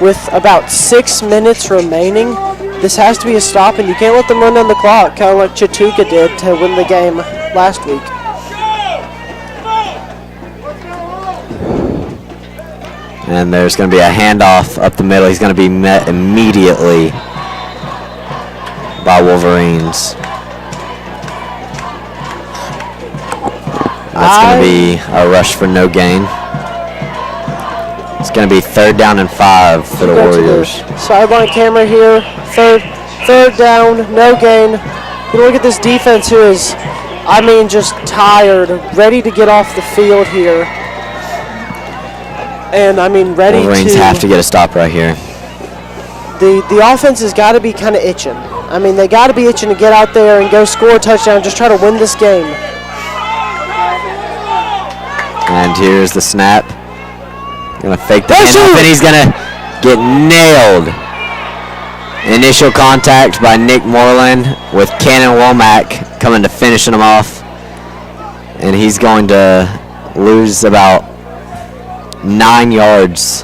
With about 6 minutes remaining, this has to be a stop, and you can't let them run down the clock, kind of like Chattooga did to win the game last week. And there's going to be a handoff up the middle. He's going to be met immediately by Wolverines. That's going to be a rush for no gain. It's going to be 3rd down and 5 for the Warriors. Sideline camera here. Third down, no gain. You look at this defense, who is, I mean, just tired, ready to get off the field here. And I mean, ready Wolverines have to get a stop right here. The offense has got to be kind of itching. I mean, they got to be itching to get out there and go score a touchdown, just try to win this game. And here's the snap. Gonna fake the handoff, and he's gonna get nailed. Initial contact by Nick Moreland with Cannon Womack coming to finishing him off. And he's going to lose about 9 yards,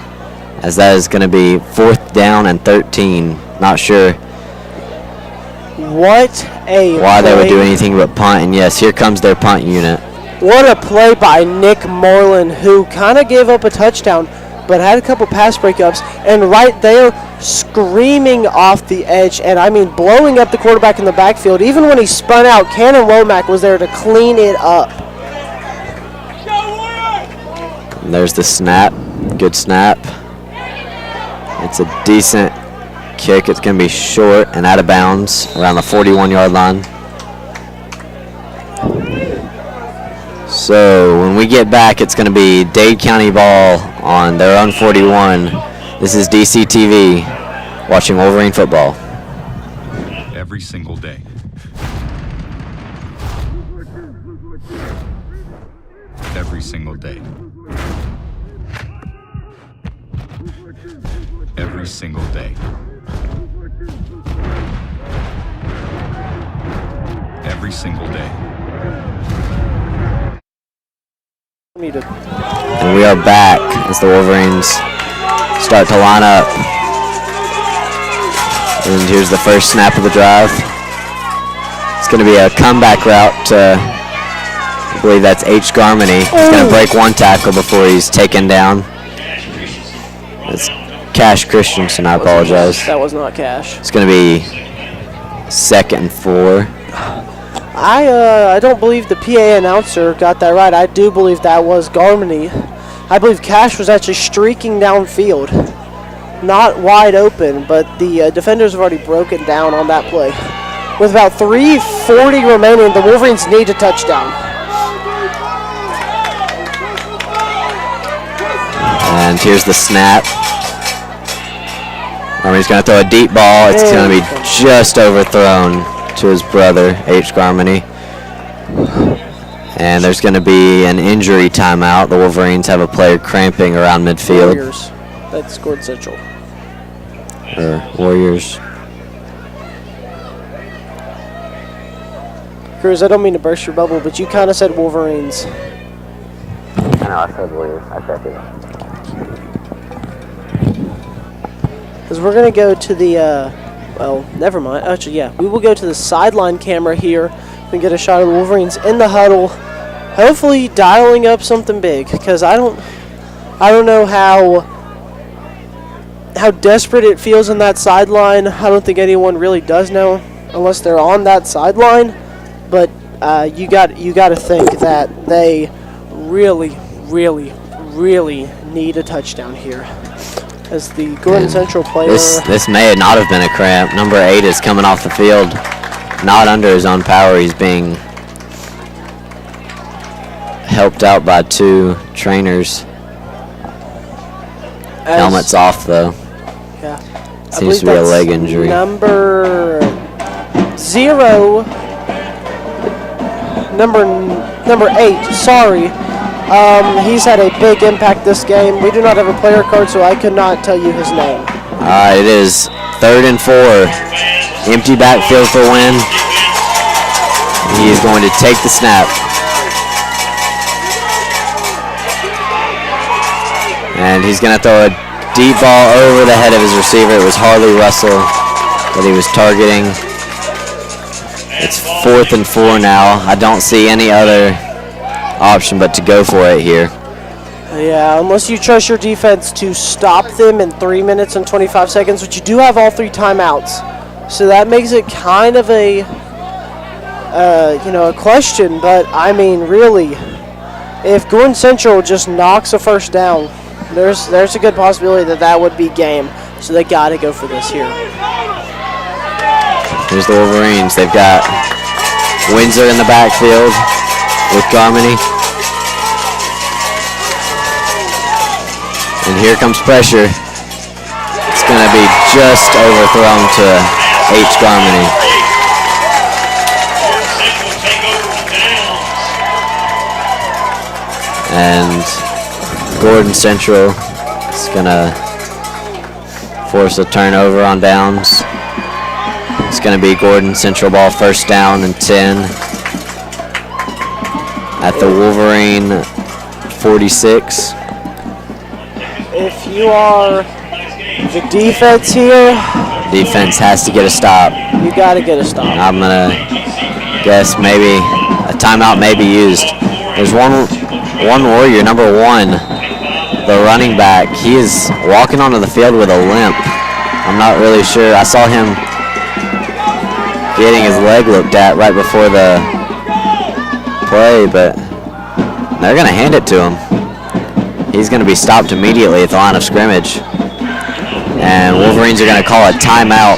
as that is going to be 4th down and 13. Not sure What a why they would play. do anything but punt. And yes, here comes their punt unit. What a play by Nick Moreland, who kind of gave up a touchdown, but had a couple pass breakups, and right there, screaming off the edge, and I mean blowing up the quarterback in the backfield. Even when he spun out, Cannon Womack was there to clean it up. And there's the snap. Good snap. It's a decent kick. It's going to be short and out of bounds around the 41-yard line. So when we get back, it's going to be Dade County ball on their own 41. This is DCTV watching Wolverine football. Every single day. Every single day. Every single day. Every single day. And we are back as the Wolverines start to line up. And here's the first snap of the drive. It's going to be a comeback route to, I believe that's H. Garmany. He's going to break one tackle before he's taken down. It's Cash Christensen, I apologize. That was not Cash. It's going to be 2nd and 4. I don't believe the PA announcer got that right. I do believe that was Garmany. I believe Cash was actually streaking downfield. Not wide open, but the defenders have already broken down on that play. With about 3:40 remaining, the Wolverines need a touchdown. And here's the snap. He's going to throw a deep ball. It's going to be just overthrown to his brother, H. Garmany. And there's going to be an injury timeout. The Wolverines have a player cramping around midfield. Warriors. That scored Central. Or Warriors. Cruz, I don't mean to burst your bubble, but you kind of said Wolverines. I know, I said Warriors. I checked it. Because we're going to go to the, well, never mind. Actually, yeah, we will go to the sideline camera here and get a shot of the Wolverines in the huddle, hopefully dialing up something big. Because I don't know how desperate it feels in that sideline. I don't think anyone really does know, unless they're on that sideline. But you got to think that they really, really, really need a touchdown here. As the Gordon Central player. This may not have been a cramp. Number 8 is coming off the field, not under his own power. He's being helped out by 2 trainers. Helmet's off though. Yeah. Seems to be a leg injury. Number 0. Number 8. Sorry. He's had a big impact this game. We do not have a player card, so I could not tell you his name. It is 3rd and 4. Empty backfield for win. He is going to take the snap. And he's going to throw a deep ball over the head of his receiver. It was Harley Russell that he was targeting. It's 4th and 4 now. I don't see any other option but to go for it here. Yeah, unless you trust your defense to stop them in 3 minutes and 25 seconds, but you do have all 3 timeouts. So that makes it kind of a, a question. But, I mean, really, if Gordon Central just knocks a first down, there's a good possibility that would be game. So they got to go for this here. Here's the Wolverines. They've got Windsor in the backfield with Garmany. And here comes pressure. It's going to be just overthrown to H. Garmany. And Gordon Central is going to force a turnover on downs. It's going to be Gordon Central ball, first down and 10 at the Wolverine 46. If you are the defense here, defense has to get a stop. You got to get a stop. I'm going to guess maybe a timeout may be used. There's one Warrior, number 1, the running back. He is walking onto the field with a limp. I'm not really sure. I saw him getting his leg looked at right before the play, but they're going to hand it to him. He's going to be stopped immediately at the line of scrimmage. And Wolverines are going to call a timeout.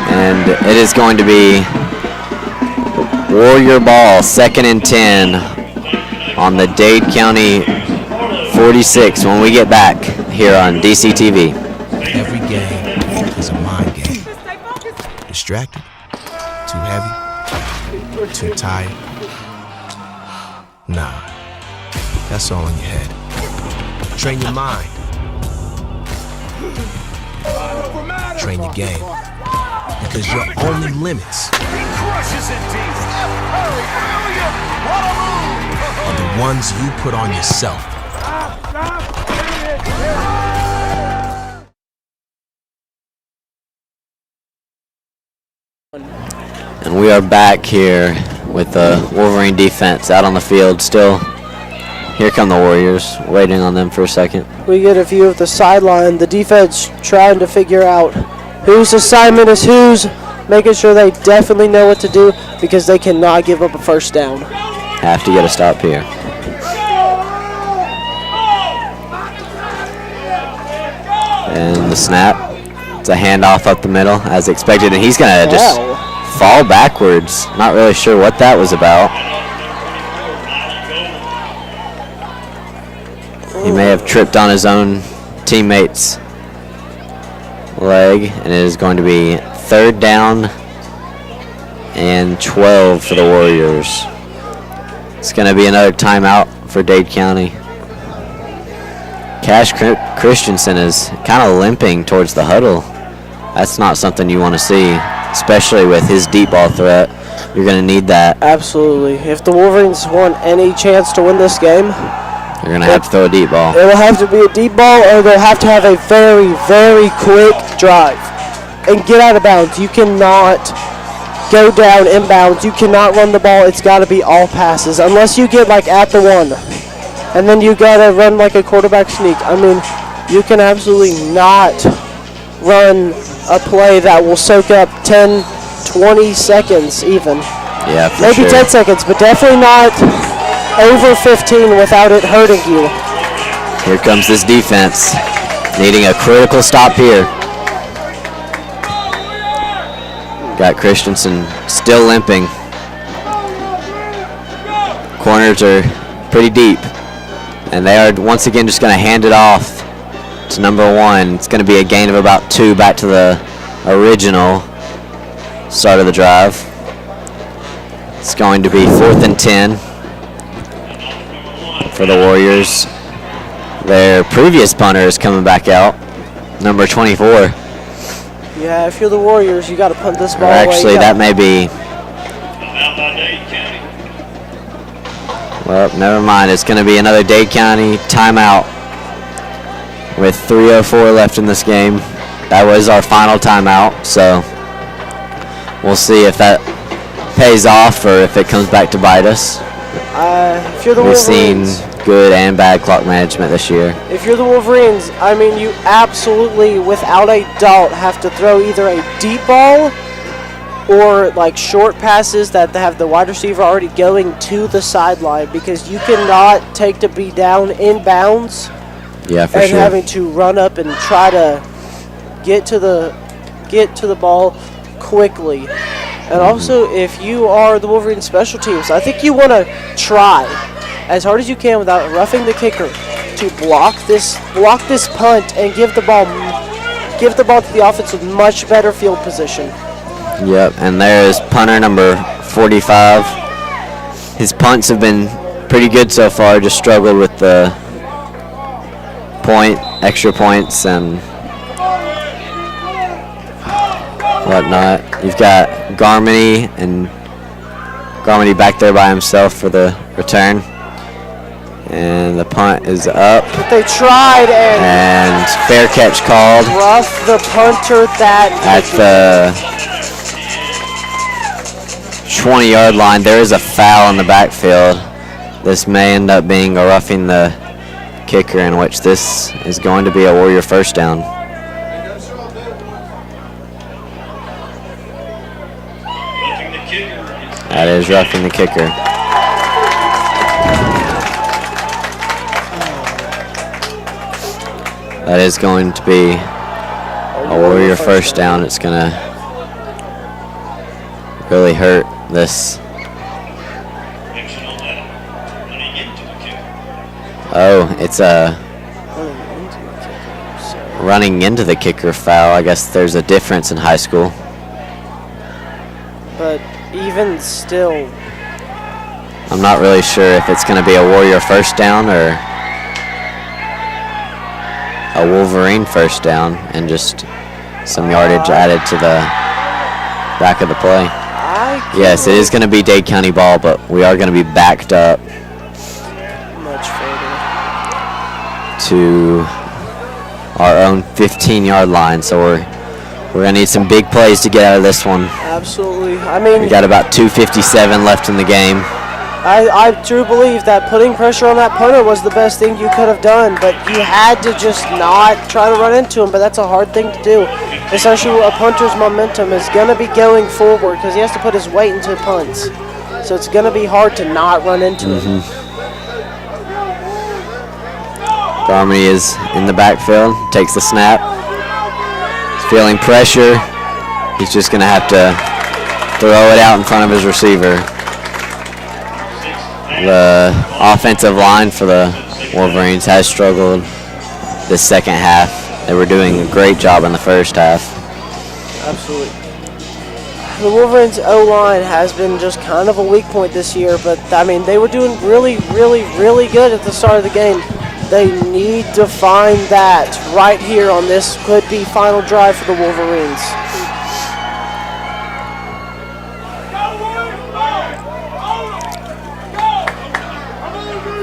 And it is going to be Warrior ball, 2nd and 10 on the Dade County 46 when we get back here on DCTV. Every game is a mind game. Distracted? Too heavy? Too tired? Nah, that's all in your head. Train your mind. Train your game. Because your only limits are the ones you put on yourself. And we are back here with the Wolverine defense out on the field still. Here come the Warriors, waiting on them for a second. We get a view of the sideline. The defense trying to figure out whose assignment is whose, making sure they definitely know what to do because they cannot give up a first down. Have to get a stop here. And the snap. It's a handoff up the middle as expected, and he's going to just fall backwards. Not really sure what that was about. He may have tripped on his own teammate's leg, and it is going to be 3rd down and 12 for the Warriors. It's going to be another timeout for Dade County. Cash Christensen is kind of limping towards the huddle. That's not something you want to see, especially with his deep ball threat. You're going to need that. Absolutely. If the Wolverines want any chance to win this game, you're going to have to throw a deep ball. It will have to be a deep ball, or they'll have to have a very, very quick drive and get out of bounds. You cannot go down inbounds. You cannot run the ball. It's got to be all passes, unless you get like at the 1. And then you got to run like a quarterback sneak. I mean, you can absolutely not run a play that will soak up 10, 20 seconds even. Yeah, for maybe sure. 10 seconds, but definitely not over 15 without it hurting you. Here comes this defense, needing a critical stop here. Got Christensen still limping. Corners are pretty deep, and they are once again just going to hand it off to number 1. It's going to be a gain of about 2 back to the original start of the drive. It's going to be 4th and 10 for the Warriors. Their previous punter is coming back out, number 24. Yeah, if you're the Warriors, you got to punt this ball away. Actually, that may be. Well, never mind. It's going to be another Dade County timeout with 3:04 left in this game. That was our final timeout, so we'll see if that pays off or if it comes back to bite us. If you're the We've Wolverines, seen good and bad clock management this year. if you're the Wolverines, I mean, you absolutely, without a doubt, have to throw either a deep ball or like short passes that have the wide receiver already going to the sideline, because you cannot take to be down inbounds Yeah, for and sure. having to run up and try to get to the ball quickly. And also, if you are the Wolverine special teams, I think you want to try as hard as you can without roughing the kicker to block this punt and give the ball to the offense with much better field position. Yep, and there is punter number 45. His punts have been pretty good so far. Just struggled with the extra points and whatnot. You've got Garmany back there by himself for the return. And the punt is up. But they tried and fair catch called. Rough the punter that at the 20-yard line. There is a foul in the backfield. This may end up being a roughing the kicker, in which this is going to be a Warrior first down. That is roughing the kicker. That is going to be a Warrior first down. It's going to really hurt this. Oh, it's a running into the kicker foul. I guess there's a difference in high school. But even still, I'm not really sure if it's going to be a Warrior first down or a Wolverine first down and just some yardage added to the back of the play. Yes, it is going to be Dade County ball, but we are going to be backed up much further to our own 15-yard line, so we're going to need some big plays to get out of this one. Absolutely. I mean, we got about 2:57 left in the game. I do believe that putting pressure on that punter was the best thing you could have done, but you had to just not try to run into him, but that's a hard thing to do. Essentially, a punter's momentum is going to be going forward because he has to put his weight into punts. So it's going to be hard to not run into him. Garmany is in the backfield, takes the snap. He's feeling pressure. He's just going to have to throw it out in front of his receiver. The offensive line for the Wolverines has struggled this second half. They were doing a great job in the first half. Absolutely. The Wolverines' O-line has been just kind of a weak point this year, but I mean, they were doing really, really, really good at the start of the game. They need to find that right here on this could-be final drive for the Wolverines.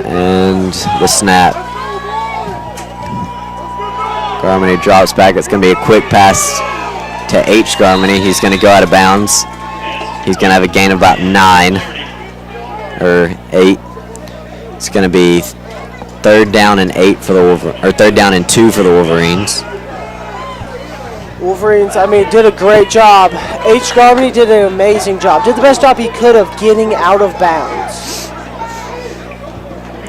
And the snap. Garmany drops back. It's going to be a quick pass to H. Garmany. He's going to go out of bounds. He's going to have a gain of about 9 or 8. It's going to be third down and 2 for the Wolverines. Wolverines, I mean, did a great job. H. Garmany did an amazing job. Did the best job he could of getting out of bounds.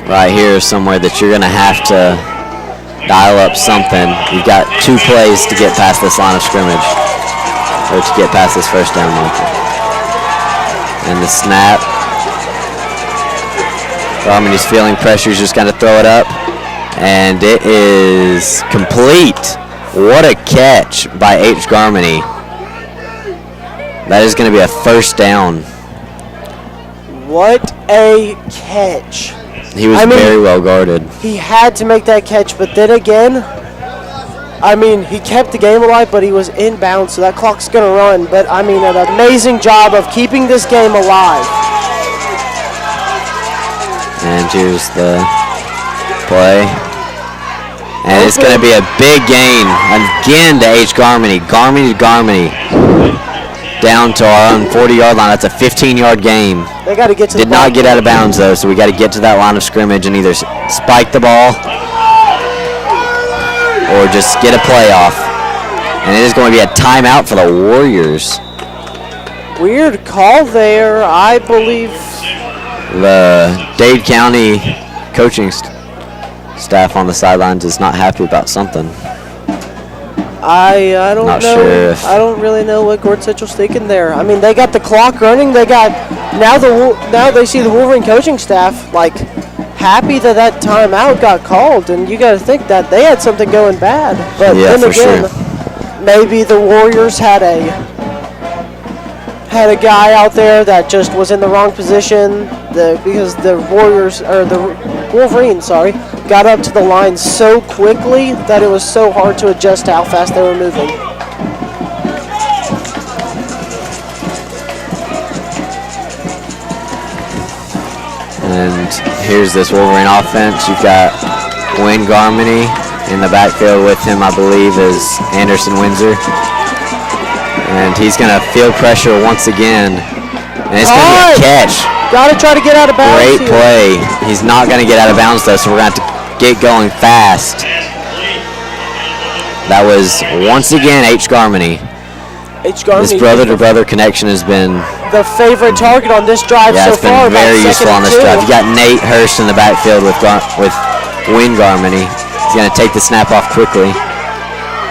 Right here is somewhere that you're going to have to dial up something. You've got 2 plays to get past this line of scrimmage, or to get past this first down marker. And the snap. Garmany's feeling pressure. He's just going to throw it up. And it is complete. What a catch by H. Garmany. That is going to be a first down. What a catch. He was very well guarded. He had to make that catch, but then again, I mean, he kept the game alive, but he was inbound, so that clock's going to run. But, I mean, an amazing job of keeping this game alive. And here's the play. And it's going to be a big gain again to H. Garmany. Garmany. Down to our own 40-yard line. That's a 15-yard game. They got to get to Did not get out of bounds, though, so we got to get to that line of scrimmage and either spike the ball or just get a play off. And it is going to be a timeout for the Warriors. Weird call there, I believe. The Dade County coaching staff on the sidelines is not happy about something. I don't Not know. sure if- I don't really know what Gord Central's thinking there. I mean, they got the clock running. They got now they see the Wolverine coaching staff like happy that timeout got called, and you got to think that they had something going bad. But Yeah, then for again, maybe the Warriors had had a guy out there that just was in the wrong position because the Wolverines, got up to the line so quickly that it was so hard to adjust to how fast they were moving. And here's this Wolverine offense. You've got Wayne Garmany in the backfield with him, I believe, is Anderson Windsor. And he's going to feel pressure once again. And it's going to be a catch. Got to try to get out of bounds. Great play. He's not going to get out of bounds, though, so we're going to have to get going fast. That was, once again, H. Garmany. This brother-to-brother connection has been the favorite target on this drive so far. Yeah, it's been very useful on this drive. You got Nate Hurst in the backfield with Wayne Garmany. He's going to take the snap off quickly.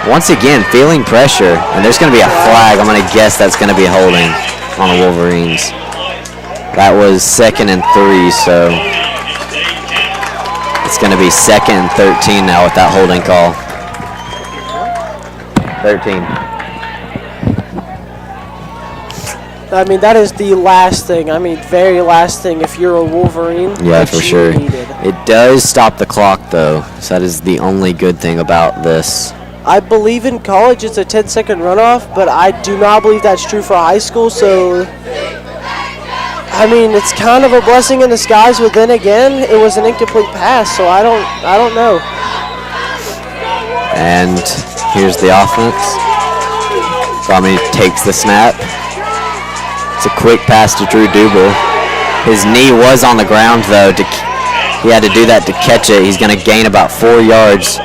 Once again, feeling pressure, and there's going to be a flag. I'm going to guess that's going to be holding on the Wolverines. That was 2nd and 3, so it's going to be 2nd and 13 now with that holding call. 13. I mean, that is the last thing. I mean, very last thing if you're a Wolverine. Yeah, for sure. It does stop the clock, though, so that is the only good thing about this. I believe in college it's a 10-second runoff, but I do not believe that's true for high school, so I mean, it's kind of a blessing in disguise, but then again, it was an incomplete pass, so I don't know. And here's the offense. Garmany takes the snap. It's a quick pass to Drew Dubel. His knee was on the ground, though. He had to do that to catch it. He's going to gain about 4 yards.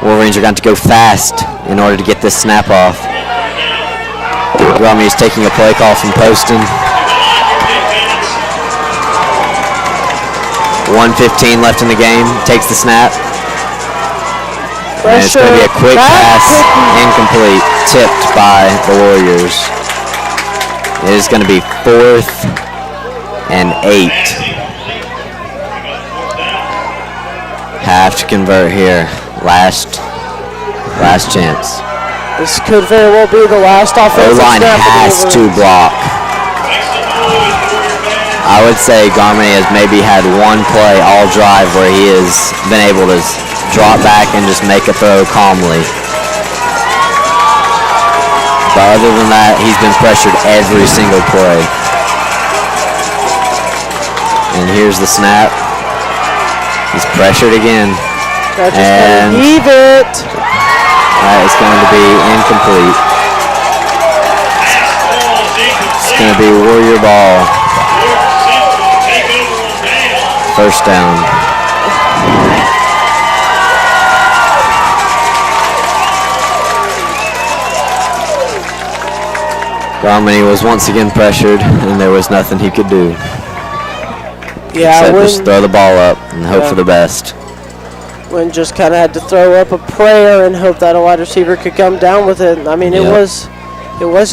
Wolverines are going to go fast in order to get this snap off. Garmany is taking a play call from Poston. 1:15 left in the game. Takes the snap. And it's going to be a quick pass, incomplete, tipped by the Warriors. It is going to be 4th and 8. Have to convert here. Last chance. This could very well be the last offensive O-line snap has to block. I would say Garmany has maybe had one play all drive where he has been able to drop back and just make a throw calmly. But other than that, he's been pressured every single play. And here's the snap. He's pressured again. And leave it. That is going to be incomplete. It's going to be Warrior ball. First down. Garmany was once again pressured, and there was nothing he could do. Yeah, except just throw the ball up and hope for the best. Wynn just kind of had to throw up a prayer and hope that a wide receiver could come down with it. I mean, it was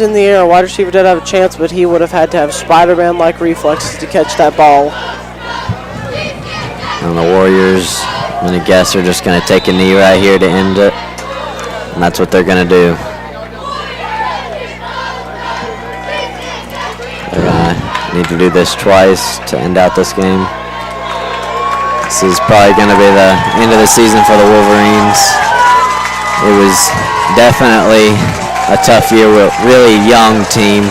in the air. A wide receiver did have a chance, but he would have had to have Spider-Man-like reflexes to catch that ball. And the Warriors, I'm going to guess, are just going to take a knee right here to end it. And that's what they're going to do. They're going to need to do this twice to end out this game. This is probably going to be the end of the season for the Wolverines. It was definitely a tough year with a really young team.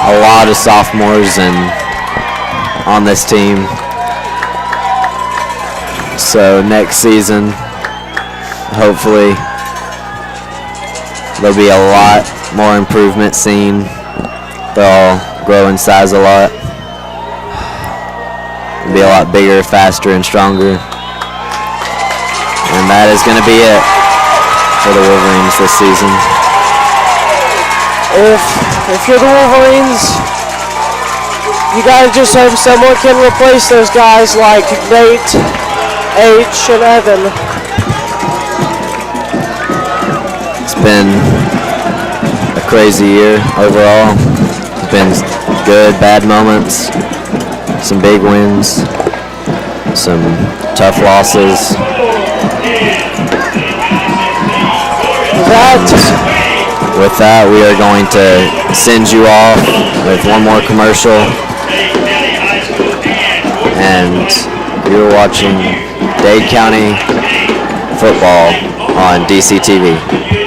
A lot of sophomores on this team. So next season, hopefully, there'll be a lot more improvement seen. They'll all grow in size a lot. Be a lot bigger, faster, and stronger. And that is going to be it for the Wolverines this season. If you're the Wolverines, you got to just hope someone can replace those guys like Nate, H, and Evan. It's been a crazy year overall. It's been good, bad moments. Some big wins, some tough losses. with that, we are going to send you off with one more commercial. And you're watching Dade County football on DCTV.